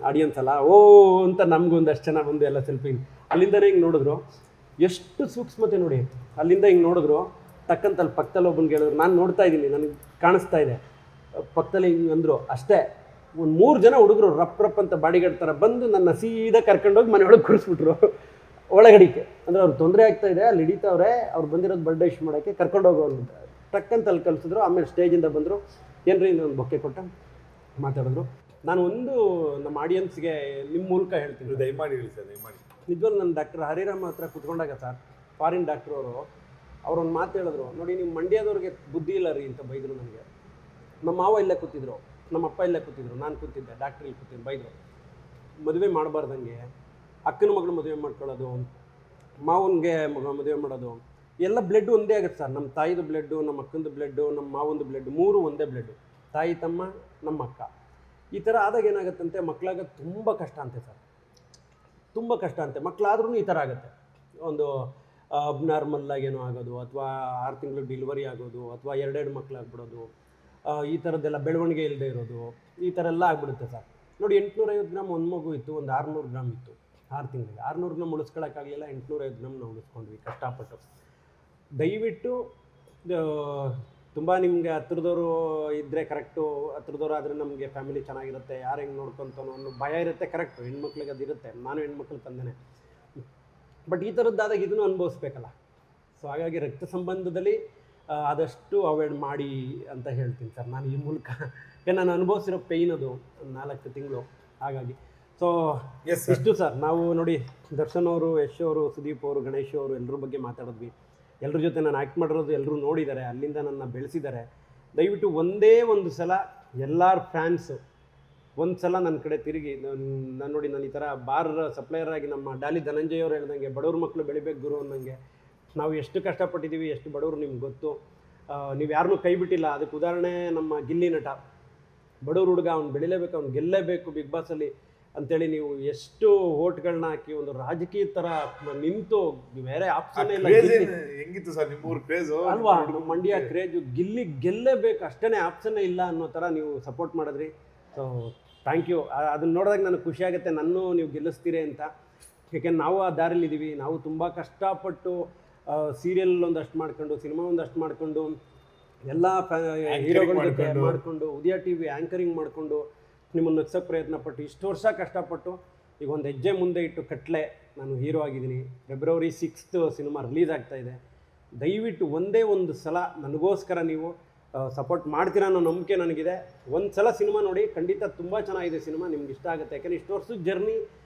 ಆಡಿಯನ್ಸ್ ಅಲ್ಲ, ಓ ಅಂತ ನಮಗೂ ಒಂದಷ್ಟು ಜನ ಬಂದು ಎಲ್ಲ ಸೆಲ್ಫಿ. ಅಲ್ಲಿಂದನೇ ಹಿಂಗೆ ನೋಡಿದ್ರು, ಎಷ್ಟು ಸೂಕ್ಷ್ಮತೆ ನೋಡಿ. ಅಲ್ಲಿಂದ ಹಿಂಗೆ ನೋಡಿದ್ರು, ಟಕ್ಕಂತ ಅಲ್ಲಿ ಪಕ್ಕದಲ್ಲಿ ಒಬ್ಬನಿಗೆ ಹೇಳಿದ್ರು, ನಾನು ನೋಡ್ತಾ ಇದ್ದೀನಿ, ನನಗೆ ಕಾಣಿಸ್ತಾ ಇದೆ. ಪಕ್ಕದಲ್ಲಿ ಹಿಂಗೆ ಅಂದರು ಅಷ್ಟೇ. ಒಂದು 3 ಜನ ಹುಡುಗರು ರಪ್ ಅಂತ ಬಾಡಿಗಾರ್ಡ್ ಥರ ಬಂದು ನನ್ನ ಸೀದಾ ಕರ್ಕೊಂಡೋಗಿ ಮನೆಯೊಳಗೆ ಕೂರಿಸ್ಬಿಟ್ರು ಒಳಗಡಿಕೆ. ಅಂದರೆ ಅವ್ರು ತೊಂದರೆ ಆಗ್ತಾಯಿದೆ, ಅಲ್ಲಿ ಹಿಡಿತವ್ರೆ, ಅವ್ರು ಬಂದಿರೋದು ಬರ್ಡೇ ವಿಶ್ ಮಾಡೋಕ್ಕೆ ಕರ್ಕೊಂಡೋಗೋ ಅಂತ ಟಕ್ಕಂತ ಅಲ್ಲಿ ಕಳಿಸಿದ್ರು. ಆಮೇಲೆ ಸ್ಟೇಜಿಂದ ಬಂದರು, ಏನ್ರಿ ಇನ್ನೊಂದು ಬೊಕ್ಕೆ ಕೊಟ್ಟ ಮಾತಾಡಿದ್ರು. ನಾನು ಒಂದು ನಮ್ಮ ಆಡಿಯನ್ಸ್ಗೆ ನಿಮ್ಮ ಮೂಲಕ ಹೇಳ್ತೀನಿ, ದಯಮಾಡಿ ಹೇಳಿ ಸರ್, ದಯಮಾಡಿ. ನಿಜವಾಗ್ಲೂ ನನ್ನ ಡಾಕ್ಟರ್ ಹರಿರಾಮ್ ಹತ್ರ ಕುತ್ಕೊಂಡಾಗ ಸರ್, ಫಾರಿನ್ ಡಾಕ್ಟ್ರು ಅವರೊಂದು ಮಾತು ಹೇಳಿದ್ರು, ನೋಡಿ ನಿಮ್ಮ ಮಂಡ್ಯದವ್ರಿಗೆ ಬುದ್ಧಿ ಇಲ್ಲ ರೀ ಅಂತ ಬೈದರು ನನಗೆ. ನಮ್ಮ ಮಾವ ಇಲ್ಲೇ ಕೂತಿದ್ರು, ನಮ್ಮ ಅಪ್ಪ ಇಲ್ಲೇ ಕೂತಿದ್ರು, ನಾನು ಕೂತಿದ್ದೆ, ಡಾಕ್ಟ್ರ್ ಇಲ್ಲಿ ಕೂತಿದ್ರು. ಬೈದರು, ಮದುವೆ ಮಾಡಬಾರ್ದಂಗೆ, ಅಕ್ಕನ ಮಗಳು ಮದುವೆ ಮಾಡ್ಕೊಳ್ಳೋದು, ಮಾವನಿಗೆ ಮದುವೆ ಮಾಡೋದು, ಎಲ್ಲ ಬ್ಲಡ್ ಒಂದೇ ಆಗುತ್ತೆ ಸರ್. ನಮ್ಮ ತಾಯಿದು ಬ್ಲಡ್ಡು, ನಮ್ಮ ಅಕ್ಕಂದು ಬ್ಲಡ್ಡು, ನಮ್ಮ ಮಾವಂದು ಬ್ಲಡ್ಡು, 3 ಒಂದೇ ಬ್ಲಡ್ಡು. ತಾಯಿ, ತಮ್ಮ, ನಮ್ಮ ಅಕ್ಕ. ಈ ಥರ ಆದಾಗ ಏನಾಗುತ್ತಂತೆ, ಮಕ್ಕಳಾಗ ತುಂಬ ಕಷ್ಟ ಅಂತೆ ಸರ್, ತುಂಬ ಕಷ್ಟ ಅಂತೆ. ಮಕ್ಕಳಾದ್ರೂ ಈ ಥರ ಆಗುತ್ತೆ. ಒಂದು ಅಬ್ನಾರ್ಮಲ್ಲಾಗಿ ಏನೋ ಆಗೋದು, ಅಥವಾ 6 ತಿಂಗಳು ಡೆಲಿವರಿ ಆಗೋದು, ಅಥವಾ 2 ಮಕ್ಕಳಾಗ್ಬಿಡೋದು, ಈ ಥರದ್ದೆಲ್ಲ ಬೆಳವಣಿಗೆ ಇಲ್ಲದೆ ಇರೋದು, ಈ ಥರ ಎಲ್ಲ ಆಗ್ಬಿಡುತ್ತೆ ಸರ್. ನೋಡಿ, 850 ಗ್ರಾಮ್ ಒಂದು ಮಗು ಇತ್ತು, ಒಂದು 600 ಗ್ರಾಮ್ ಇತ್ತು 6 ತಿಂಗಳಿಗೆ. 600 ಗ್ರಾಮ್ ಉಳಿಸ್ಕೊಳ್ಳೋಕ್ಕಾಗಲಿಲ್ಲ, 850 ಗ್ರಾಮ್ ನಾವು ಉಳಿಸ್ಕೊಂಡ್ವಿ ಕಷ್ಟಪಟ್ಟು. ದಯವಿಟ್ಟು ತುಂಬ ನಿಮಗೆ ಹತ್ರದವರು ಇದ್ದರೆ ಕರೆಕ್ಟು, ಹತ್ರದವ್ರು ಆದರೆ ನಮಗೆ ಫ್ಯಾಮಿಲಿ ಚೆನ್ನಾಗಿರುತ್ತೆ, ಯಾರು ಹೆಂಗೆ ನೋಡ್ಕೊತಾನೋ ಅನ್ನೋ ಭಯ ಇರುತ್ತೆ. ಕರೆಕ್ಟು, ಹೆಣ್ಮಕ್ಳಿಗೆ ಅದಿರುತ್ತೆ. ನಾನು ಹೆಣ್ಮಕ್ಳು ತಂದೇನೆ. ಬಟ್ ಈ ಥರದ್ದಾದಾಗ ಇದನ್ನು ಅನುಭವಿಸ್ಬೇಕಲ್ಲ. ಸೊ ಹಾಗಾಗಿ ರಕ್ತ ಸಂಬಂಧದಲ್ಲಿ ಆದಷ್ಟು ಅವಾಯ್ಡ್ ಮಾಡಿ ಅಂತ ಹೇಳ್ತೀನಿ ಸರ್ ನಾನು ಈ ಮೂಲಕ. ಯಾಕೆ ನಾನು ಅನುಭವಿಸಿರೋ ಪೇಯ್ನ್ ಅದು 4 ತಿಂಗಳು. ಹಾಗಾಗಿ ಸೊ ಇಷ್ಟು ಸರ್. ನಾವು ನೋಡಿ, ದರ್ಶನ್ ಅವರು, ಯಶ್ ಅವರು, ಸುದೀಪ್ ಅವರು, ಗಣೇಶ್ ಅವರು ಎಲ್ಲರ ಬಗ್ಗೆ ಮಾತಾಡಿದ್ವಿ. ಎಲ್ಲರ ಜೊತೆ ನಾನು ಆ್ಯಕ್ಟ್ ಮಾಡಿರೋದು ಎಲ್ಲರೂ ನೋಡಿದ್ದಾರೆ, ಅಲ್ಲಿಂದ ನನ್ನ ಬೆಳೆಸಿದ್ದಾರೆ. ದಯವಿಟ್ಟು ಒಂದೇ ಒಂದು ಸಲ ಎಲ್ಲರ ಫ್ಯಾನ್ಸು ಒಂದು ಸಲ ನನ್ನ ಕಡೆ ತಿರುಗಿ, ನಾನು ನೋಡಿ, ನಾನು ಈ ಥರ ಬಾರ್ ಸಪ್ಲೈಯರ್ ಆಗಿ ನಮ್ಮ ಡಾಲಿ ಧನಂಜಯ್ ಅವರು ಹೇಳ್ದಂಗೆ ಬಡವ್ರ ಮಕ್ಕಳು ಬೆಳಿಬೇಕು ಗುರು ಅನ್ನಂಗೆ. ನಾವು ಎಷ್ಟು ಕಷ್ಟಪಟ್ಟಿದ್ದೀವಿ, ಎಷ್ಟು ಬಡವರು ನಿಮ್ಗೆ ಗೊತ್ತು. ನೀವು ಯಾರನ್ನೂ ಕೈ ಬಿಟ್ಟಿಲ್ಲ. ಅದಕ್ಕೆ ಉದಾಹರಣೆ ನಮ್ಮ ಗಿಲ್ಲಿ ನಟ, ಬಡವ್ರ ಹುಡುಗ, ಅವ್ನು ಬೆಳಿಲೇಬೇಕು, ಅವ್ನು ಗೆಲ್ಲೇಬೇಕು ಬಿಗ್ ಬಾಸಲ್ಲಿ ಅಂತೇಳಿ ನೀವು ಎಷ್ಟು ಓಟ್ಗಳನ್ನ ಹಾಕಿ ಒಂದು ರಾಜಕೀಯ ಥರ ನಿಂತು, ಬೇರೆ ಆಪ್ಷನ್ನೇ ಇಲ್ಲ. ಹೆಂಗಿತ್ತು ಸರ್ ನಿಮ್ಮೂರು ಕ್ರೇಜು ಅಲ್ವಾ, ನಮ್ಮ ಮಂಡ್ಯ ಕ್ರೇಜು, ಗಿಲ್ಲಿ ಗೆಲ್ಲೇಬೇಕು, ಅಷ್ಟೇ ಆಪ್ಷನ್ನೇ ಇಲ್ಲ ಅನ್ನೋ ಥರ ನೀವು ಸಪೋರ್ಟ್ ಮಾಡಿದ್ರಿ. So thank you. ಅದನ್ನ ನೋಡಿದಾಗ ನನಗೆ ಖುಷಿ ಆಗುತ್ತೆ, ನನ್ನೂ ನೀವು ಗೆಲ್ಲಿಸ್ತೀರಿ ಅಂತ. ಯಾಕೆಂದ್ರೆ ನಾವು ಆ ದಾರಿಲಿದ್ದೀವಿ. ನಾವು ತುಂಬ ಕಷ್ಟಪಟ್ಟು ಸೀರಿಯಲ್ ಒಂದಷ್ಟು ಮಾಡ್ಕೊಂಡು, ಸಿನಿಮಾ ಒಂದಷ್ಟು ಮಾಡ್ಕೊಂಡು, ಎಲ್ಲ ಹೀರೋಗಳ ಜೊತೆ ಮಾಡಿಕೊಂಡು, ಉದಯ ಟಿ ವಿ ಆ್ಯಂಕರಿಂಗ್ ಮಾಡಿಕೊಂಡು ನಿಮ್ಮನ್ನು ನಗ್ಸೋಕ್ಕೆ ಪ್ರಯತ್ನ ಪಟ್ಟು ಇಷ್ಟು ವರ್ಷ ಕಷ್ಟಪಟ್ಟು ಈಗ ಒಂದು ಹೆಜ್ಜೆ ಮುಂದೆ ಇಟ್ಟು ಕಟ್ಲೆ ನಾನು ಹೀರೋ ಆಗಿದ್ದೀನಿ. February 6th ಸಿನಿಮಾ ರಿಲೀಸ್ ಆಗ್ತಾಯಿದೆ. ದಯವಿಟ್ಟು ಒಂದೇ ಒಂದು ಸಲ ನನಗೋಸ್ಕರ ನೀವು ಸಪೋರ್ಟ್ ಮಾಡ್ತೀರಾ ಅನ್ನೋ ನಂಬಿಕೆ ನನಗಿದೆ. ಒಂದು ಸಲ ಸಿನಿಮಾ ನೋಡಿ, ಖಂಡಿತ ತುಂಬ ಚೆನ್ನಾಗಿದೆ ಸಿನಿಮಾ, ನಿಮ್ಗೆ ಇಷ್ಟ ಆಗುತ್ತೆ. ಯಾಕಂದರೆ ಇಷ್ಟು ವರ್ಷದ ಜರ್ನಿ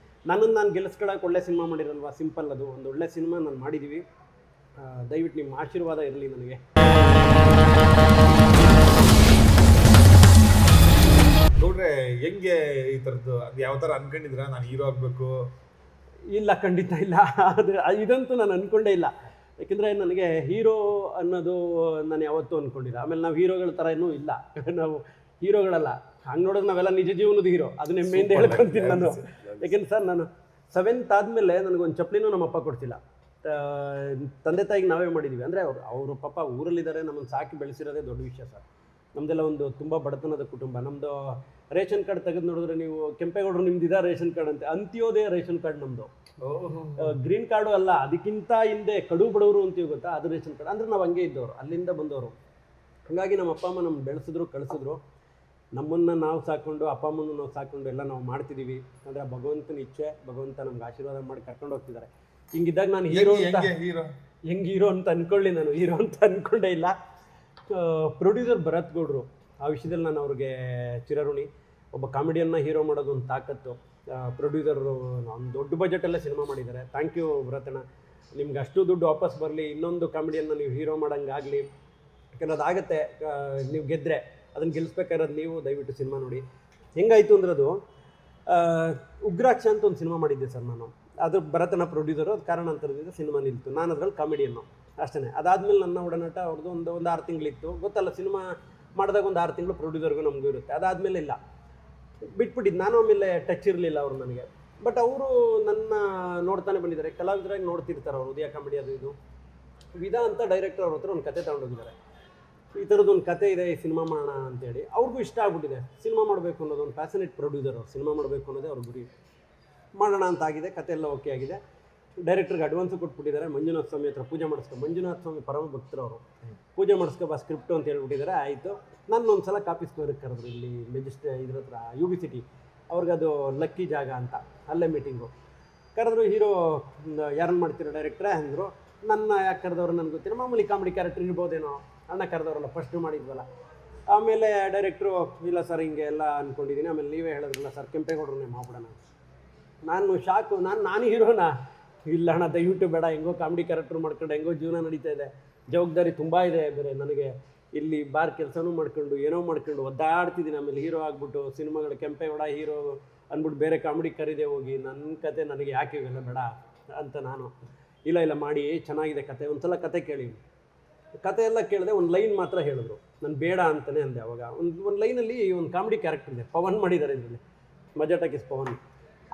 ನನ್ನನ್ನು ನಾನು ಗೆಲ್ಲಿಸ್ಕೊಳ್ಳೋಕೆ ಒಳ್ಳೆ ಸಿನಿಮಾ ಮಾಡಿರಲ್ವಾ, ಸಿಂಪಲ್ ಅದು ಒಂದು ಒಳ್ಳೆ ಸಿನಿಮಾ ನಾನು ಮಾಡಿದ್ದೀವಿ. ದಯವಿಟ್ಟು ನಿಮ್ಮ ಆಶೀರ್ವಾದ ಇರಲಿ ನನಗೆ. ನೋಡ್ರೆ ಹೆಂಗೆ ಈ ಥರದ್ದು ಅದು ಯಾವ ಥರ ಅನ್ಕೊಂಡಿದ್ರ ನಾನು ಹೀರೋ ಆಗಬೇಕು? ಇಲ್ಲ, ಖಂಡಿತ ಇಲ್ಲ. ಅದು ಇದಂತೂ ನಾನು ಅಂದ್ಕೊಂಡೇ ಇಲ್ಲ. ಯಾಕೆಂದರೆ ನನಗೆ ಹೀರೋ ಅನ್ನೋದು ನಾನು ಯಾವತ್ತೂ ಅಂದ್ಕೊಂಡಿಲ್ಲ. ಆಮೇಲೆ ನಾವು ಹೀರೋಗಳ ಥರ ಏನೂ ಇಲ್ಲ, ನಾವು ಹೀರೋಗಳಲ್ಲ. ಹಂಗೆ ನೋಡೋದು ನಾವೆಲ್ಲ ನಿಜ ಜೀವನದ ಹೀರೋ, ಅದು ಹೆಮ್ಮೆಯಿಂದ ಹೇಳ್ಕೊತೀನಿ ನಾನು. ಯಾಕೆಂದ್ರೆ ಸರ್, ನಾನು 7th ಆದಮೇಲೆ ನನಗೊಂದು ಚಪ್ಪಲಿನೂ ನಮ್ಮಪ್ಪ ಕೊಡ್ತಿಲ್ಲ. ತಂದೆ ತಾಯಿಗೆ ನಾವೇ ಮಾಡಿದ್ದೀವಿ. ಅಂದರೆ ಅವರು ಪಾಪ ಊರಲ್ಲಿದ್ದಾರೆ, ನಮ್ಮನ್ನು ಸಾಕಿ ಬೆಳೆಸಿರೋದೇ ದೊಡ್ಡ ವಿಷಯ ಸರ್. ನಮ್ಮದೆಲ್ಲ ಒಂದು ತುಂಬ ಬಡತನದ ಕುಟುಂಬ. ನಮ್ಮದು ರೇಷನ್ ಕಾರ್ಡ್ ತೆಗೆದು ನೋಡಿದ್ರೆ ನೀವು, ಕೆಂಪೇಗೌಡರು ನಿಮ್ದಿದೆ ರೇಷನ್ ಕಾರ್ಡ್ ಅಂತೆ, ಅಂತ್ಯೋದಯ ರೇಷನ್ ಕಾರ್ಡ್ ನಮ್ಮದು. ಗ್ರೀನ್ ಕಾರ್ಡು ಅಲ್ಲ, ಅದಕ್ಕಿಂತ ಹಿಂದೆ ಕಡು ಬಡವರು ಅಂತೀವಿ ಗೊತ್ತಾ, ಅದು ರೇಷನ್ ಕಾರ್ಡ್. ಅಂದರೆ ನಾವು ಹಂಗೆ ಇದ್ದವರು, ಅಲ್ಲಿಂದ ಬಂದವರು. ಹಾಗಾಗಿ ನಮ್ಮ ಅಪ್ಪ ಅಮ್ಮ ನಮ್ಮನ್ನು ಬೆಳೆಸಿದ್ರು, ಕಳಿಸಿದ್ರು. ನಮ್ಮನ್ನು ನಾವು ಸಾಕೊಂಡು, ಅಪ್ಪ ಅಮ್ಮನ್ನು ನಾವು ಸಾಕೊಂಡು ಎಲ್ಲ ನಾವು ಮಾಡ್ತಿದ್ದೀವಿ. ಅಂದರೆ ಭಗವಂತನ ಇಚ್ಛೆ, ಭಗವಂತ ನಮ್ಗೆ ಆಶೀರ್ವಾದ ಮಾಡಿ ಕರ್ಕೊಂಡು ಹೋಗ್ತಿದ್ದಾರೆ. ಹಿಂಗಿದ್ದಾಗ ನಾನು ಹೀರೋ ಅಂತ ಹೆಂಗೆ ಹೀರೋ ಅಂತ ಅಂದ್ಕೊಳ್ಳಿ, ನಾನು ಹೀರೋ ಅಂತ ಅಂದ್ಕೊಂಡೇ ಇಲ್ಲ. ಪ್ರೊಡ್ಯೂಸರ್ ಭರತ್ ಗೌಡ್ರು, ಆ ವಿಷಯದಲ್ಲಿ ನಾನು ಅವ್ರಿಗೆ ಚಿರಋಣಿ. ಒಬ್ಬ ಕಾಮಿಡಿಯನ್ನ ಹೀರೋ ಮಾಡೋದು ಒಂದು ತಾಕತ್ತು. ಪ್ರೊಡ್ಯೂಸರು ಒಂದು ದೊಡ್ಡ ಬಜೆಟಲ್ಲೇ ಸಿನಿಮಾ ಮಾಡಿದ್ದಾರೆ. ಥ್ಯಾಂಕ್ ಯು ಭರತಣ್ಣ, ನಿಮ್ಗೆ ಅಷ್ಟು ದುಡ್ಡು ವಾಪಸ್ ಬರಲಿ, ಇನ್ನೊಂದು ಕಾಮಿಡಿಯನ್ನ ನೀವು ಹೀರೋ ಮಾಡೋಂಗಾಗಲಿ. ಯಾಕಂದ್ರೆ ಅದಾಗತ್ತೆ, ನೀವು ಗೆದ್ದರೆ ಅದನ್ನು ಗೆಲ್ಲಿಸ್ಬೇಕಾಗಿರೋದು ನೀವು. ದಯವಿಟ್ಟು ಸಿನಿಮಾ ನೋಡಿ. ಹೆಂಗಾಯಿತು ಅಂದ್ರೆ, ಅದು ಉಗ್ರಾಕ್ಷ ಅಂತ ಒಂದು ಸಿನಿಮಾ ಮಾಡಿದ್ದೆ ಸರ್ ನಾನು. ಅದು ಭರತನ ಪ್ರೊಡ್ಯೂಸರು, ಅದು ಕಾರಣಾಂತರದಿಂದ ಸಿನಿಮಾ ನಿಲ್ತು. ನಾನು ಅದ್ರಲ್ಲಿ ಕಾಮಿಡಿಯನ್ನು ಅಷ್ಟೇ. ಅದಾದಮೇಲೆ ನನ್ನ ಒಡನಾಟ ಅವ್ರದ್ದು ಒಂದು 6 ತಿಂಗಳಿತ್ತು. ಗೊತ್ತಲ್ಲ, ಸಿನಿಮಾ ಮಾಡಿದಾಗ ಒಂದು 6 ತಿಂಗಳು ಪ್ರೊಡ್ಯೂಸರ್ಗೂ ನಮಗೂ ಇರುತ್ತೆ. ಅದಾದಮೇಲೆ ಇಲ್ಲ, ಬಿಟ್ಬಿಟ್ಟಿದ್ದು ನಾನು. ಆಮೇಲೆ ಟಚ್ ಇರಲಿಲ್ಲ ಅವರು ನನಗೆ. ಬಟ್ ಅವರು ನನ್ನ ನೋಡ್ತಾನೆ ಬಂದಿದ್ದಾರೆ, ಕಲಾವಿದರಾಗಿ ನೋಡ್ತಿರ್ತಾರೆ ಅವರು. ಉದಯ ಕಾಮಿಡಿ ಅದು ಇದು ವಿಧಾ ಅಂತ ಡೈರೆಕ್ಟರ್ ಅವ್ರ ಹತ್ರ ಒಂದು ಕತೆ ತಗೊಂಡೋಗಿದ್ದಾರೆ. ಈ ಥರದ್ದೊಂದು ಕತೆ ಇದೆ, ಈ ಸಿನಿಮಾ ಮಾಡೋಣ ಅಂತೇಳಿ. ಅವ್ರಿಗೂ ಇಷ್ಟ ಆಗ್ಬಿಟ್ಟಿದೆ ಸಿನಿಮಾ ಮಾಡಬೇಕು ಅನ್ನೋದು. ಒಂದು ಪ್ಯಾಷನೇಟ್ ಪ್ರೊಡ್ಯೂಸರ್ ಅವರು, ಸಿನಿಮಾ ಮಾಡಬೇಕು ಅನ್ನೋದೇ ಅವ್ರ ಗುರಿ. ಮಾಡೋಣ ಅಂತ ಆಗಿದೆ, ಕತೆ ಎಲ್ಲ ಓಕೆ ಆಗಿದೆ. ಡೈರೆಕ್ಟ್ರಿಗೆ ಅಡ್ವಾನ್ಸು ಕೊಟ್ಬಿಟ್ಟಿದ್ದಾರೆ. ಮಂಜುನಾಥ ಸ್ವಾಮಿ ಹತ್ರ ಪೂಜೆ ಮಾಡಿಸ್ಕೊ, ಮಂಜುನಾಥ ಸ್ವಾಮಿ ಪರಮ ಭಕ್ತರು ಅವರು, ಪೂಜೆ ಮಾಡಿಸ್ಕೊ ಬಾ ಸ್ಕ್ರಿಪ್ಟು ಅಂತ ಹೇಳ್ಬಿಟ್ಟಿದ್ದಾರೆ. ಆಯಿತು. ನಾನು ಒಂದು ಸಲ ಕಾಪಿ ಸ್ಕ್ವೇರಿಗೆ ಕರೆದ್ರು, ಇಲ್ಲಿ ಇದ್ರ ಹತ್ರ UB ಸಿಟಿ. ಅವ್ರಿಗದು ಲಕ್ಕಿ ಜಾಗ ಅಂತ, ಅಲ್ಲೇ ಮೀಟಿಂಗು ಕರೆದ್ರು. ಹೀರೋ ಯಾರನ್ನು ಮಾಡ್ತೀರೋ ಡೈರೆಕ್ಟ್ರೇ ಅಂದರು. ನನ್ನ ಯಾಕೆ ಕರೆದವ್ರು ನನಗೆ ಗೊತ್ತಿಲ್ಲ, ಮಾಮೂಲಿ ಕಾಮಿಡಿ ಕ್ಯಾರೆಕ್ಟರ್ ಇರ್ಬೋದೇನೋ, ಅಣ್ಣ ಕರೆದವ್ರಲ್ಲ, ಫಸ್ಟು ಮಾಡಿದ್ವಲ್ಲ. ಆಮೇಲೆ ಡೈರೆಕ್ಟ್ರು, ಇಲ್ಲ ಸರ್ ಹಿಂಗೆ ಎಲ್ಲ ಅಂದ್ಕೊಂಡಿದ್ದೀನಿ. ಆಮೇಲೆ ನೀವೇ ಹೇಳಿದ್ರಲ್ಲ ಸರ್, ಕೆಂಪೇಗೌಡರನ್ನೇ ಮಾಡ್ಬಿಡೋಣ. ನಾನು ಶಾಕು, ನಾನು ಹೀರೋನಾ? ಇಲ್ಲ ಅಣ್ಣ, ದಯವಿಟ್ಟು ಬೇಡ, ಹೆಂಗೋ ಕಾಮಿಡಿ ಕ್ಯಾರೆಕ್ಟರ್ ಮಾಡ್ಕೊಂಡು ಹೆಂಗೋ ಜೀವನ ನಡೀತಾ ಇದೆ, ಜವಾಬ್ದಾರಿ ತುಂಬ ಇದೆ ಬೇರೆ ನನಗೆ. ಇಲ್ಲಿ ಬಾರ್ ಕೆಲಸನೂ ಮಾಡ್ಕೊಂಡು ಏನೋ ಮಾಡ್ಕೊಂಡು ಒದ್ದಾಡ್ತಿದ್ದೀನಿ. ಆಮೇಲೆ ಹೀರೋ ಆಗ್ಬಿಟ್ಟು ಸಿನಿಮಾಗಳು ಕೆಂಪೇಗೌಡ ಹೀರೋ ಅಂದ್ಬಿಟ್ಟು ಬೇರೆ ಕಾಮಿಡಿ ಕರೀದೆ ಹೋಗಿ ನನ್ನ ಕತೆ ನನಗೆ ಯಾಕೆ ಇವೆಲ್ಲ ಬೇಡ ಅಂತ ನಾನು, ಇಲ್ಲ ಮಾಡಿ, ಚೆನ್ನಾಗಿದೆ ಕತೆ, ಒಂದು ಸಲ ಕತೆ ಕೇಳಿ. ಕತೆ ಎಲ್ಲ ಕೇಳಿದೆ. ಒಂದು ಲೈನ್ ಮಾತ್ರ ಹೇಳಿದ್ರು, ನಾನು ಬೇಡ ಅಂತಲೇ ಅಂದೆ. ಅವಾಗ ಒಂದು ಲೈನಲ್ಲಿ ಒಂದು ಕಾಮಿಡಿ ಕ್ಯಾರೆಕ್ಟರ್ ಇದೆ, ಪವನ್ ಮಾಡಿದ್ದಾರೆ ಇದರಲ್ಲಿ, ಮಜಾ ಟಾಕೀಸ್ ಪವನ್.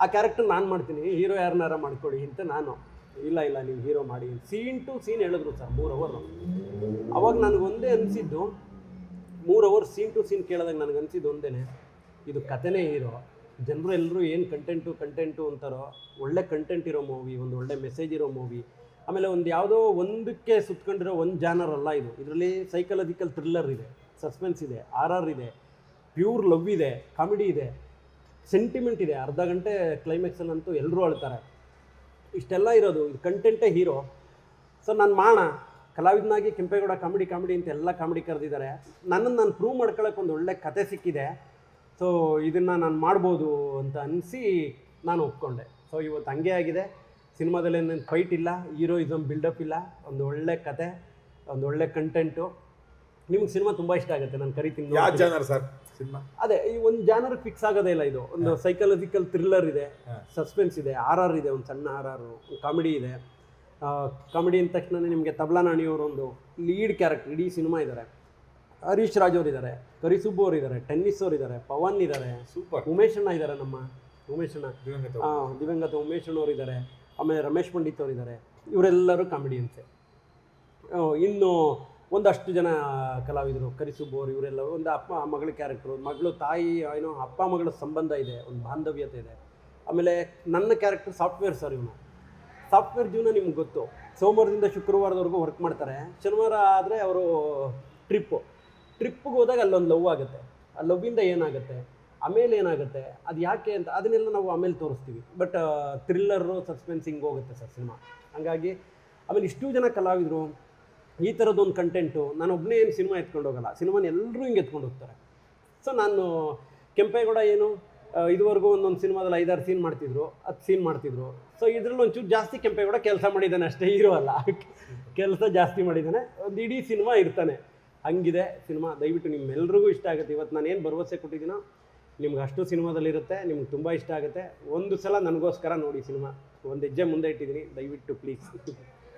ಆ ಕ್ಯಾರೆಕ್ಟರ್ ನಾನು ಮಾಡ್ತೀನಿ, ಹೀರೋ ಯಾರನ್ನಾರ ಮಾಡ್ಕೊಳ್ಳಿ ಅಂತ ನಾನು. ಇಲ್ಲ ನೀವು ಹೀರೋ ಮಾಡಿ, ಸೀನ್ ಟು ಸೀನ್ ಹೇಳಿದ್ರು ಸರ್, 3 ಅವರ್. ಅವಾಗ ನನಗೊಂದೇ ಅನಿಸಿದ್ದು, 3 ಅವರ್ ಸೀನ್ ಟು ಸೀನ್ ಕೇಳಿದಾಗ ನನಗನ್ಸಿದ್ದು ಒಂದೇ, ಇದು ಕತೆನೇ ಹೀರೋ. ಜನರು ಎಲ್ಲರೂ ಏನು ಕಂಟೆಂಟು ಅಂತಾರೋ, ಒಳ್ಳೆ ಕಂಟೆಂಟ್ ಇರೋ ಮೂವಿ, ಒಂದು ಒಳ್ಳೆ ಮೆಸೇಜ್ ಇರೋ ಮೂವಿ. ಆಮೇಲೆ ಒಂದು ಯಾವುದೋ ಒಂದಕ್ಕೆ ಸುತ್ಕೊಂಡಿರೋ ಒಂದು ಜಾನರ್ ಅಲ್ಲ ಇದು. ಇದರಲ್ಲಿ ಸೈಕಲಾಜಿಕಲ್ ಥ್ರಿಲ್ಲರ್ ಇದೆ, ಸಸ್ಪೆನ್ಸ್ ಇದೆ, RR ಇದೆ, ಪ್ಯೂರ್ ಲವ್ ಇದೆ, ಕಾಮಿಡಿ ಇದೆ, ಸೆಂಟಿಮೆಂಟ್ ಇದೆ. ಅರ್ಧ ಗಂಟೆ ಕ್ಲೈಮ್ಯಾಕ್ಸಲ್ಲಂತೂ ಎಲ್ಲರೂ ಅಳ್ತಾರೆ. ಇಷ್ಟೆಲ್ಲ ಇರೋದು, ಇದು ಕಂಟೆಂಟೇ ಹೀರೋ. ಸೊ ನಾನು ಮಾಡೋಣ ಕಲಾವಿದನಾಗಿ, ಕೆಂಪೇಗೌಡ ಕಾಮಿಡಿ ಅಂತ ಎಲ್ಲ ಕಾಮಿಡಿ ಕರೆದಿದ್ದಾರೆ. ನನ್ನನ್ನು ನಾನು ಪ್ರೂವ್ ಮಾಡ್ಕೊಳ್ಳೋಕೆ ಒಂದು ಒಳ್ಳೆ ಕತೆ ಸಿಕ್ಕಿದೆ. ಸೊ ಇದನ್ನು ನಾನು ಮಾಡ್ಬೋದು ಅಂತ ಅನಿಸಿ ನಾನು ಒಪ್ಕೊಂಡೆ. ಸೊ ಇವತ್ತು ಹಂಗೆ ಆಗಿದೆ. ಸಿನಿಮಾದಲ್ಲಿ ಏನೇನು ಫೈಟ್ ಇಲ್ಲ, ಹೀರೋಯಿಸಮ್ ಬಿಲ್ಡಪ್ ಇಲ್ಲ, ಒಂದು ಒಳ್ಳೆ ಕತೆ, ಒಂದು ಒಳ್ಳೆ ಕಂಟೆಂಟು. ನಿಮ್ಗೆ ಸಿನಿಮಾ ತುಂಬ ಇಷ್ಟ ಆಗುತ್ತೆ, ನಾನು ಕರಿತೀನಿ. ಯಾವ ಜಾನರ್ ಸರ್ ಸಿನಿಮಾ? ಅದೇ ಈ ಒಂದು ಜಾನರ್ ಫಿಕ್ಸ್ ಆಗೋದೇ ಇಲ್ಲ. ಇದು ಒಂದು ಸೈಕಲಾಜಿಕಲ್ ಥ್ರಿಲ್ಲರ್ ಇದೆ, ಸಸ್ಪೆನ್ಸ್ ಇದೆ, RR ಇದೆ, ಒಂದು ಸಣ್ಣ RR, ಕಾಮಿಡಿ ಇದೆ. ಕಾಮಿಡಿ ಅಂದ ತಕ್ಷಣ ನಿಮಗೆ ತಬ್ಲಾ ನಾಣಿಯವರು ಒಂದು ಲೀಡ್ ಕ್ಯಾರೆಕ್ಟರ್ ಇಡೀ ಸಿನಿಮಾ ಇದ್ದಾರೆ. ಹರೀಶ್ ರಾಜ್ ಅವರು ಇದ್ದಾರೆ, ಕರಿಸುಬ್ಬು ಅವರು ಇದ್ದಾರೆ, ಟೆನ್ನಿಸ್ ಅವರು ಇದ್ದಾರೆ, ಪವನ್ ಇದ್ದಾರೆ, ಸೂಪರ್, ಉಮೇಶ್ ಅಣ್ಣ ಇದ್ದಾರೆ, ನಮ್ಮ ಉಮೇಶ್ ಅಣ್ಣ, ದಿವಂಗತ ಉಮೇಶ್ ಅಣ್ಣವ್ರು ಇದ್ದಾರೆ, ಆಮೇಲೆ ರಮೇಶ್ ಪಂಡಿತ್ ಅವರು ಇದ್ದಾರೆ. ಇವರೆಲ್ಲರೂ ಕಾಮಿಡಿಯನ್ಸೆ. ಇನ್ನು ಒಂದಷ್ಟು ಜನ ಕಲಾವಿದರು, ಕರಿಸುಬ್ಬು ಅವರು, ಇವರೆಲ್ಲ ಒಂದು ಅಪ್ಪ ಮಗಳ ಕ್ಯಾರೆಕ್ಟ್ರು, ಮಗಳು ತಾಯಿ ಏನೋ ಅಪ್ಪ ಮಗಳ ಸಂಬಂಧ ಇದೆ, ಒಂದು ಬಾಂಧವ್ಯತೆ ಇದೆ. ಆಮೇಲೆ ನನ್ನ ಕ್ಯಾರೆಕ್ಟರ್ ಸಾಫ್ಟ್ವೇರ್ ಸರ್. ಇವನು ಸಾಫ್ಟ್ವೇರ್ ಜೀವನ ನಿಮ್ಗೆ ಗೊತ್ತು, ಸೋಮವಾರದಿಂದ ಶುಕ್ರವಾರದವರೆಗೂ ವರ್ಕ್ ಮಾಡ್ತಾರೆ. ಶನಿವಾರ ಆದರೆ ಅವರು ಟ್ರಿಪ್ಪಿಗೆ ಹೋದಾಗ ಅಲ್ಲೊಂದು ಲವ್ ಆಗುತ್ತೆ. ಆ ಲವ್ವಿಂದ ಏನಾಗುತ್ತೆ, ಆಮೇಲೆ ಏನಾಗುತ್ತೆ, ಅದು ಯಾಕೆ ಅಂತ ಅದನ್ನೆಲ್ಲ ನಾವು ಆಮೇಲೆ ತೋರಿಸ್ತೀವಿ. ಬಟ್ ಥ್ರಿಲ್ಲರು, ಸಸ್ಪೆನ್ಸ್ ಹಿಂಗೆ ಹೋಗುತ್ತೆ ಸರ್ ಸಿನಿಮಾ. ಹಾಗಾಗಿ ಆಮೇಲೆ ಇಷ್ಟೂ ಜನ ಕಲಾವಿದರು ಈ ಥರದ್ದೊಂದು ಕಂಟೆಂಟು, ನಾನು ಒಬ್ಬನೇ ಏನು ಸಿನಿಮಾ ಎತ್ಕೊಂಡು ಹೋಗಲ್ಲ, ಸಿನಿಮಾನ ಎಲ್ಲರೂ ಹಿಂಗೆ ಎತ್ಕೊಂಡು ಹೋಗ್ತಾರೆ. ಸೊ ನಾನು ಕೆಂಪೇಗೌಡ ಏನು ಇದುವರೆಗೂ ಒಂದೊಂದು ಸಿನಿಮಾದಲ್ಲಿ 5-6 ಸೀನ್ ಮಾಡ್ತಿದ್ರು, 10 ಸೀನ್ ಮಾಡ್ತಿದ್ರು. ಸೊ ಇದರಲ್ಲಿ ಒಂಚೂರು ಜಾಸ್ತಿ ಕೆಂಪೇಗೌಡ ಕೆಲಸ ಮಾಡಿದ್ದಾನೆ ಅಷ್ಟೇ, ಹೀರೋ ಅಲ್ಲ, ಕೆಲಸ ಜಾಸ್ತಿ ಮಾಡಿದ್ದಾನೆ. ಒಂದು ಇಡೀ ಸಿನಿಮಾ ಇರ್ತಾನೆ. ಹಂಗಿದೆ ಸಿನಿಮಾ. ದಯವಿಟ್ಟು ನಿಮ್ಮೆಲ್ರಿಗೂ ಇಷ್ಟ ಆಗುತ್ತೆ. ಇವತ್ತು ನಾನೇನು ಭರವಸೆ ಕೊಟ್ಟಿದ್ದೀನೋ ನಿಮ್ಗೆ ಅಷ್ಟು ಸಿನಿಮಾದಲ್ಲಿರುತ್ತೆ, ನಿಮ್ಗೆ ತುಂಬ ಇಷ್ಟ ಆಗುತ್ತೆ. ಒಂದು ಸಲ ನನಗೋಸ್ಕರ ನೋಡಿ ಸಿನಿಮಾ, ಒಂದು ಹೆಜ್ಜೆ ಮುಂದೆ ಇಟ್ಟಿದ್ದೀನಿ, ದಯವಿಟ್ಟು ಪ್ಲೀಸ್.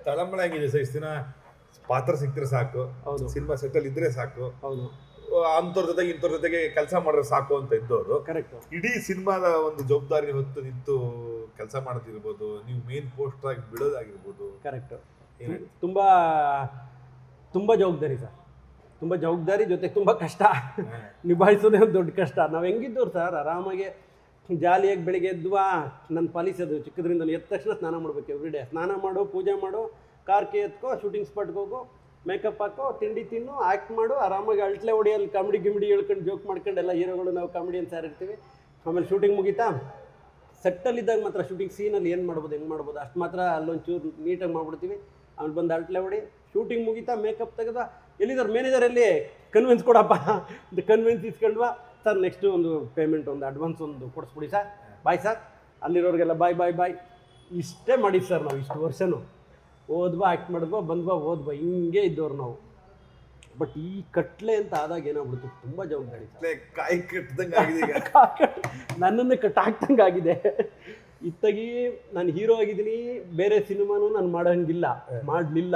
ತಳಂಬಳ ಹೆಂಗಿದೆ ಸರ್? ಇಷ್ಟು ದಿನ ಪಾತ್ರ ಸಿಕ್ಕಿದ್ರೆ ಸಾಕು, ಹೌದು, ಸಿನಿಮಾ ಸೆಟ್ಟಲ್ಲಿ ಇದ್ರೆ ಸಾಕು, ಹೌದು, ಅಂಥವ್ರ ಜೊತೆಗೆ ಇಂಥವ್ರ ಜೊತೆಗೆ ಕೆಲಸ ಮಾಡಿದ್ರೆ ಸಾಕು ಅಂತ ಇದ್ದವರು ಕರೆಕ್ಟು. ಇಡೀ ಸಿನಿಮಾದ ಒಂದು ಜವಾಬ್ದಾರಿ ಹೊತ್ತು ನಿಂತು ಕೆಲಸ ಮಾಡೋದಿರ್ಬೋದು, ನೀವು ಮೇನ್ ಪೋಸ್ಟರ್ ಆಗಿ ಬಿಡೋದಾಗಿರ್ಬೋದು. ಕರೆಕ್ಟು. ಏನಾಯ್ತು? ತುಂಬ ಜವಾಬ್ದಾರಿ ಸರ್, ತುಂಬ ಜವಾಬ್ದಾರಿ ಜೊತೆ ತುಂಬ ಕಷ್ಟ ನಿಭಾಯಿಸೋದೇ ಒಂದು ದೊಡ್ಡ ಕಷ್ಟ. ನಾವು ಹೆಂಗಿದ್ದವ್ರು ಸರ್, ಆರಾಮಾಗಿ ಜಾಲಿಯಾಗಿ ಬೆಳಿಗ್ಗೆ ಎದ್ವಾ, ನನ್ನ ಪಾಲಿಸೋದು ಚಿಕ್ಕದ್ರಿಂದ ಎದ್ದ ತಕ್ಷಣ ಸ್ನಾನ ಮಾಡಬೇಕು. ಎವ್ರಿಡೇ ಸ್ನಾನ ಮಾಡು, ಪೂಜೆ ಮಾಡು, ಕಾರ್ಕೆ ಎತ್ಕೋ, ಶೂಟಿಂಗ್ ಸ್ಪಾಟ್ಗೆ ಹೋಗು, ಮೇಕಪ್ ಹಾಕೋ, ತಿಂಡಿ ತಿನ್ನು, ಆ್ಯಕ್ಟ್ ಮಾಡು, ಆರಾಮಾಗಿ ಅಳ್ಟ್ಲೆ ಹೊಡಿಯಲ್ಲಿ ಕಾಮಿಡಿ ಗಿಮಿಡಿ ಹೇಳ್ಕೊಂಡು ಜೋಕ್ ಮಾಡ್ಕೊಂಡು ಎಲ್ಲ ಹೀರೋಗಳು ನಾವು ಕಾಮಿಡಿಯನ್ಸ್ ಇರ್ತೀವಿ. ಆಮೇಲೆ ಶೂಟಿಂಗ್ ಮುಗೀತಾ, ಸೆಟ್ಟಲ್ಲಿದ್ದಾಗ ಮಾತ್ರ ಶೂಟಿಂಗ್ ಸೀನಲ್ಲಿ ಏನು ಮಾಡ್ಬೋದು, ಹೆಂಗೆ ಮಾಡ್ಬೋದು ಅಷ್ಟು ಮಾತ್ರ ಅಲ್ಲೊಂಚೂರು ನೀಟಾಗಿ ಮಾಡ್ಬಿಡ್ತೀವಿ. ಆಮೇಲೆ ಬಂದು ಅಳ್ಟ್ಲೆ ಹೊಡಿ, ಶೂಟಿಂಗ್ ಮುಗೀತಾ ಮೇಕಪ್ ತೆಗೆದ, ಎಲ್ಲಿದ್ದಾರೆ ಮ್ಯಾನೇಜರಲ್ಲಿ ಕನ್ವಿನ್ಸ್ ಕೊಡಪ್ಪ ಅಂತ ಕನ್ವಿನ್ಸ್ ಇಸ್ಕೊಂಡ್ವಾ, ಸರ್ ನೆಕ್ಸ್ಟು ಒಂದು ಪೇಮೆಂಟ್, ಒಂದು ಅಡ್ವಾನ್ಸ್ ಒಂದು ಕೊಡಿಸ್ಬಿಡಿ ಸರ್, ಬಾಯ್ ಸರ್, ಅಲ್ಲಿರೋರಿಗೆಲ್ಲ ಬಾಯ್ ಬಾಯ್ ಬಾಯ್. ಇಷ್ಟೇ ಮಾಡಿದ್ದು ಸರ್ ನಾವು ಇಷ್ಟು ವರ್ಷನೂ. ಓದ್ಬಾ, ಆ್ಯಕ್ಟ್ ಮಾಡಿದ್ವಾ, ಬಂದ್ವಾ, ಓದ್ಬಾ, ಹಿಂಗೆ ಇದ್ದವ್ರು ನಾವು. ಬಟ್ ಈ ಕಟ್ಲೆ ಅಂತ ಆದಾಗ ಏನಾಗ್ಬಿಡ್ತು, ತುಂಬ ಜವಾಬ್ದಾರಿ ಸರ್. ಕಾಯಿ ಕಟ್ಟದಂಗೆ ಆಗಿದೆ ಈಗ. ನನ್ನನ್ನು ಕಟ್ಟಾಕ್ದಂಗೆ ಆಗಿದೆ. ಇತ್ತಾಗಿ ನಾನು ಹೀರೋ ಆಗಿದ್ದೀನಿ, ಬೇರೆ ಸಿನಿಮಾನೂ ನಾನು ಮಾಡೋಂಗಿಲ್ಲ, ಮಾಡಲಿಲ್ಲ.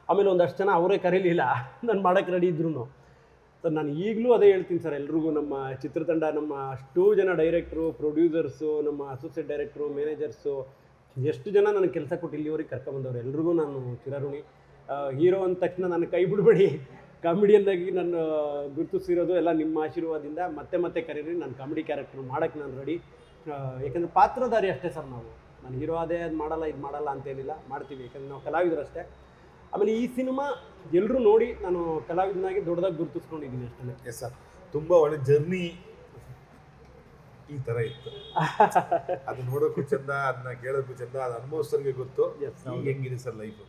ಆಮೇಲೆ ಒಂದಷ್ಟು ಜನ ಅವರೇ ಕರೀಲಿಲ್ಲ, ನಾನು ಮಾಡೋಕ್ಕೆ ರೆಡಿ ಇದ್ರು. ಸೊ ನಾನು ಈಗಲೂ ಅದೇ ಹೇಳ್ತೀನಿ ಸರ್ ಎಲ್ರಿಗೂ, ನಮ್ಮ ಚಿತ್ರತಂಡ, ನಮ್ಮ ಅಷ್ಟೂ ಜನ ಡೈರೆಕ್ಟ್ರು, ಪ್ರೊಡ್ಯೂಸರ್ಸು, ನಮ್ಮ ಅಸೋಸಿಯೇಟ್ ಡೈರೆಕ್ಟ್ರು, ಮ್ಯಾನೇಜರ್ಸು, ಎಷ್ಟು ಜನ ನನಗೆ ಕೆಲಸ ಕೊಟ್ಟು ಇಲ್ಲಿವರೆಗೆ ಕರ್ಕೊಂಬಂದವ್ರು ಎಲ್ರಿಗೂ ನಾನು ಚಿರಋಣಿ. ಹೀರೋ ಅಂದ ತಕ್ಷಣ ನಾನು ಕೈ ಬಿಡಬೇಡಿ, ಕಾಮಿಡಿಯನ್ನಾಗಿ ನಾನು ಗುರುತಿಸಿರೋದು ಎಲ್ಲ ನಿಮ್ಮ ಆಶೀರ್ವಾದದಿಂದ. ಮತ್ತೆ ಮತ್ತೆ ಕರೀರಿ, ನಾನು ಕಾಮಿಡಿ ಕ್ಯಾರೆಕ್ಟರ್ ಮಾಡೋಕ್ಕೆ ನಾನು ರೆಡಿ. ಯಾಕಂದರೆ ಪಾತ್ರಧಾರಿ ಅಷ್ಟೇ ಸರ್ ನಾವು. ನಾನು ಹೀರೋ ಅದೇ ಅದು ಮಾಡಲ್ಲ, ಇದು ಮಾಡಲ್ಲ ಅಂತೇನಿಲ್ಲ, ಮಾಡ್ತೀವಿ, ಯಾಕಂದರೆ ನಾವು ಕಲಾವಿದರು ಅಷ್ಟೇ. ಆಮೇಲೆ ಈ ಸಿನಿಮಾ ಎಲ್ಲರೂ ನೋಡಿ ನಾನು ಕಲಾವಿದನಾಗಿ ದೊಡ್ಡದಾಗಿ ಗುರುತಿಸ್ಕೊಂಡಿದ್ದೀನಿ ಅಷ್ಟೇ. ಎಸ್ ಸರ್, ತುಂಬ ಒಳ್ಳೆ ಜರ್ನಿ ಈ ಥರ ಇತ್ತು. ಅದು ನೋಡೋಕ್ಕೂ ಚಂದ, ಅದನ್ನ ಕೇಳೋಕ್ಕೂ ಚಂದ, ಅದು ಅನುಭವಿಸೋರಿಗೆ ಗೊತ್ತು. ಈಗ ಹೆಂಗಿದೆ ಸರ್ ಲೈಫು?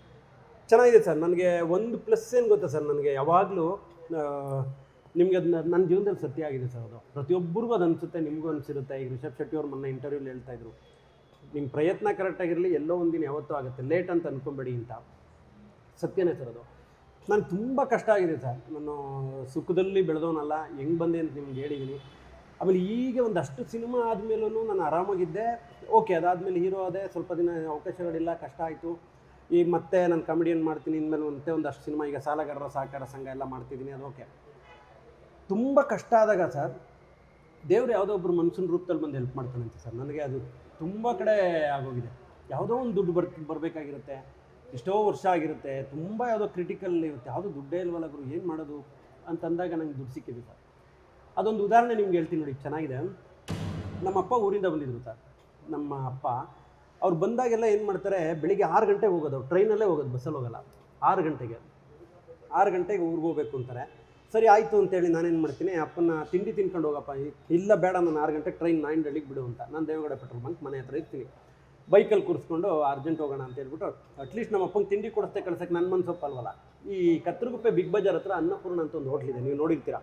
ಚೆನ್ನಾಗಿದೆ ಸರ್. ನನಗೆ ಒಂದು ಪ್ಲಸ್ ಏನು ಗೊತ್ತಾ ಸರ್, ನನಗೆ ಯಾವಾಗಲೂ ನಿಮಗೆ ಅದು ನನ್ನ ಜೀವನದಲ್ಲಿ ಸತ್ಯ ಆಗಿದೆ ಸರ್. ಅದು ಪ್ರತಿಯೊಬ್ಬರಿಗೂ ಅದು ಅನಿಸುತ್ತೆ, ನಿಮಗೂ ಅನಿಸಿರುತ್ತೆ. ಈಗ ರಿಷಬ್ ಶೆಟ್ಟಿ ಅವ್ರು ಮೊನ್ನೆ ಇಂಟರ್ವ್ಯೂಲಿ ಹೇಳ್ತಾಯಿದ್ರು, ನಿಮ್ಮ ಪ್ರಯತ್ನ ಕರೆಕ್ಟಾಗಿರಲಿ, ಎಲ್ಲೋ ಒಂದಿನ ಯಾವತ್ತೂ ಆಗುತ್ತೆ, ಲೇಟ್ ಅಂತ ಅಂದ್ಕೊಂಬೇಡಿ ಅಂತ. ಸತ್ಯನೇ ಸರ್ ಅದು. ನನಗೆ ತುಂಬ ಕಷ್ಟ ಆಗಿದೆ ಸರ್. ನಾನು ಸುಖದಲ್ಲಿ ಬೆಳೆದವನಲ್ಲ, ಹೆಂಗೆ ಬಂದೆ ಅಂತ ನಿಮ್ಗೆ ಹೇಳಿದ್ದೀನಿ. ಆಮೇಲೆ ಈಗ ಒಂದಷ್ಟು ಸಿನಿಮಾ ಆದಮೇಲೂ ನಾನು ಆರಾಮಾಗಿದ್ದೆ. ಓಕೆ, ಅದಾದಮೇಲೆ ಹೀರೋ ಆದೆ, ಸ್ವಲ್ಪ ದಿನ ಅವಕಾಶಗಳಿಲ್ಲ, ಕಷ್ಟ ಆಯಿತು. ಈಗ ಮತ್ತೆ ನಾನು ಕಾಮಿಡಿಯನ್ ಮಾಡ್ತೀನಿ, ಇನ್ಮೇಲೆ ಮತ್ತೆ ಒಂದಷ್ಟು ಸಿನಿಮಾ, ಈಗ ಸಾಲಗಾರರ ಸಹಕಾರ ಸಂಘ ಎಲ್ಲ ಮಾಡ್ತಿದ್ದೀನಿ, ಅದು ಓಕೆ. ತುಂಬ ಕಷ್ಟ ಆದಾಗ ಸರ್, ದೇವ್ರು ಯಾವುದೋ ಒಬ್ಬರು ಮನುಷ್ಯನ ರೂಪದಲ್ಲಿ ಬಂದು ಹೆಲ್ಪ್ ಮಾಡ್ತಾನಂತೆ ಸರ್. ನನಗೆ ಅದು ತುಂಬ ಕಡೆ ಆಗೋಗಿದೆ. ಯಾವುದೋ ಒಂದು ದುಡ್ಡು ಬರಬೇಕಾಗಿರುತ್ತೆ, ಎಷ್ಟೋ ವರ್ಷ ಆಗಿರುತ್ತೆ, ತುಂಬ ಯಾವುದೋ ಕ್ರಿಟಿಕಲ್ ಇರುತ್ತೆ, ಯಾವುದೋ ದುಡ್ಡೇ ಇಲ್ವಲ್ಲ ಗುರು, ಏನು ಮಾಡೋದು ಅಂತಂದಾಗ ನಂಗೆ ದುಡ್ಡು ಸಿಕ್ಕಿದೆ ಸರ್. ಅದೊಂದು ಉದಾಹರಣೆ ನಿಮ್ಗೆ ಹೇಳ್ತೀನಿ ನೋಡಿ, ಚೆನ್ನಾಗಿದೆ. ನಮ್ಮ ಅಪ್ಪ ಊರಿಂದ ಬಂದಿದ್ರು ಸರ್. ನಮ್ಮ ಅಪ್ಪ ಅವ್ರು ಬಂದಾಗೆಲ್ಲ ಏನು ಮಾಡ್ತಾರೆ, ಬೆಳಿಗ್ಗೆ 6 ಗಂಟೆಗೆ ಹೋಗೋದು, ಅವ್ರು ಟ್ರೈನಲ್ಲೇ ಹೋಗೋದು, ಬಸ್ಸಲ್ಲಿ ಹೋಗಲ್ಲ. 6 ಗಂಟೆಗೆ ಊರಿಗೆ ಹೋಗ್ಬೇಕು ಅಂತಾರೆ. ಸರಿ ಆಯಿತು ಅಂತೇಳಿ ನಾನೇನು ಮಾಡ್ತೀನಿ, ಅಪ್ಪನ ತಿಂಡಿ ತಿನ್ಕೊಂಡು ಹೋಗಪ್ಪ. ಇಲ್ಲ ಬೇಡ, ನಾನು 6 ಗಂಟೆಗೆ ಟ್ರೈನ್ 9 ಬಿಡು ಅಂತ. ನಾನು ದೇವಗೌಡ ಪೆಟ್ರೋಲ್ ಬಂಕ್ ಮನೆ ಹತ್ರ ಇರ್ತೀನಿ, ಬೈಕಲ್ಲಿ ಕೂರಿಸ್ಕೊಂಡು ಅರ್ಜೆಂಟ್ ಹೋಗೋಣ ಅಂತ ಹೇಳ್ಬಿಟ್ಟು, ಅಟ್ಲೀಸ್ಟ್ ನಮ್ಮ ಅಪ್ಪಂಗೆ ತಿಂಡಿ ಕೊಡಿಸ್ತೆ ಕಳ್ಸೋಕ್ಕೆ ನನ್ನ ಮನಸ್ಸೊಪ್ಪಲ್ವಲ್ಲ. ಈ ಕತ್ತರಗುಪ್ಪೆ ಬಿಗ್ ಬಜಾರ್ ಹತ್ರ ಅನ್ನಪೂರ್ಣ ಅಂತ ಒಂದು ಹೋಟ್ಲಿದೆ, ನೀವು ನೋಡಿರ್ತೀರ.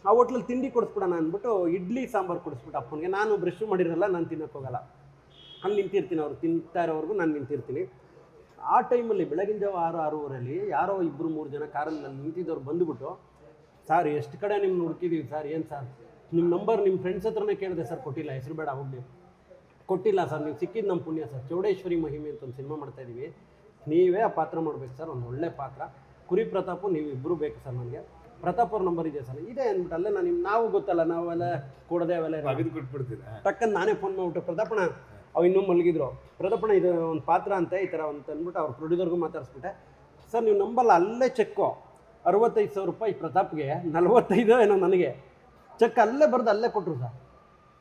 ಆ ಹೋಟ್ಲಲ್ಲಿ ತಿಂಡಿ ಕೊಡಿಸ್ಬಿಡೋಣ ಅಂದ್ಬಿಟ್ಟು ಇಡ್ಲಿ ಸಾಂಬಾರು ಕೊಡಿಸ್ಬಿಟ್ಟು ಅಪ್ಪನಿಗೆ. ನಾನು ಬ್ರಷ್ ಮಾಡಿರಲ್ಲ, ನಾನು ತಿನ್ನೋಕ್ಕೆ ಹೋಗಲ್ಲ, ಅಲ್ಲಿ ನಿಂತಿರ್ತೀನಿ, ಅವ್ರು ತಿಂತಾ ಇರೋವರೆಗೂ ನಾನು ನಿಂತಿರ್ತೀನಿ. ಆ ಟೈಮಲ್ಲಿ ಬೆಳಗಿನ ಜಾವ 6-6:30 ಯಾರೋ 2-3 ಜನ ಕಾರಲ್ಲಿ ನಿಂತಿದ್ದವ್ರು ಬಂದುಬಿಟ್ಟು, ಸರ್ ಎಷ್ಟು ಕಡೆ ನಿಮ್ಗೆ ಹುಡುಕಿದ್ದೀವಿ ಸರ್, ಏನು ಸರ್ ನಿಮ್ಮ ನಂಬರ್ ನಿಮ್ಮ ಫ್ರೆಂಡ್ಸ್ ಹತ್ರನೇ ಕೇಳಿದೆ ಸರ್, ಕೊಟ್ಟಿಲ್ಲ, ಹೆಸರು ಬೇಡ ಹೋಗಲಿ, ಕೊಟ್ಟಿಲ್ಲ ಸರ್, ನೀವು ಸಿಕ್ಕಿದ್ದು ನಮ್ಮ ಪುಣ್ಯ ಸರ್. ಚೌಡೇಶ್ವರಿ ಮಹಿಮೆ ಅಂತ ಒಂದು ಸಿನಿಮಾ ಮಾಡ್ತಾಯಿದ್ದೀವಿ, ನೀವೇ ಆ ಪಾತ್ರ ಮಾಡಬೇಕು ಸರ್, ಒಂದು ಒಳ್ಳೆ ಪಾತ್ರ. ಕುರಿ ಪ್ರತಾಪು ನೀವು ಇಬ್ಬರು ಬೇಕು ಸರ್, ನನಗೆ ಪ್ರತಾಪ್ ಅವ್ರ ನಂಬರ್ ಇದೆ ಸರ್, ಇದೆ ಅಂದ್ಬಿಟ್ಟು ಅಲ್ಲೇ ನಾವು ಗೊತ್ತಲ್ಲ, ನಾವೆಲ್ಲ ಕೊಡದೆ ಅವೆಲ್ಲ ಕೊಟ್ಬಿಡ್ತೀರಾ. ಟಕ್ಕಂತ ನಾನೇ ಫೋನ್ ಮಾಡಿಬಿಟ್ಟು, ಪ್ರತಾಪಣ ಅವು ಇನ್ನೂ ಮಲಗಿದ್ರು, ಪ್ರತಾಪಣ ಇದು ಒಂದು ಪಾತ್ರ ಅಂತ ಈ ಥರ ಅಂತ ಅಂದ್ಬಿಟ್ಟು ಅವ್ರ ಪ್ರೊಡ್ಯೂಸರ್ಗೂ ಮಾತಾಡಿಸ್ಬಿಟ್ಟೆ. ಸರ್ ನೀವು ನಂಬಲ್ಲ, ಅಲ್ಲೇ ಚೆಕ್ಕು 65,000 ರೂಪಾಯಿ ಪ್ರತಾಪ್ಗೆ, 45 ಏನೋ ನನಗೆ ಚೆಕ್ ಅಲ್ಲೇ ಬರೆದು ಅಲ್ಲೇ ಕೊಟ್ಟರು ಸರ್.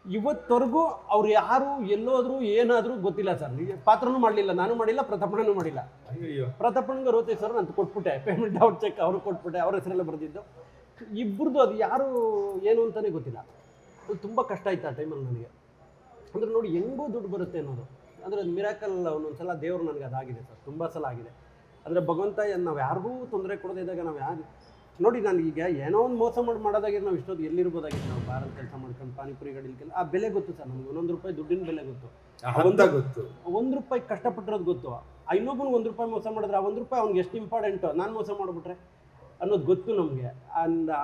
ಇವತ್ತವರೆಗೂ ಅವ್ರು ಯಾರು ಎಲ್ಲೋದ್ರು ಏನಾದರೂ ಗೊತ್ತಿಲ್ಲ ಸರ್. ಪಾತ್ರನೂ ಮಾಡಲಿಲ್ಲ, ನಾನು ಮಾಡಿಲ್ಲ, ಪ್ರತಾಪಣ್ಣನೂ ಮಾಡಿಲ್ಲ. ಅಯ್ಯೋ ಪ್ರತಾಪಣ್ಣಗೆ 60,000 ನಾನು ಕೊಟ್ಬಿಟ್ಟೆ, ಪೇಮೆಂಟ್ ಅವ್ರ ಚೆಕ್ ಅವ್ರು ಕೊಟ್ಬಿಟ್ಟೆ, ಅವ್ರ ಹೆಸರೆಲ್ಲ ಬರೆದಿದ್ದು. ಇಬ್ಬರದು ಅದು ಯಾರು ಏನು ಅಂತಲೇ ಗೊತ್ತಿಲ್ಲ. ಅದು ತುಂಬ ಕಷ್ಟ ಆಯ್ತು ಆ ಟೈಮಲ್ಲಿ ನನಗೆ. ಅಂದರೆ ನೋಡಿ ಹೆಂಗೋ ದುಡ್ಡು ಬರುತ್ತೆ ಅನ್ನೋದು. ಅಂದರೆ ಅದು ಮಿರಾಕಲ್ ಒಂದೊಂದು ಸಲ ದೇವರು ನನಗೆ ಅದಾಗಿದೆ ಸರ್, ತುಂಬ ಸಲ ಆಗಿದೆ. ಅಂದರೆ ಭಗವಂತ ನಾವು ಯಾರಿಗೂ ತೊಂದರೆ ಕೊಡದೇ ಇದ್ದಾಗ ನಾವು ಯಾರು ನೋಡಿ, ನಾನು ಈಗ ಏನೋ ಒಂದು ಮೋಸ ಮಾಡೋದಾಗಿರೋ ನಾವು ಇಷ್ಟೊಂದು ಎಲ್ಲಿರ್ಬೋದಾಗಿತ್ತು. ನಾವು ಬಾರಲ್ಲಿ ಕೆಲಸ ಮಾಡ್ಕೊಂಡು ಪಾನಿಪುರಿ ಗಡಿಲಿಕ್ಕೆಲ್ಲ ಆ ಬೆಲೆ ಗೊತ್ತು ಸರ್ ನಮ್ಗೆ. 1 ರೂಪಾಯಿ ದುಡ್ಡಿನ ಬೆಲೆ ಗೊತ್ತು, ಗೊತ್ತು. 1 ರೂಪಾಯಿ ಕಷ್ಟಪಟ್ಟಿರೋದು ಗೊತ್ತು. ಇನ್ನೊಬ್ಬನಿಗೆ 1 ರೂಪಾಯಿ ಮೋಸ ಮಾಡಿದ್ರೆ ಆ 1 ರೂಪಾಯಿ ಅವ್ನಿಗೆ ಎಷ್ಟು ಇಂಪಾರ್ಟೆಂಟು, ನಾನು ಮೋಸ ಮಾಡಿಬಿಟ್ರೆ ಅನ್ನೋದು ಗೊತ್ತು ನಮಗೆ.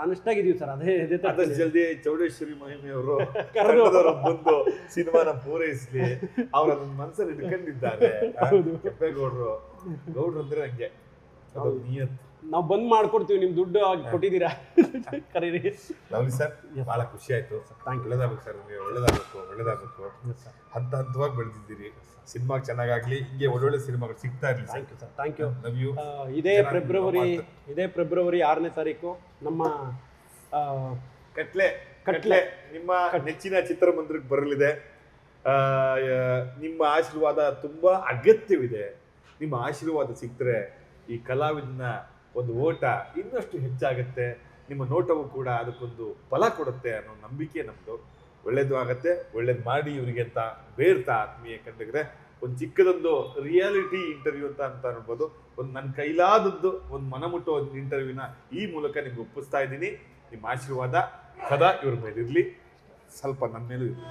ಅನಿಷ್ಟಾಗಿದ್ದೀವಿ ಸರ್. ಅದೇ ಆದಷ್ಟು ಜಲ್ದಿ ಚೌಡೇಶ್ವರಿ ಮಹಿಮೆಯವರು ಕರೆದು ಬಂದು ಸಿನಿಮಾನ ಪೂರೈಸ್ಲಿ, ಅವ್ರ ಅದನ್ನ ಮನಸ್ಸಲ್ಲಿ ಇಟ್ಕೊಂಡಿದ್ದಾರೆ. ಕೆಂಪೇಗೌಡರು ಅಂದ್ರೆ ಹಂಗೆ ಅದೊಂದು ನಿಯತ್. ನಾವು ಬಂದ್ ಮಾಡ್ಕೊಡ್ತೀವಿ, ನಿಮ್ ದುಡ್ಡು ಕೊಟ್ಟಿದ್ದೀರಾ, ಕರೀರಿ. ಲವ್ಲಿ ಸರ್, ಬಹಳ ಖುಷಿ ಆಯ್ತು. ಒಳ್ಳೇದಾಗಬೇಕು ಸರ್, ನಿಮಗೆ ಒಳ್ಳೇದಾಗಬೇಕು. ಹಂತ ಹಂತವಾಗಿ ಬೆಳೆದಿದ್ದೀರಿ. ಸಿನಿಮಾ ಚೆನ್ನಾಗಾಗ್ಲಿ, ಹಿಂಗೆ ಒಳ್ಳೊಳ್ಳೆ ಸಿನಿಮಾಗಳು ಸಿಗ್ತಾ ಇರಲಿ. Thank you sir, thank you. Love you. ಇದೇ ಫೆಬ್ರವರಿ 6ನೇ ತಾರೀಕು ನಮ್ಮ ಕಟ್ಲೆ ನಿಮ್ಮ ನೆಚ್ಚಿನ ಚಿತ್ರಮಂದಿರಕ್ಕೆ ಬರಲಿದೆ. ನಿಮ್ಮ ಆಶೀರ್ವಾದ ತುಂಬಾ ಅಗತ್ಯವಿದೆ. ನಿಮ್ಮ ಆಶೀರ್ವಾದ ಸಿಕ್ಕರೆ ಈ ಕಲಾವಿದನ ಒಂದು ಓಟ ಇನ್ನಷ್ಟು ಹೆಚ್ಚಾಗುತ್ತೆ. ನಿಮ್ಮ ನೋಟವು ಕೂಡ ಅದಕ್ಕೊಂದು ಫಲ ಕೊಡುತ್ತೆ ಅನ್ನೋ ನಂಬಿಕೆ ನಮ್ಮದು. ಒಳ್ಳೇದು ಆಗತ್ತೆ, ಒಳ್ಳೇದು ಮಾಡಿ ಇವರಿಗೆ ಅಂತ ಬೇಡ್ತಾ ಆತ್ಮೀಯ ಕಂಡಕ್ರೆ ಒಂದು ಚಿಕ್ಕದೊಂದು ರಿಯಾಲಿಟಿ ಇಂಟರ್ವ್ಯೂ ಅಂತ ನೋಡ್ಬೋದು. ಒಂದು ನನ್ನ ಕೈಲಾದದ್ದು ಒಂದು ಮನಮುಟ್ಟೋ ಒಂದು ಇಂಟರ್ವ್ಯೂನ ಈ ಮೂಲಕ ನಿಮ್ಗೆ ಒಪ್ಪಿಸ್ತಾ ಇದ್ದೀನಿ. ನಿಮ್ಮ ಆಶೀರ್ವಾದ ಸದಾ ಇವ್ರ ಮೇಲೆ ಇರಲಿ, ಸ್ವಲ್ಪ ನನ್ನ ಮೇಲೂ ಇರಲಿ.